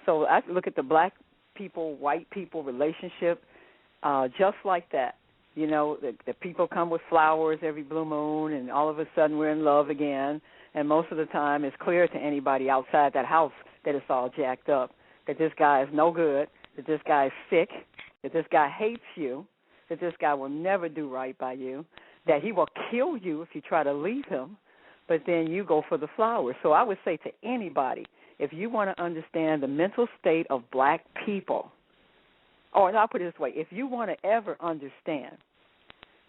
So I look at the black people, white people relationship just like that. The people come with flowers every blue moon, and all of a sudden we're in love again. And most of the time it's clear to anybody outside that house that it's all jacked up, that this guy is no good, that this guy is sick, that this guy hates you, that this guy will never do right by you, that he will kill you if you try to leave him, but then you go for the flowers. So I would say to anybody, if you want to understand the mental state of black people, and I'll put it this way, if you want to ever understand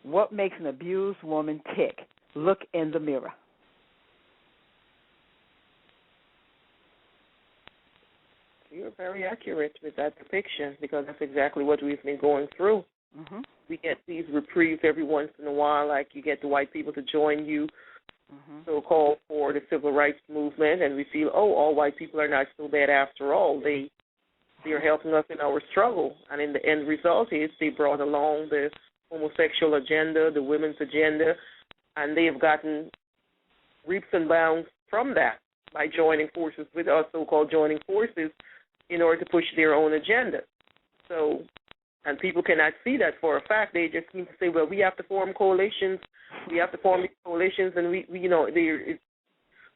what makes an abused woman tick, look in the mirror. You're very accurate with that depiction because that's exactly what we've been going through. Mm-hmm. We get these reprieves every once in a while, like you get the white people to join you, so-called for the civil rights movement, and we feel, all white people are not so bad after all. They are helping us in our struggle, and in the end result is they brought along the homosexual agenda, the women's agenda, and they have gotten leaps and bounds from that by joining forces with us, so-called joining forces, in order to push their own agenda. So, and people cannot see that for a fact. They just seem to say, well, we have to form coalitions. We have to form these coalitions, and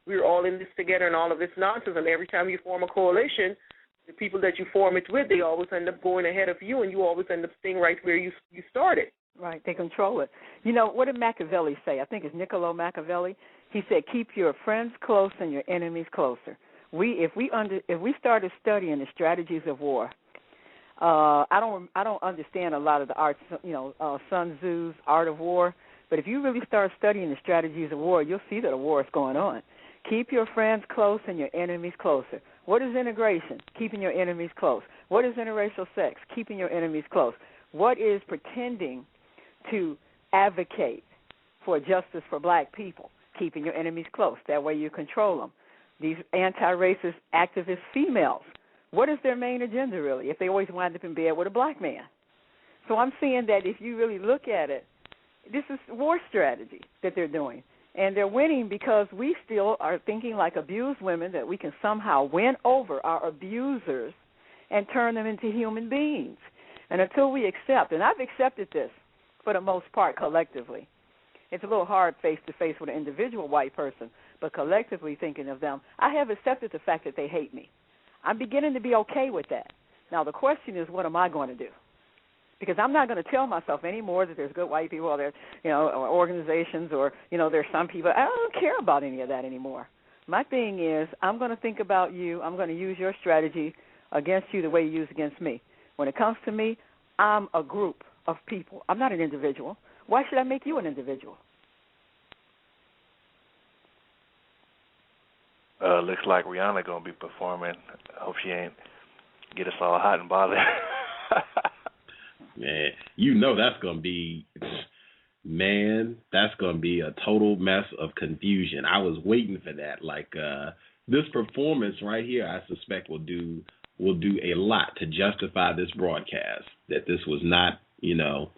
we're all in this together and all of this nonsense. And every time you form a coalition, the people that you form it with, they always end up going ahead of you, and you always end up staying right where you started. Right, they control it. What did Machiavelli say? I think it's Niccolo Machiavelli. He said, keep your friends close and your enemies closer. If we started studying the strategies of war, I don't understand a lot of the arts, Sun Tzu's Art of War, but if you really start studying the strategies of war, you'll see that a war is going on. Keep your friends close and your enemies closer. What is integration? Keeping your enemies close. What is interracial sex? Keeping your enemies close. What is pretending to advocate for justice for black people? Keeping your enemies close. That way you control them. These anti-racist activist females, what is their main agenda really if they always wind up in bed with a black man? So I'm seeing that if you really look at it, this is war strategy that they're doing. And they're winning because we still are thinking like abused women that we can somehow win over our abusers and turn them into human beings. And until we accept, and I've accepted this for the most part collectively. It's a little hard face-to-face with an individual white person, but collectively thinking of them, I have accepted the fact that they hate me. I'm beginning to be okay with that. Now, the question is, what am I going to do? Because I'm not going to tell myself anymore that there's good white people or there's, or organizations or, there's some people. I don't care about any of that anymore. My thing is, I'm going to think about you. I'm going to use your strategy against you the way you use against me. When it comes to me, I'm a group of people. I'm not an individual. Why should I make you an individual? Looks like Rihanna going to be performing. I hope she ain't get us all hot and bothered. man, you know that's going to be, man, that's going to be a total mess of confusion. I was waiting for that. Like this performance right here, I suspect will do a lot to justify this broadcast. That this was not, because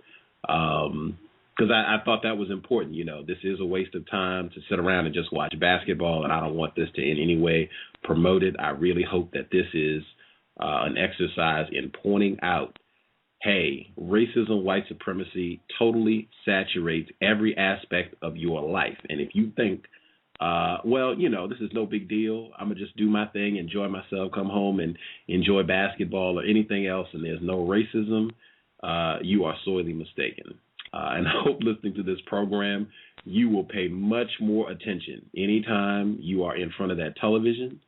I thought that was important. This is a waste of time to sit around and just watch basketball, and I don't want this to in any way promote it. I really hope that this is an exercise in pointing out, hey, racism, white supremacy totally saturates every aspect of your life. And if you think, this is no big deal, I'm going to just do my thing, enjoy myself, come home and enjoy basketball or anything else, and there's no racism, you are sorely mistaken. And I hope listening to this program, you will pay much more attention anytime you are in front of that television.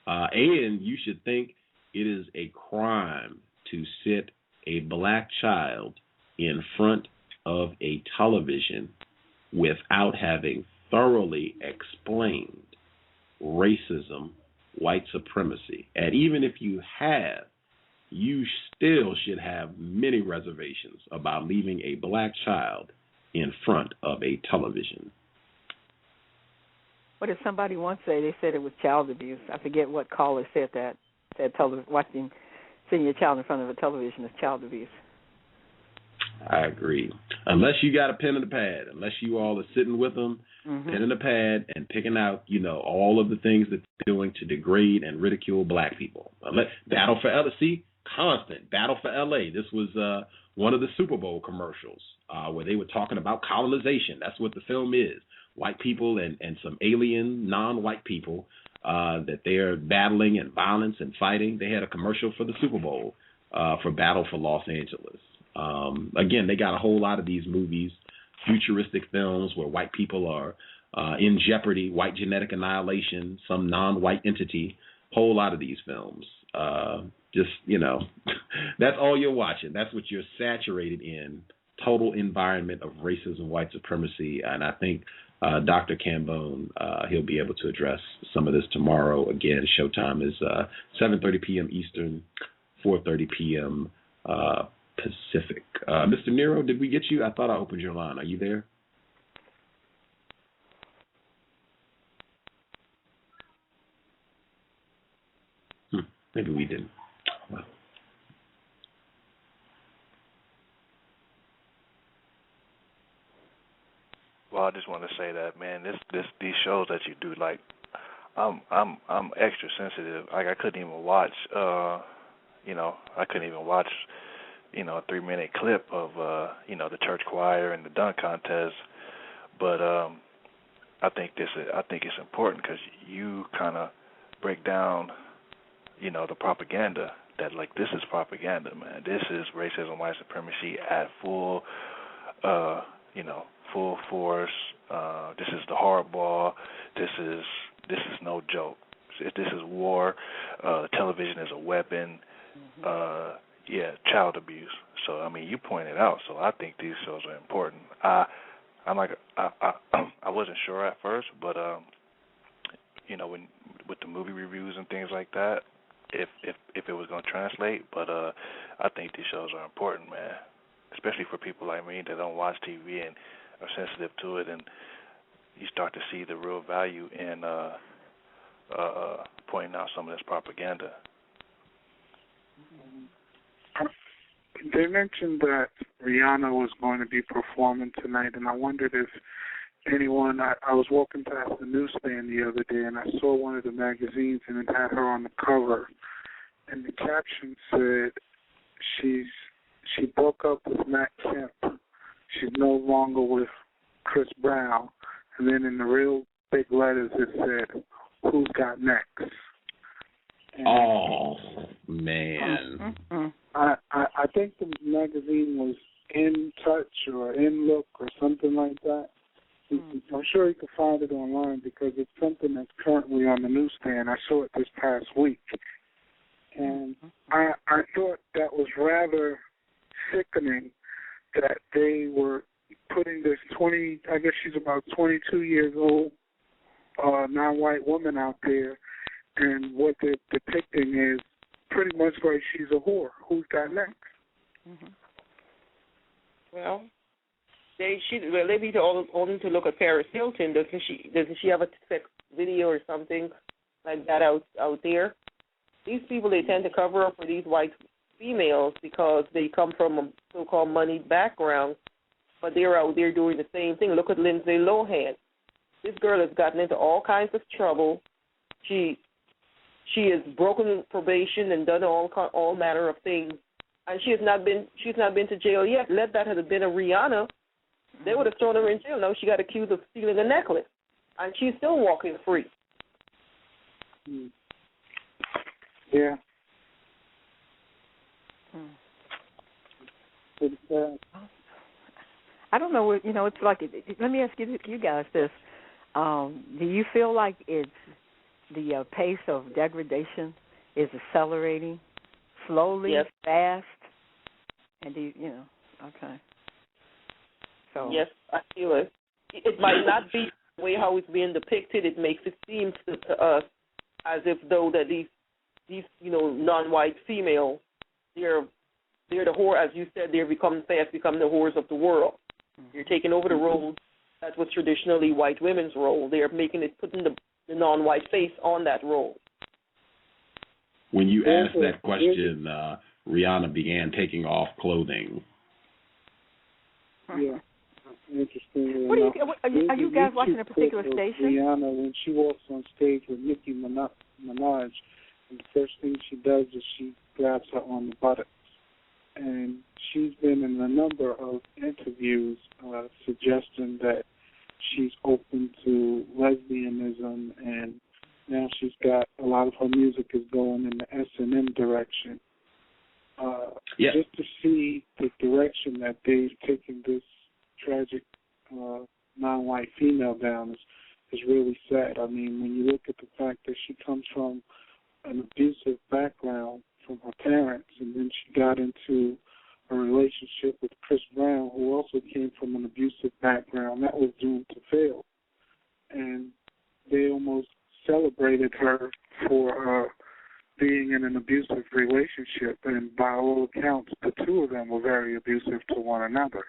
And you should think it is a crime to sit a black child in front of a television without having thoroughly explained racism, white supremacy. And even if you have, you still should have many reservations about leaving a black child in front of a television. What did somebody once say? They said it was child abuse. I forget what caller said that. Said seeing your child in front of a television is child abuse. I agree. Unless you got a pen and a pad, unless you all are sitting with them, pen and a pad, and picking out, all of the things that they're doing to degrade and ridicule black people. Battle for LA, constant Battle for LA. This was one of the Super Bowl commercials where they were talking about colonization. That's what the film is. White people and some alien, non-white people that they're battling and violence and fighting. They had a commercial for the Super Bowl for Battle for Los Angeles. Again, they got a whole lot of these movies, futuristic films where white people are in jeopardy, white genetic annihilation, some non-white entity, whole lot of these films. That's all you're watching. That's what you're saturated in, total environment of racism, white supremacy. And I think Dr. Cambone, he'll be able to address some of this tomorrow. Again, showtime is 7:30 p.m. Eastern, 4:30 p.m. Pacific. Mr. Nero, did we get you? I thought I opened your line. Are you there? Maybe we didn't. Well, I just want to say that, man, these shows that you do, like, I'm extra sensitive. Like, I couldn't even watch, a 3-minute clip of, the church choir and the dunk contest. But I think it's important because you kind of break down, the propaganda that, like, this is propaganda, man. This is racism, white supremacy at full force. This is the hardball. This is no joke. This is war. Television is a weapon. Child abuse. So I mean, you pointed out. So I think these shows are important. I wasn't sure at first, but when with the movie reviews and things like that, if it was going to translate. But I think these shows are important, man. Especially for people like me that don't watch TV and are sensitive to it, and you start to see the real value in pointing out some of this propaganda. They mentioned that Rihanna was going to be performing tonight, and I wondered if anyone, I was walking past the newsstand the other day, and I saw one of the magazines, and it had her on the cover, and the caption said she broke up with Matt Kemp. She's no longer with Chris Brown. And then in the real big letters it said, "Who's got next?" And man. I think the magazine was In Touch or In Look or something like that. I'm sure you can find it online because it's something that's currently on the newsstand. I saw it this past week. And I thought that was rather sickening that they were putting this I guess she's about 22 years old, non-white woman out there, and what they're depicting is pretty much like she's a whore. Who's got next? Well, they need to all need to look at Paris Hilton. Doesn't she have a sex video or something like that out there? These people, they tend to cover up for these white females because they come from a so-called moneyed background, but they're out there doing the same thing. Look at Lindsay Lohan. This girl has gotten into all kinds of trouble. She has broken probation and done all manner of things, and she's not been to jail yet. Let that have been a Rihanna, they would have thrown her in jail. Now she got accused of stealing a necklace, and she's still walking free. Yeah. I don't know. It's like. Let me ask you guys this: do you feel like it's the pace of degradation is accelerating slowly, yes, fast, and okay. So yes, I feel it. It might not be the way how it's being depicted. It makes it seem to us as if though that these non-white females, they're the whore, as you said, they're becoming the whores of the world. They're taking over the role that was traditionally white women's role. They're putting the non-white face on that role. When you asked that question, Rihanna began taking off clothing. Yeah. Interesting. Are you guys watching a particular station? Rihanna, when she walks on stage with Nicki Minaj, and the first thing she does is she grabs her on the buttocks. And she's been in a number of interviews suggesting that she's open to lesbianism, and now she's got a lot of her music is going in the S&M direction. Just to see the direction that they've taken this tragic non-white female down is really sad. I mean, when you look at the fact that she comes from an abusive background from her parents, and then she got into a relationship with Chris Brown, who also came from an abusive background, that was doomed to fail. And they almost celebrated her for being in an abusive relationship, and by all accounts, the two of them were very abusive to one another.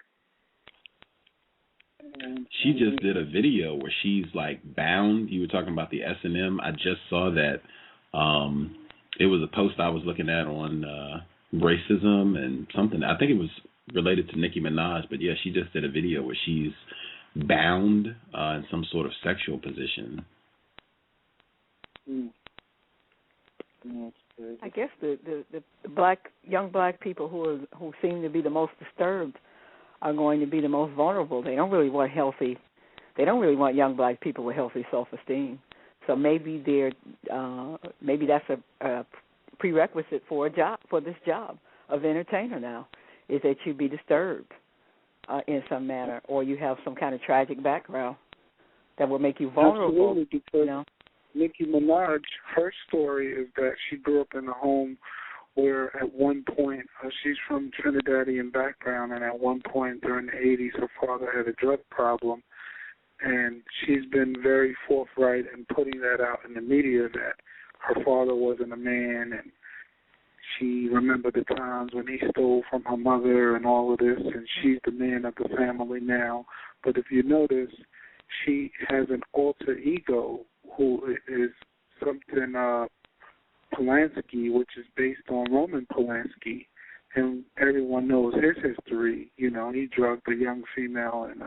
And she just did a video where she's like bound. You were talking about the S&M. I just saw that. It was a post I was looking at on racism and something. I think it was related to Nicki Minaj, but yeah, she just did a video where she's bound in some sort of sexual position. I guess the young black people who seem to be the most disturbed are going to be the most vulnerable. They don't really want young black people with healthy self-esteem. So maybe that's a prerequisite for this job of entertainer now, is that you be disturbed in some manner, or you have some kind of tragic background that will make you vulnerable. Absolutely, because Nicki Minaj, her story is that she grew up in a home where at one point, she's from Trinidadian background, and at one point during the 80s, her father had a drug problem. And she's been very forthright in putting that out in the media that her father wasn't a man, and she remembered the times when he stole from her mother and all of this, and she's the man of the family now. But if you notice, she has an alter ego who is something Polanski, which is based on Roman Polanski, and everyone knows his history. He drugged a young female and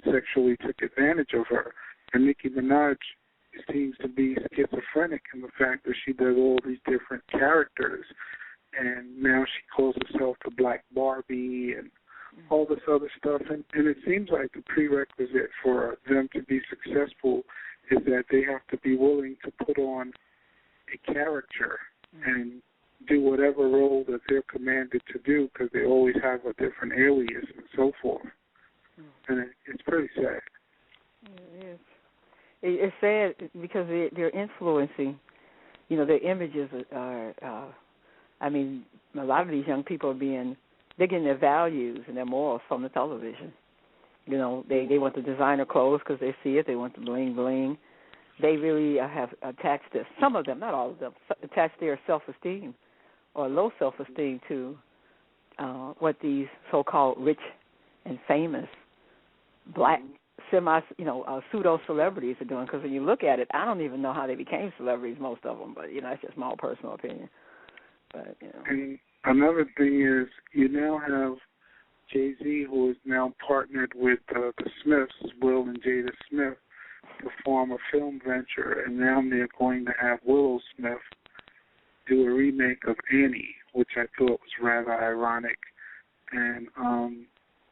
sexually took advantage of her. And Nicki Minaj seems to be schizophrenic in the fact that she does all these different characters, and now she calls herself the Black Barbie and all this other stuff. And it seems like the prerequisite for them to be successful is that they have to be willing to put on a character and do whatever role that they're commanded to do, because they always have a different alias and so forth. And it's pretty sad. It is. It's sad because they're influencing, their images are, a lot of these young people they're getting their values and their morals from the television. They want the designer clothes because they see it. They want the bling bling. They really have attached this, some of them, not all of them, attached their self-esteem or low self-esteem to what these so-called rich and famous black pseudo celebrities are doing. Because when you look at it, I don't even know how they became celebrities, most of them. But that's just my personal opinion. But And another thing is, you now have Jay-Z, who is now partnered with the Smiths, Will and Jada Smith, to form a film venture, and now they're going to have Willow Smith do a remake of Annie, which I thought was rather ironic. And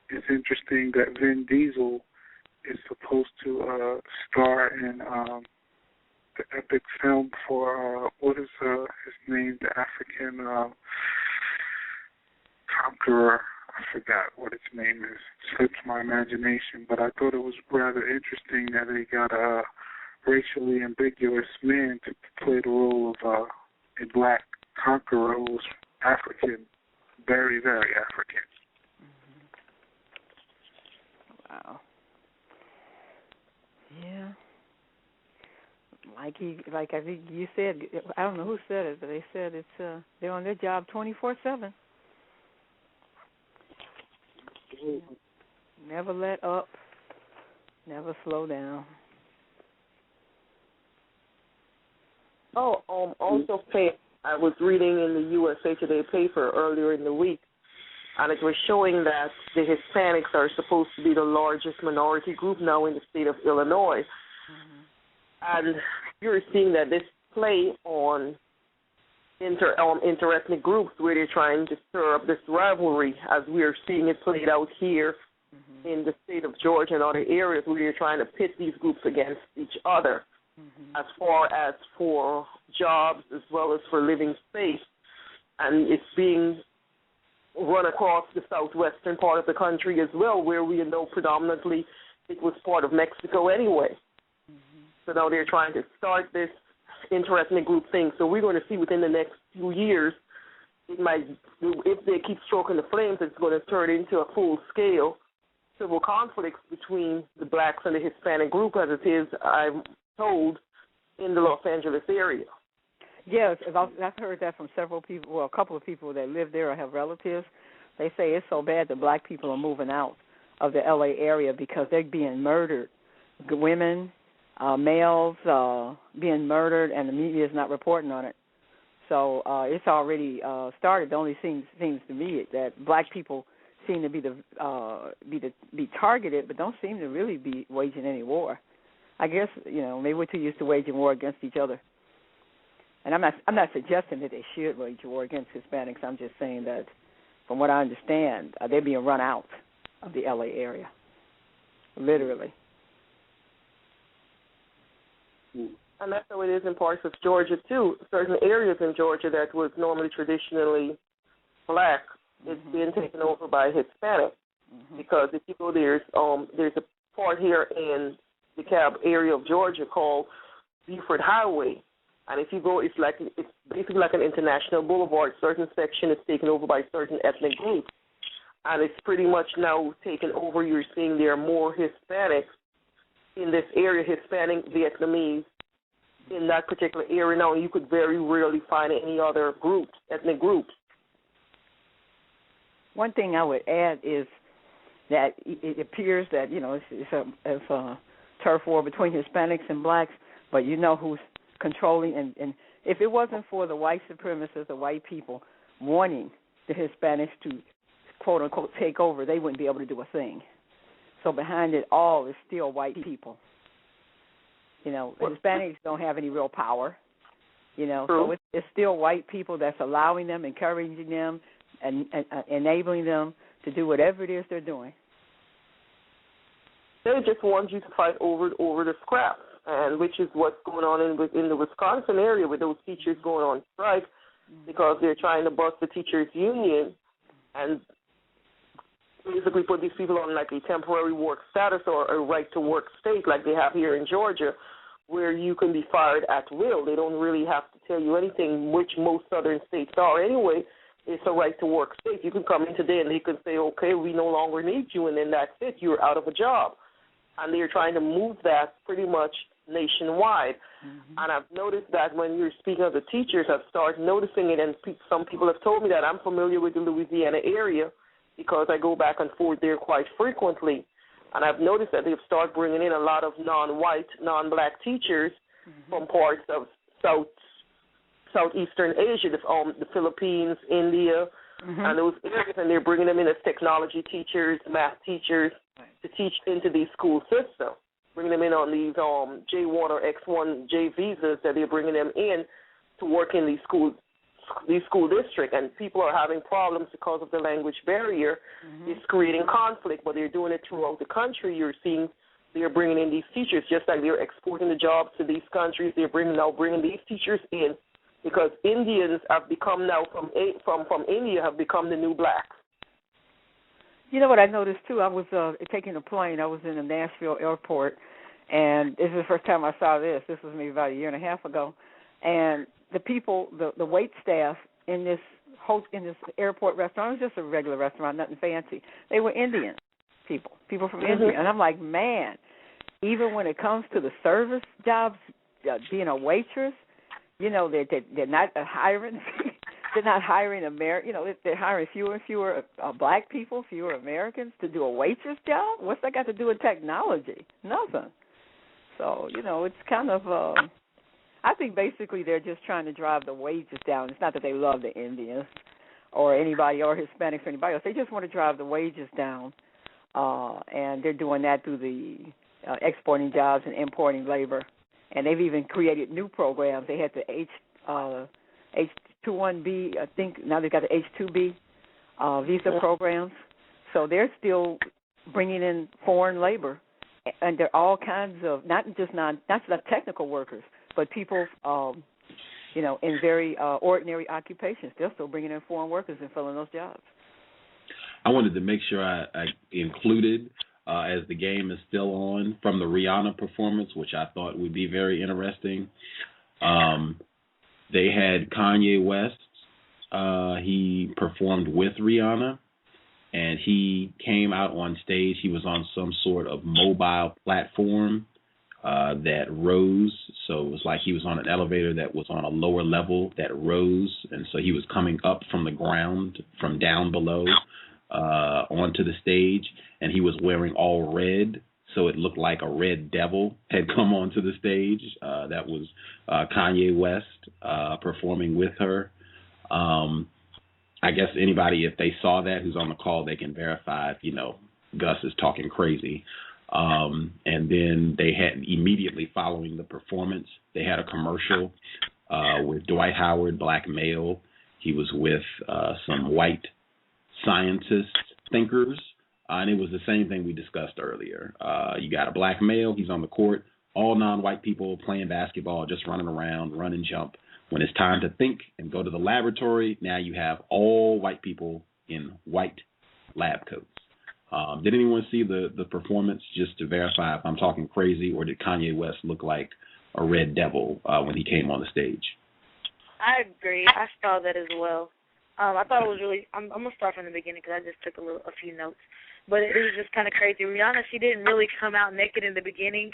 it's interesting that Vin Diesel is supposed to star in the epic film for, what is his name, the African conqueror. I forgot what its name is. It slips my imagination, but I thought it was rather interesting that they got a racially ambiguous man to play the role of a black conqueror who was African, very, very African. Wow. Yeah. Like I think you said, I don't know who said it, but they said it's they're on their job 24/7. Never let up, never slow down. Also, I was reading in the USA Today paper earlier in the week, and it was showing that the Hispanics are supposed to be the largest minority group now in the state of Illinois. And you're seeing that this play on interethnic groups where they're trying to stir up this rivalry, as we are seeing it played out here in the state of Georgia and other areas where they're trying to pit these groups against each other as far as for jobs as well as for living space. And it's being run across the southwestern part of the country as well, where we know predominantly it was part of Mexico anyway. So now they're trying to start this interethnic group thing. So we're going to see within the next few years, it might, if they keep stroking the flames, it's going to turn into a full-scale civil conflicts between the blacks and the Hispanic group, as it is, I'm told, in the Los Angeles area. Yes, I've heard that from several people, well, a couple of people that live there or have relatives. They say it's so bad that black people are moving out of the L.A. area because they're being murdered. Women, males being murdered, and the media is not reporting on it. So it's already started. The only seems to me that black people seem to be targeted, but don't seem to really be waging any war. I guess maybe we're too used to waging war against each other. And I'm not suggesting that they should wage war against Hispanics. I'm just saying that, from what I understand, they're being run out of the L.A. area, literally. And that's how it is in parts of Georgia, too. Certain areas in Georgia that was normally traditionally black, it's being taken over by Hispanic. Because if you go there's a part here in the DeKalb area of Georgia called Buford Highway. And if you go, it's basically like an international boulevard. Certain section is taken over by certain ethnic groups. And it's pretty much now taken over. You're seeing there are more Hispanics in this area, Hispanic, Vietnamese, in that particular area now. You could very rarely find any other groups, ethnic groups. One thing I would add is that it appears that, it's a turf war between Hispanics and blacks, but who's controlling, and if it wasn't for the white supremacists, the white people wanting the Hispanics to, quote unquote, take over, they wouldn't be able to do a thing. So behind it all is still white people. Hispanics don't have any real power. So it's still white people that's allowing them, encouraging them, and enabling them to do whatever it is they're doing. They just want you to fight over the scraps, and which is what's going on in the Wisconsin area with those teachers going on strike because they're trying to bust the teachers' union and basically put these people on like a temporary work status or a right-to-work state like they have here in Georgia, where you can be fired at will. They don't really have to tell you anything, which most southern states are anyway. It's a right-to-work state. You can come in today and they can say, okay, we no longer need you, and then that's it. You're out of a job. And they're trying to move that pretty much nationwide. And I've noticed that when you're speaking of the teachers, I've started noticing it, and some people have told me that. I'm familiar with the Louisiana area, because I go back and forth there quite frequently. And I've noticed that they've started bringing in a lot of non-white, non-black teachers from parts of Southeastern Asia, the Philippines, India, and those areas, and they're bringing them in as technology teachers, math teachers, to teach into these school systems, bringing them in on these J1 or X1J visas that they're bringing them in to work in these school districts, and people are having problems because of the language barrier. It's creating conflict, but they're doing it throughout the country. You're seeing they're bringing in these teachers, just like they're exporting the jobs to these countries. They're bringing these teachers in because Indians have become now from India have become the new blacks. You know what I noticed too? I was taking a plane. I was in the Nashville airport, and this is the first time I saw this. This was maybe about a year and a half ago, and the people, the wait staff in this airport restaurant, it was just a regular restaurant, nothing fancy. They were Indian people from India, and I'm like, man, even when it comes to the service jobs, being a waitress, you know, they're not hiring. They're not hiring they're hiring fewer and fewer black people, fewer Americans to do a waitress job. What's that got to do with technology? Nothing. So it's kind of. I think basically they're just trying to drive the wages down. It's not that they love the Indians or anybody or Hispanics or anybody else. They just want to drive the wages down, and they're doing that through the exporting jobs and importing labor. And they've even created new programs. They had the H-21B, I think. Now they've got the H-2B visa programs. So they're still bringing in foreign labor, and they're all kinds of not just technical workers, but people, in very ordinary occupations. They're still bringing in foreign workers and filling those jobs. I wanted to make sure I included, as the game is still on, from the Rihanna performance, which I thought would be very interesting. They had Kanye West. He performed with Rihanna, and he came out on stage. He was on some sort of mobile platform that rose. So it was like he was on an elevator that was on a lower level that rose, and so he was coming up from the ground, from down below, onto the stage, and he was wearing all red, so it looked like a red devil had come onto the stage. That was Kanye West performing with her. I guess anybody, if they saw that, who's on the call, they can verify if, Gus is talking crazy. And then they had, immediately following the performance, they had a commercial with Dwight Howard, black male. He was with some white scientists, thinkers, and it was the same thing we discussed earlier. You got a black male, he's on the court, all non-white people playing basketball, just running around, run and jump. When it's time to think and go to the laboratory, now you have all white people in white lab coats. Did anyone see the performance, just to verify if I'm talking crazy, or did Kanye West look like a red devil when he came on the stage? I agree. I saw that as well. I thought it was really. I'm gonna start from the beginning because I just took a few notes, but it was just kind of crazy. Rihanna, she didn't really come out naked in the beginning,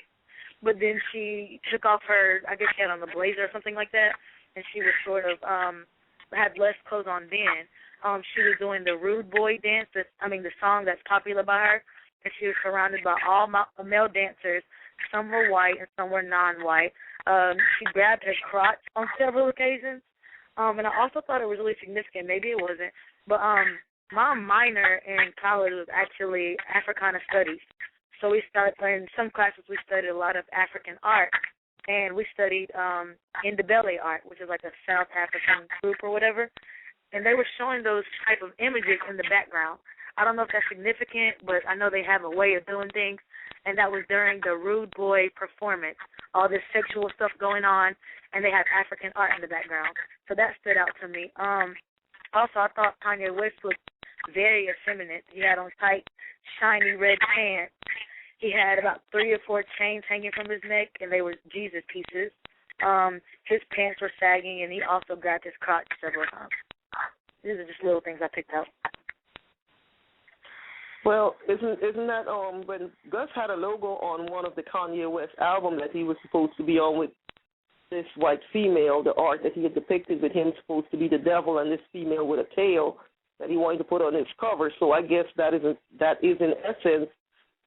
but then she took off her, I guess she had on the blazer or something like that, and she was sort of had less clothes on then. She was doing the Rude Boy dance, the song that's popular by her, and she was surrounded by all male dancers. Some were white and some were non-white. She grabbed her crotch on several occasions. And I also thought it was really significant. Maybe it wasn't. But my minor in college was actually Africana Studies. So we started, in some classes, we studied a lot of African art. And we studied Ndebele art, which is like a South African group or whatever. And they were showing those type of images in the background. I don't know if that's significant, but I know they have a way of doing things. And that was during the Rude Boy performance, all this sexual stuff going on, and they had African art in the background. So that stood out to me. Also, I thought Kanye West looked very effeminate. He had on tight, shiny red pants. He had about 3 or 4 chains hanging from his neck, and they were Jesus pieces. His pants were sagging, and he also grabbed his crotch several times. These are just little things I picked out. Well, isn't that when Gus had a logo on one of the Kanye West album that he was supposed to be on with this white female, the art that he had depicted with him supposed to be the devil and this female with a tail, that he wanted to put on his cover. So I guess that is in essence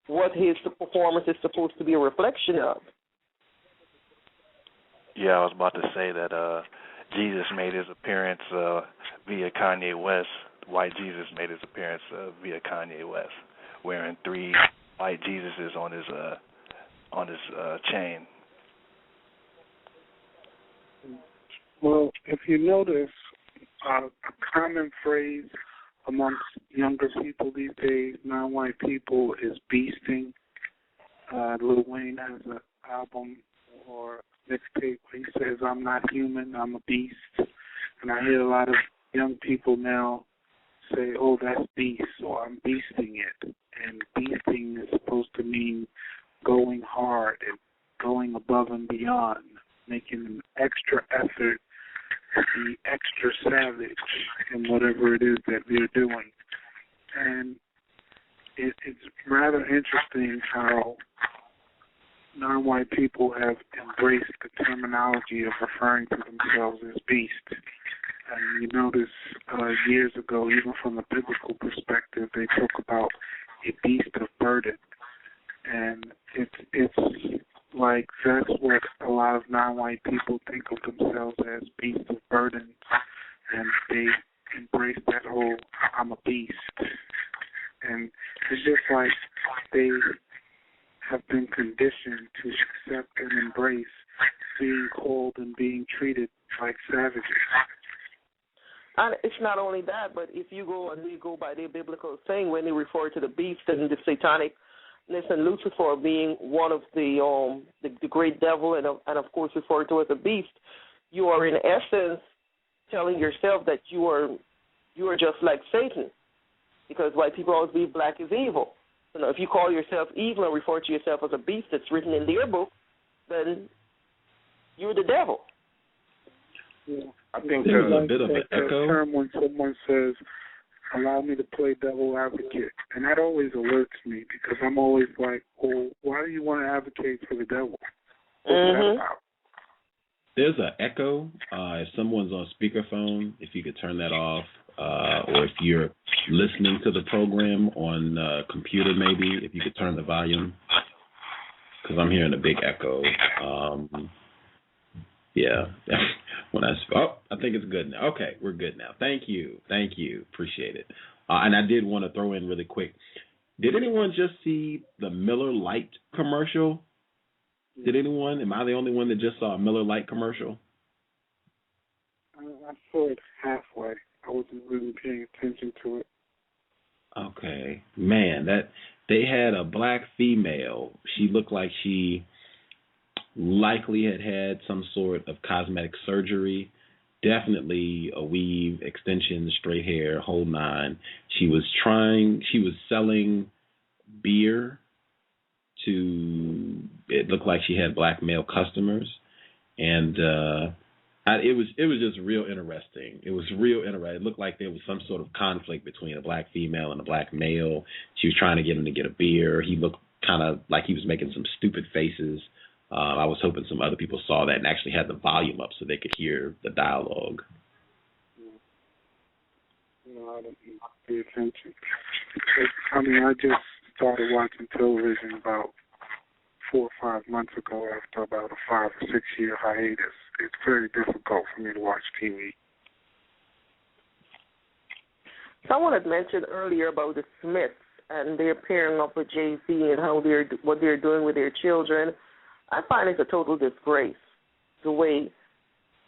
what his performance is supposed to be a reflection of. Yeah, I was about to say that Jesus made his appearance via Kanye West. White Jesus made his appearance via Kanye West, wearing 3 white Jesuses on his chain. Well, if you notice, a common phrase amongst younger people these days, non-white people, is beasting. Lil Wayne has an album or mixtape where he says, "I'm not human, I'm a beast." And I hear a lot of young people now say, "Oh, that's beast," or "I'm beasting it." And beasting is supposed to mean going hard and going above and beyond, making an extra effort to be extra savage in whatever it is that they're doing. And it's rather interesting how non-white people have embraced the terminology of referring to themselves as beast. And you notice years ago, even from a biblical perspective, they talk about a beast of burden. And it's like that's what a lot of non-white people think of themselves as, beasts of burden. And they embrace that whole "I'm a beast." And it's just like they have been conditioned to accept and embrace being called and being treated like savages. And it's not only that, but if you go and we go by their biblical saying, when they refer to the beast and the satanicness and Lucifer being one of the great devil and of course referred to as a beast, you are in essence telling yourself that you are just like Satan, because white people always believe black is evil. You know, if you call yourself evil and refer to yourself as a beast that's written in their book, then you're the devil. Yeah. I think there's a bit of an echo. Term when someone says, "Allow me to play devil advocate," and that always alerts me, because I'm always like, "Well, why do you want to advocate for the devil? What's that about?" There's an echo. If someone's on speakerphone, if you could turn that off, or if you're listening to the program on computer, maybe if you could turn the volume, because I'm hearing a big echo. Yeah. I think it's good now. Okay, we're good now. Thank you. Appreciate it. And I did want to throw in really quick. Did anyone just see the Miller Lite commercial? Did anyone? Am I the only one that just saw a Miller Lite commercial? I saw it halfway. I wasn't really paying attention to it. Okay, man, that they had a black female. She looked like she likely had some sort of cosmetic surgery. Definitely a weave, extensions, straight hair, whole nine. She was selling beer to, it looked like she had black male customers, and it was just real interesting. It was real interesting. It looked like there was some sort of conflict between a black female and a black male. She was trying to get him to get a beer. He looked kind of like he was making some stupid faces. I was hoping some other people saw that and actually had the volume up so they could hear the dialogue. No, I didn't pay attention. I mean, I just started watching television about 4 or 5 months ago after about a 5 or 6 year hiatus. It's very difficult for me to watch TV. Someone had mentioned earlier about the Smiths and their pairing up with Jay-Z and what they're doing with their children. I find it's a total disgrace, the way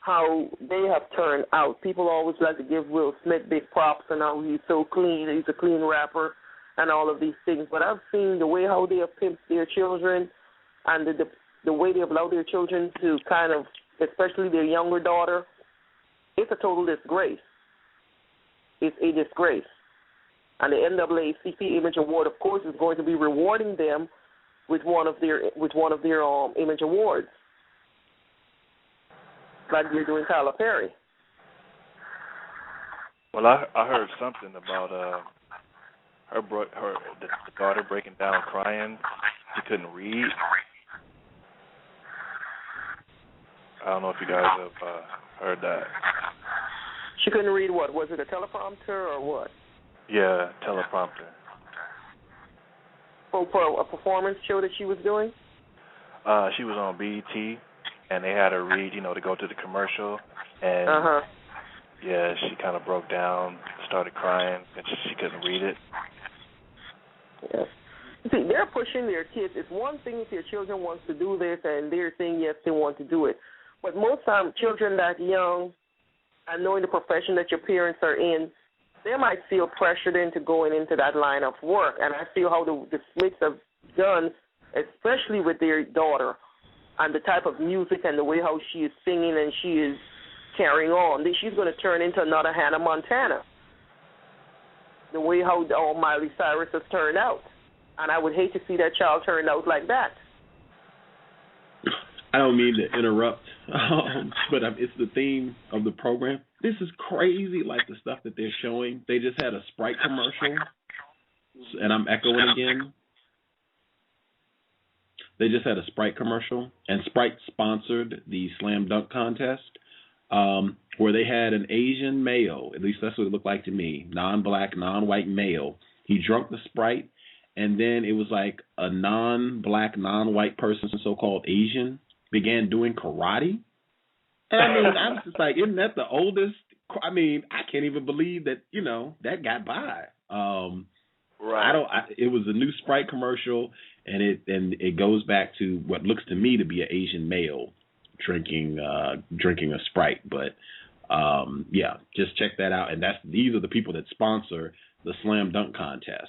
how they have turned out. People always like to give Will Smith big props and how he's so clean, he's a clean rapper and all of these things. But I've seen the way how they have pimped their children and the way they have allowed their children to kind of, especially their younger daughter, it's a total disgrace. It's a disgrace. And the NAACP Image Award, of course, is going to be rewarding them with one of their Image Awards, like they're doing Tyler Perry. Well, I heard something about the daughter breaking down crying. She couldn't read. I don't know if you guys have heard that. She couldn't read what? Was it a teleprompter or what? Yeah, teleprompter. For a performance show that she was doing? She was on BET, and they had her read, to go to the commercial. And, yeah, she kind of broke down, started crying, and she couldn't read it. Yeah. See, they're pushing their kids. It's one thing if your children want to do this and they're saying yes, they want to do it. But most times, children that young and knowing the profession that your parents are in, they might feel pressured into going into that line of work. And I feel how the Smiths have done, especially with their daughter, and the type of music and the way how she is singing and she is carrying on. She's going to turn into another Hannah Montana, the way how Miley Cyrus has turned out. And I would hate to see that child turn out like that. I don't mean to interrupt, but it's the theme of the program. This is crazy, like the stuff that they're showing. They just had a Sprite commercial, and I'm echoing again. They just had a Sprite commercial, and Sprite sponsored the slam dunk contest, where they had an Asian male, at least that's what it looked like to me, non-black, non-white male. He drunk the Sprite, and then it was like a non-black, non-white person, so-called Asian, began doing karate. And I mean, I was just like, isn't that the oldest? I mean, I can't even believe that, that got by. Right. It was a new Sprite commercial, and it goes back to what looks to me to be an Asian male drinking a Sprite. But yeah, just check that out. And these are the people that sponsor the slam dunk contest.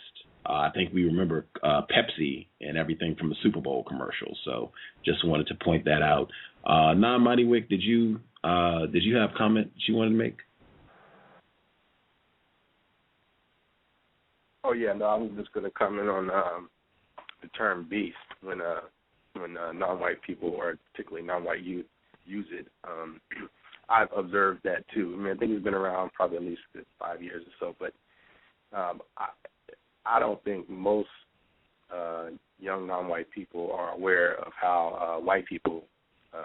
I think we remember Pepsi and everything from the Super Bowl commercials. So just wanted to point that out. Non-Mighty Wick, did you have a comment you wanted to make? Oh yeah, no, I'm just going to comment on the term beast when non-white people, or particularly non-white youth, use it. I've observed that too. I mean, I think it's been around probably at least 5 years or so, but I don't think most young non-white people are aware of how white people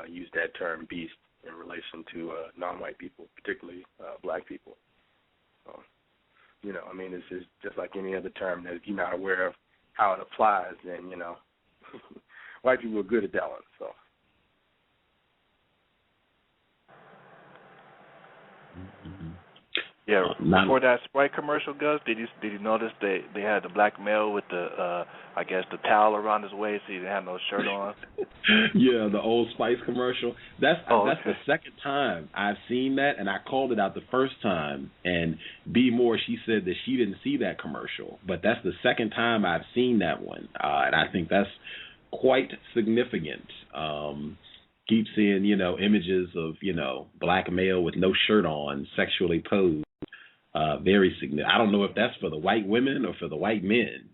use that term beast in relation to non-white people, particularly black people. So, I mean, it's just like any other term that if you're not aware of how it applies, then, white people are good at that one. So. Yeah, before that Sprite commercial, Gus, did you notice they had the black male with the I guess the towel around his waist, so he didn't have no shirt on? Yeah, the Old Spice commercial. That's the second time I've seen that, and I called it out the first time. And B Moore, she said that she didn't see that commercial, but that's the second time I've seen that one, and I think that's quite significant. Keep seeing, images of, black male with no shirt on, sexually posed. Very significant. I don't know if that's for the white women or for the white men,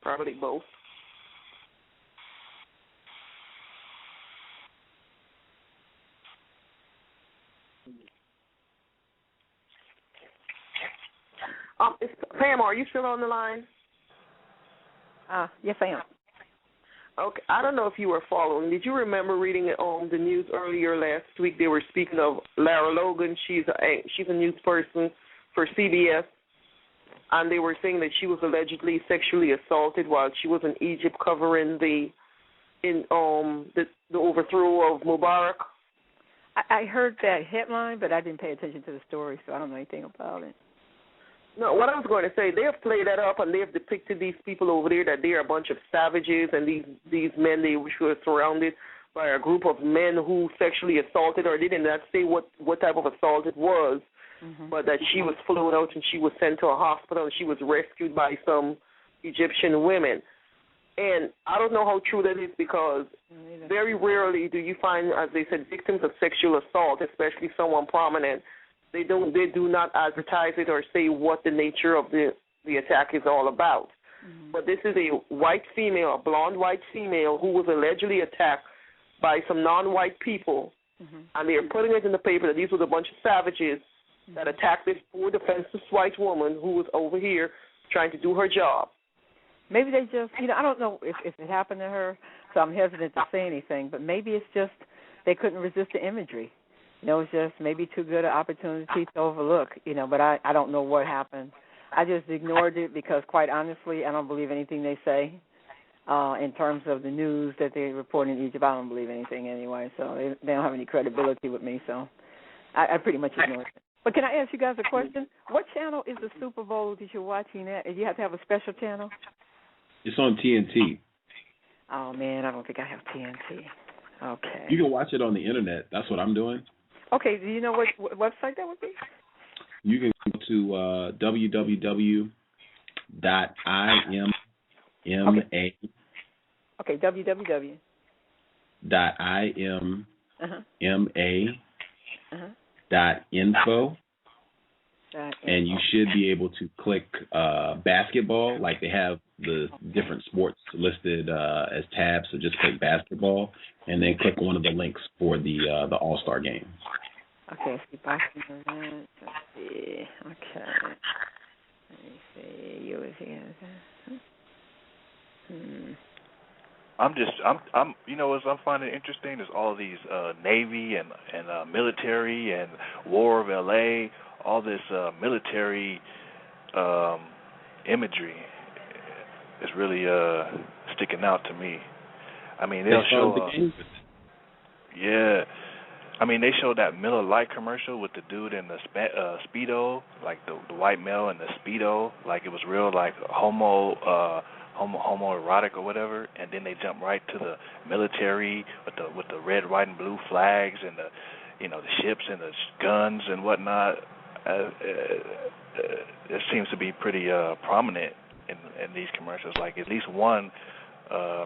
Probably both. Pam, are you still on the line? Yes, I am. Okay, I don't know if you were following. Did you remember reading it on the news earlier last week? They were speaking of Lara Logan. She's a news person for CBS, and they were saying that she was allegedly sexually assaulted while she was in Egypt covering the overthrow of Mubarak. I heard that headline, but I didn't pay attention to the story, so I don't know anything about it. No, what I was going to say, they have played that up, and they have depicted these people over there that they are a bunch of savages, and these men, they were surrounded by a group of men who sexually assaulted her. They did not say what type of assault it was, but that she was flown out and she was sent to a hospital and she was rescued by some Egyptian women. And I don't know how true that is, because very rarely do you find, as they said, victims of sexual assault, especially someone prominent. They do not advertise it or say what the nature of the attack is all about. But this is a white female, a blonde white female, who was allegedly attacked by some non-white people, and they are putting it in the paper that these were a bunch of savages that attacked this poor defenseless white woman who was over here trying to do her job. Maybe they just, I don't know if it happened to her, so I'm hesitant to say anything. But maybe it's just they couldn't resist the imagery. It's just maybe too good an opportunity to overlook. But I don't know what happened. I just ignored it because, quite honestly, I don't believe anything they say. In terms of the news that they report in Egypt, I don't believe anything anyway. So they don't have any credibility with me. So I pretty much ignored it. But can I ask you guys a question? What channel is the Super Bowl that you're watching at? Do you have to have a special channel? It's on TNT. Oh, man, I don't think I have TNT. Okay. You can watch it on the internet. That's what I'm doing. Okay, do you know what website that would be? You can go to www.imma. Okay, www. .imma.info. And you should be able to click basketball, like they have the different sports listed as tabs. So just click basketball, and then click one of the links for the All-Star game. Okay, let's see, boxing event. Let's see. Okay. Let me see. I'm what I'm finding interesting is all these Navy and military and War of LA, all this military imagery is really sticking out to me. I mean, they'll show they showed that Miller Lite commercial with the dude in the Speedo, like the white male in the Speedo, like it was real, like homoerotic or whatever, and then they jump right to the military with the red, white, and blue flags and the ships and the guns and whatnot. It seems to be pretty prominent in these commercials. Like at least one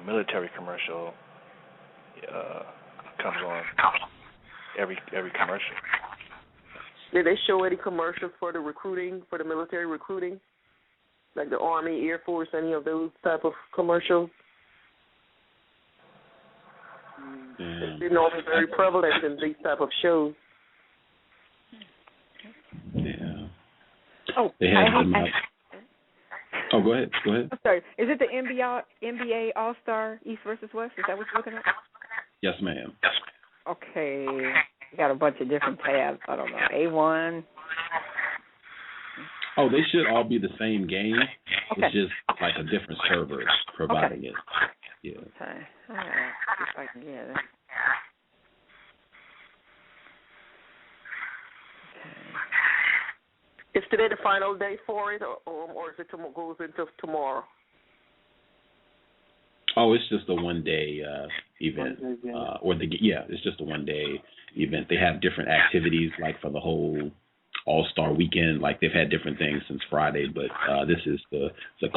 military commercial comes on every commercial. Did they show any commercials for the military recruiting? Like the Army, Air Force, any of those type of commercials? They're normally very prevalent in these type of shows. Yeah. Oh, they have them. Oh, go ahead. I'm sorry. Is it the NBA All-Star East versus West? Is that what you're looking at? Yes, ma'am. Okay. We got a bunch of different tabs. I don't know. A1. Oh, they should all be the same game. Okay. It's just like a different server providing it. Yeah. Okay. All right. See if I can get it. Okay. Is today the final day for it, or is it goes into tomorrow? Oh, it's just a one-day event. It's just a one-day event. They have different activities, like for the whole All-Star weekend. Like they've had different things since Friday, but this is the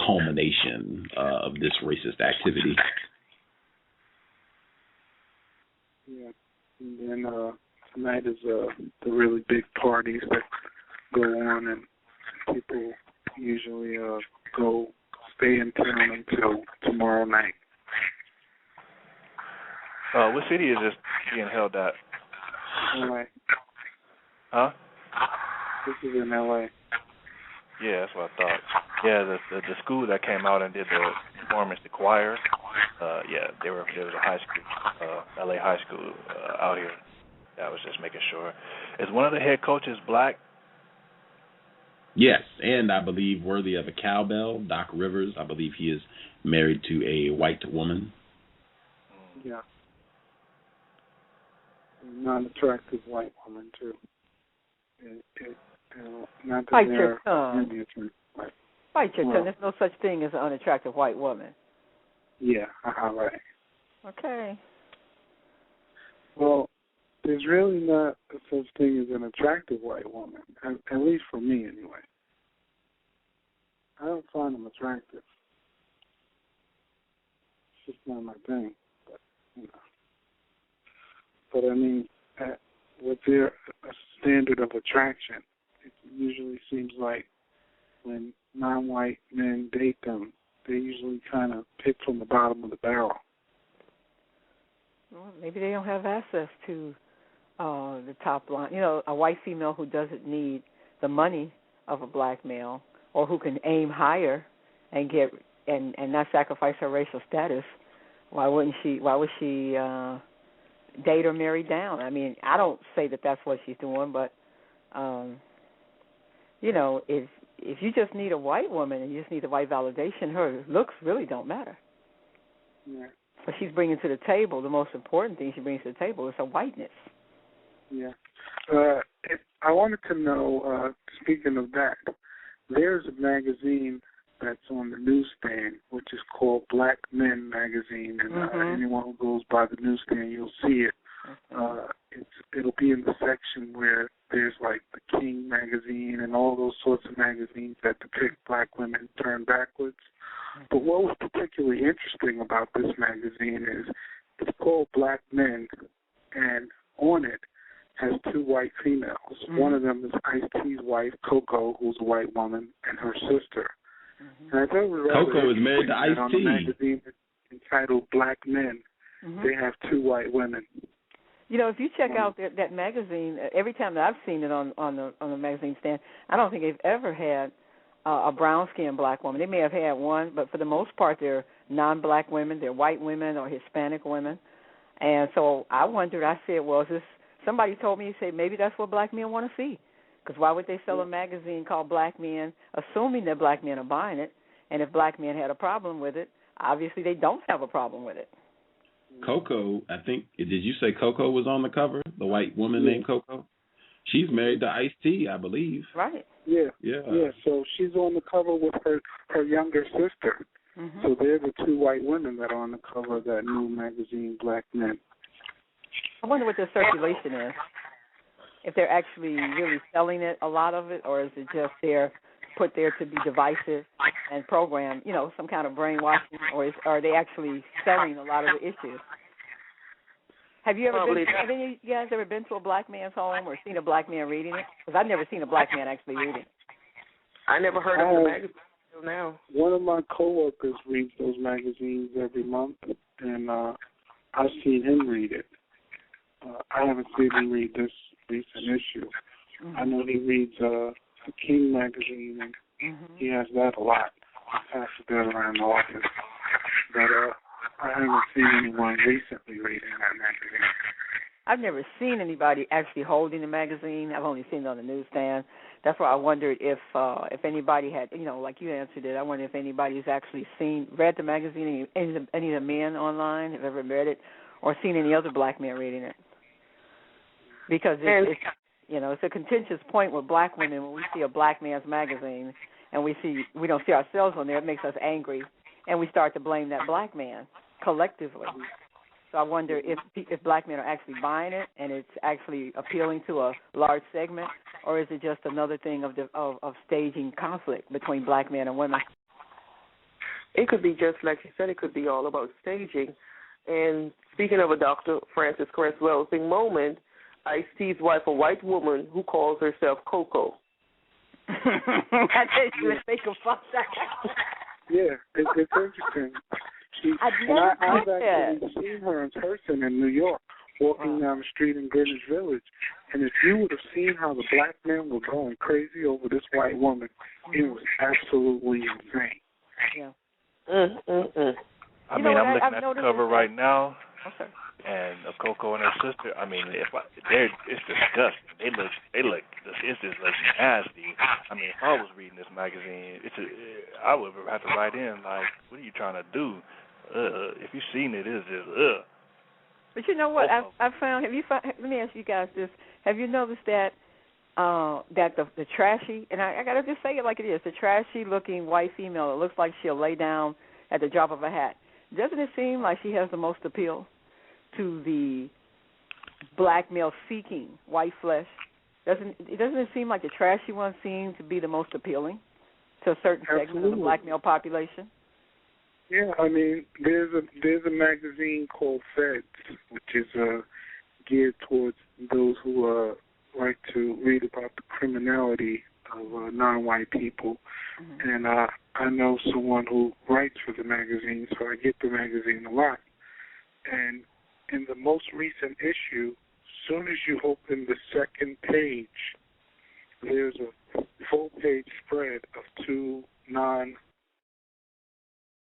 culmination of this racist activity. Yeah, and then tonight is the really big parties that go on, and people usually stay in town until tomorrow night. What city is this being held at? LA. Huh? This is in LA. Yeah, that's what I thought. Yeah, the school that came out and did the performance, the choir. There was a high school, LA high school out here. I was just making sure. Is one of the head coaches black? Yes, and I believe worthy of a cowbell, Doc Rivers. I believe he is married to a white woman. Yeah. Non-attractive white woman, too. Not that Bite your tongue. Bite your tongue. There's no such thing as an unattractive white woman. Yeah, right. Okay. Well, there's really not a such thing as an attractive white woman, at least for me anyway. I don't find them attractive. It's just not my thing. But I mean, with their standard of attraction, it usually seems like when non-white men date them, they usually kind of pick from the bottom of the barrel. Well, maybe they don't have access to the top line. A white female who doesn't need the money of a black male, or who can aim higher and get and not sacrifice her racial status Why wouldn't she? Why would she date or marry down? I mean, I don't say that that's what she's doing, but you know, if you just need a white woman and you just need the white validation, her looks really don't matter. Yeah. But she's bringing to the table, the most important thing she brings to the table is her whiteness. Yeah. I wanted to know, speaking of that, there's a magazine that's on the newsstand, which is called Black Men Magazine, and anyone who goes by the newsstand, you'll see it. It'll be in the section where there's like the King magazine and all those sorts of magazines that depict black women turned backwards. But what was particularly interesting about this magazine is it's called Black Men, and on it has two white females. One of them is Ice-T's wife, Coco, who's a white woman, and her sister. And I thought it was Coco is married to Ice-T. On the magazine entitled Black Men, they have two white women. You know, if you check out that magazine, every time that I've seen it on the magazine stand, I don't think they've ever had a brown-skinned black woman. They may have had one, but for the most part, they're non-black women. They're white women or Hispanic women. And so I wondered, I said, well, is this, somebody told me, he said, maybe that's what black men want to see. Because why would they sell a magazine called Black Men, assuming that black men are buying it? And if black men had a problem with it, obviously they don't have a problem with it. Coco, I think, did you say Coco was on the cover? The white woman named Coco? She's married to Ice-T, I believe. Right. Yeah. Yeah. Yeah, so she's on the cover with her younger sister. So they're the two white women that are on the cover of that new magazine, Black Men. I wonder what their circulation is. If they're actually really selling it, a lot of it, or is it just there, put there to be divisive and program, you know, some kind of brainwashing, or are they actually selling a lot of the issues? Have you ever have any of you guys ever been to a black man's home or seen a black man reading it? Because I've never seen a black man actually reading it. I never heard of the magazine until now. One of my coworkers reads those magazines every month, and I've seen him read it. I haven't seen him read this recent issue. I know he reads the King magazine, and he has that a lot. He passes that around the office. But I haven't seen anyone recently reading that magazine. I've never seen anybody actually holding the magazine. I've only seen it on the newsstand. That's why I wondered if anybody had, you know, like you answered it, I wonder if anybody's actually read the magazine, any of the men online have ever read it or seen any other black men reading it. Because it's you know, it's a contentious point with black women when we see a black man's magazine and we don't see ourselves on there. It makes us angry, and we start to blame that black man collectively. So I wonder if black men are actually buying it and it's actually appealing to a large segment, or is it just another thing of staging conflict between black men and women? It could be just like you said. It could be all about staging. And speaking of a Dr. Frances Cress Welsing moment, Ice-T's wife, a white woman who calls herself Coco. I didn't even think about that. Yeah, it's interesting. I've actually seen her in person in New York, walking down the street in Greenwich Village. And if you would have seen how the black men were going crazy over this white woman, it was absolutely insane. Yeah. I mean, I'm looking at the cover right now. Okay. And of Coco and her sister, I mean, it's disgusting. They look, it's just like nasty. I mean, if I was reading this magazine, I would have to write in like, what are you trying to do? If you've seen it, it's just But you know what I found? Let me ask you guys this: have you noticed that the trashy, and I gotta just say it like it is, the trashy-looking white female, it looks like she'll lay down at the drop of a hat. Doesn't it seem like she has the most appeal to the black male seeking white flesh? Doesn't it seem like the trashy ones seem to be the most appealing to a certain segment of the black male population? Yeah, I mean, there's a magazine called Feds, which is geared towards those who like to read about the criminality of non-white people. And I know someone who writes for the magazine, so I get the magazine a lot. And in the most recent issue, as soon as you open the second page, there's a full-page spread of two non-white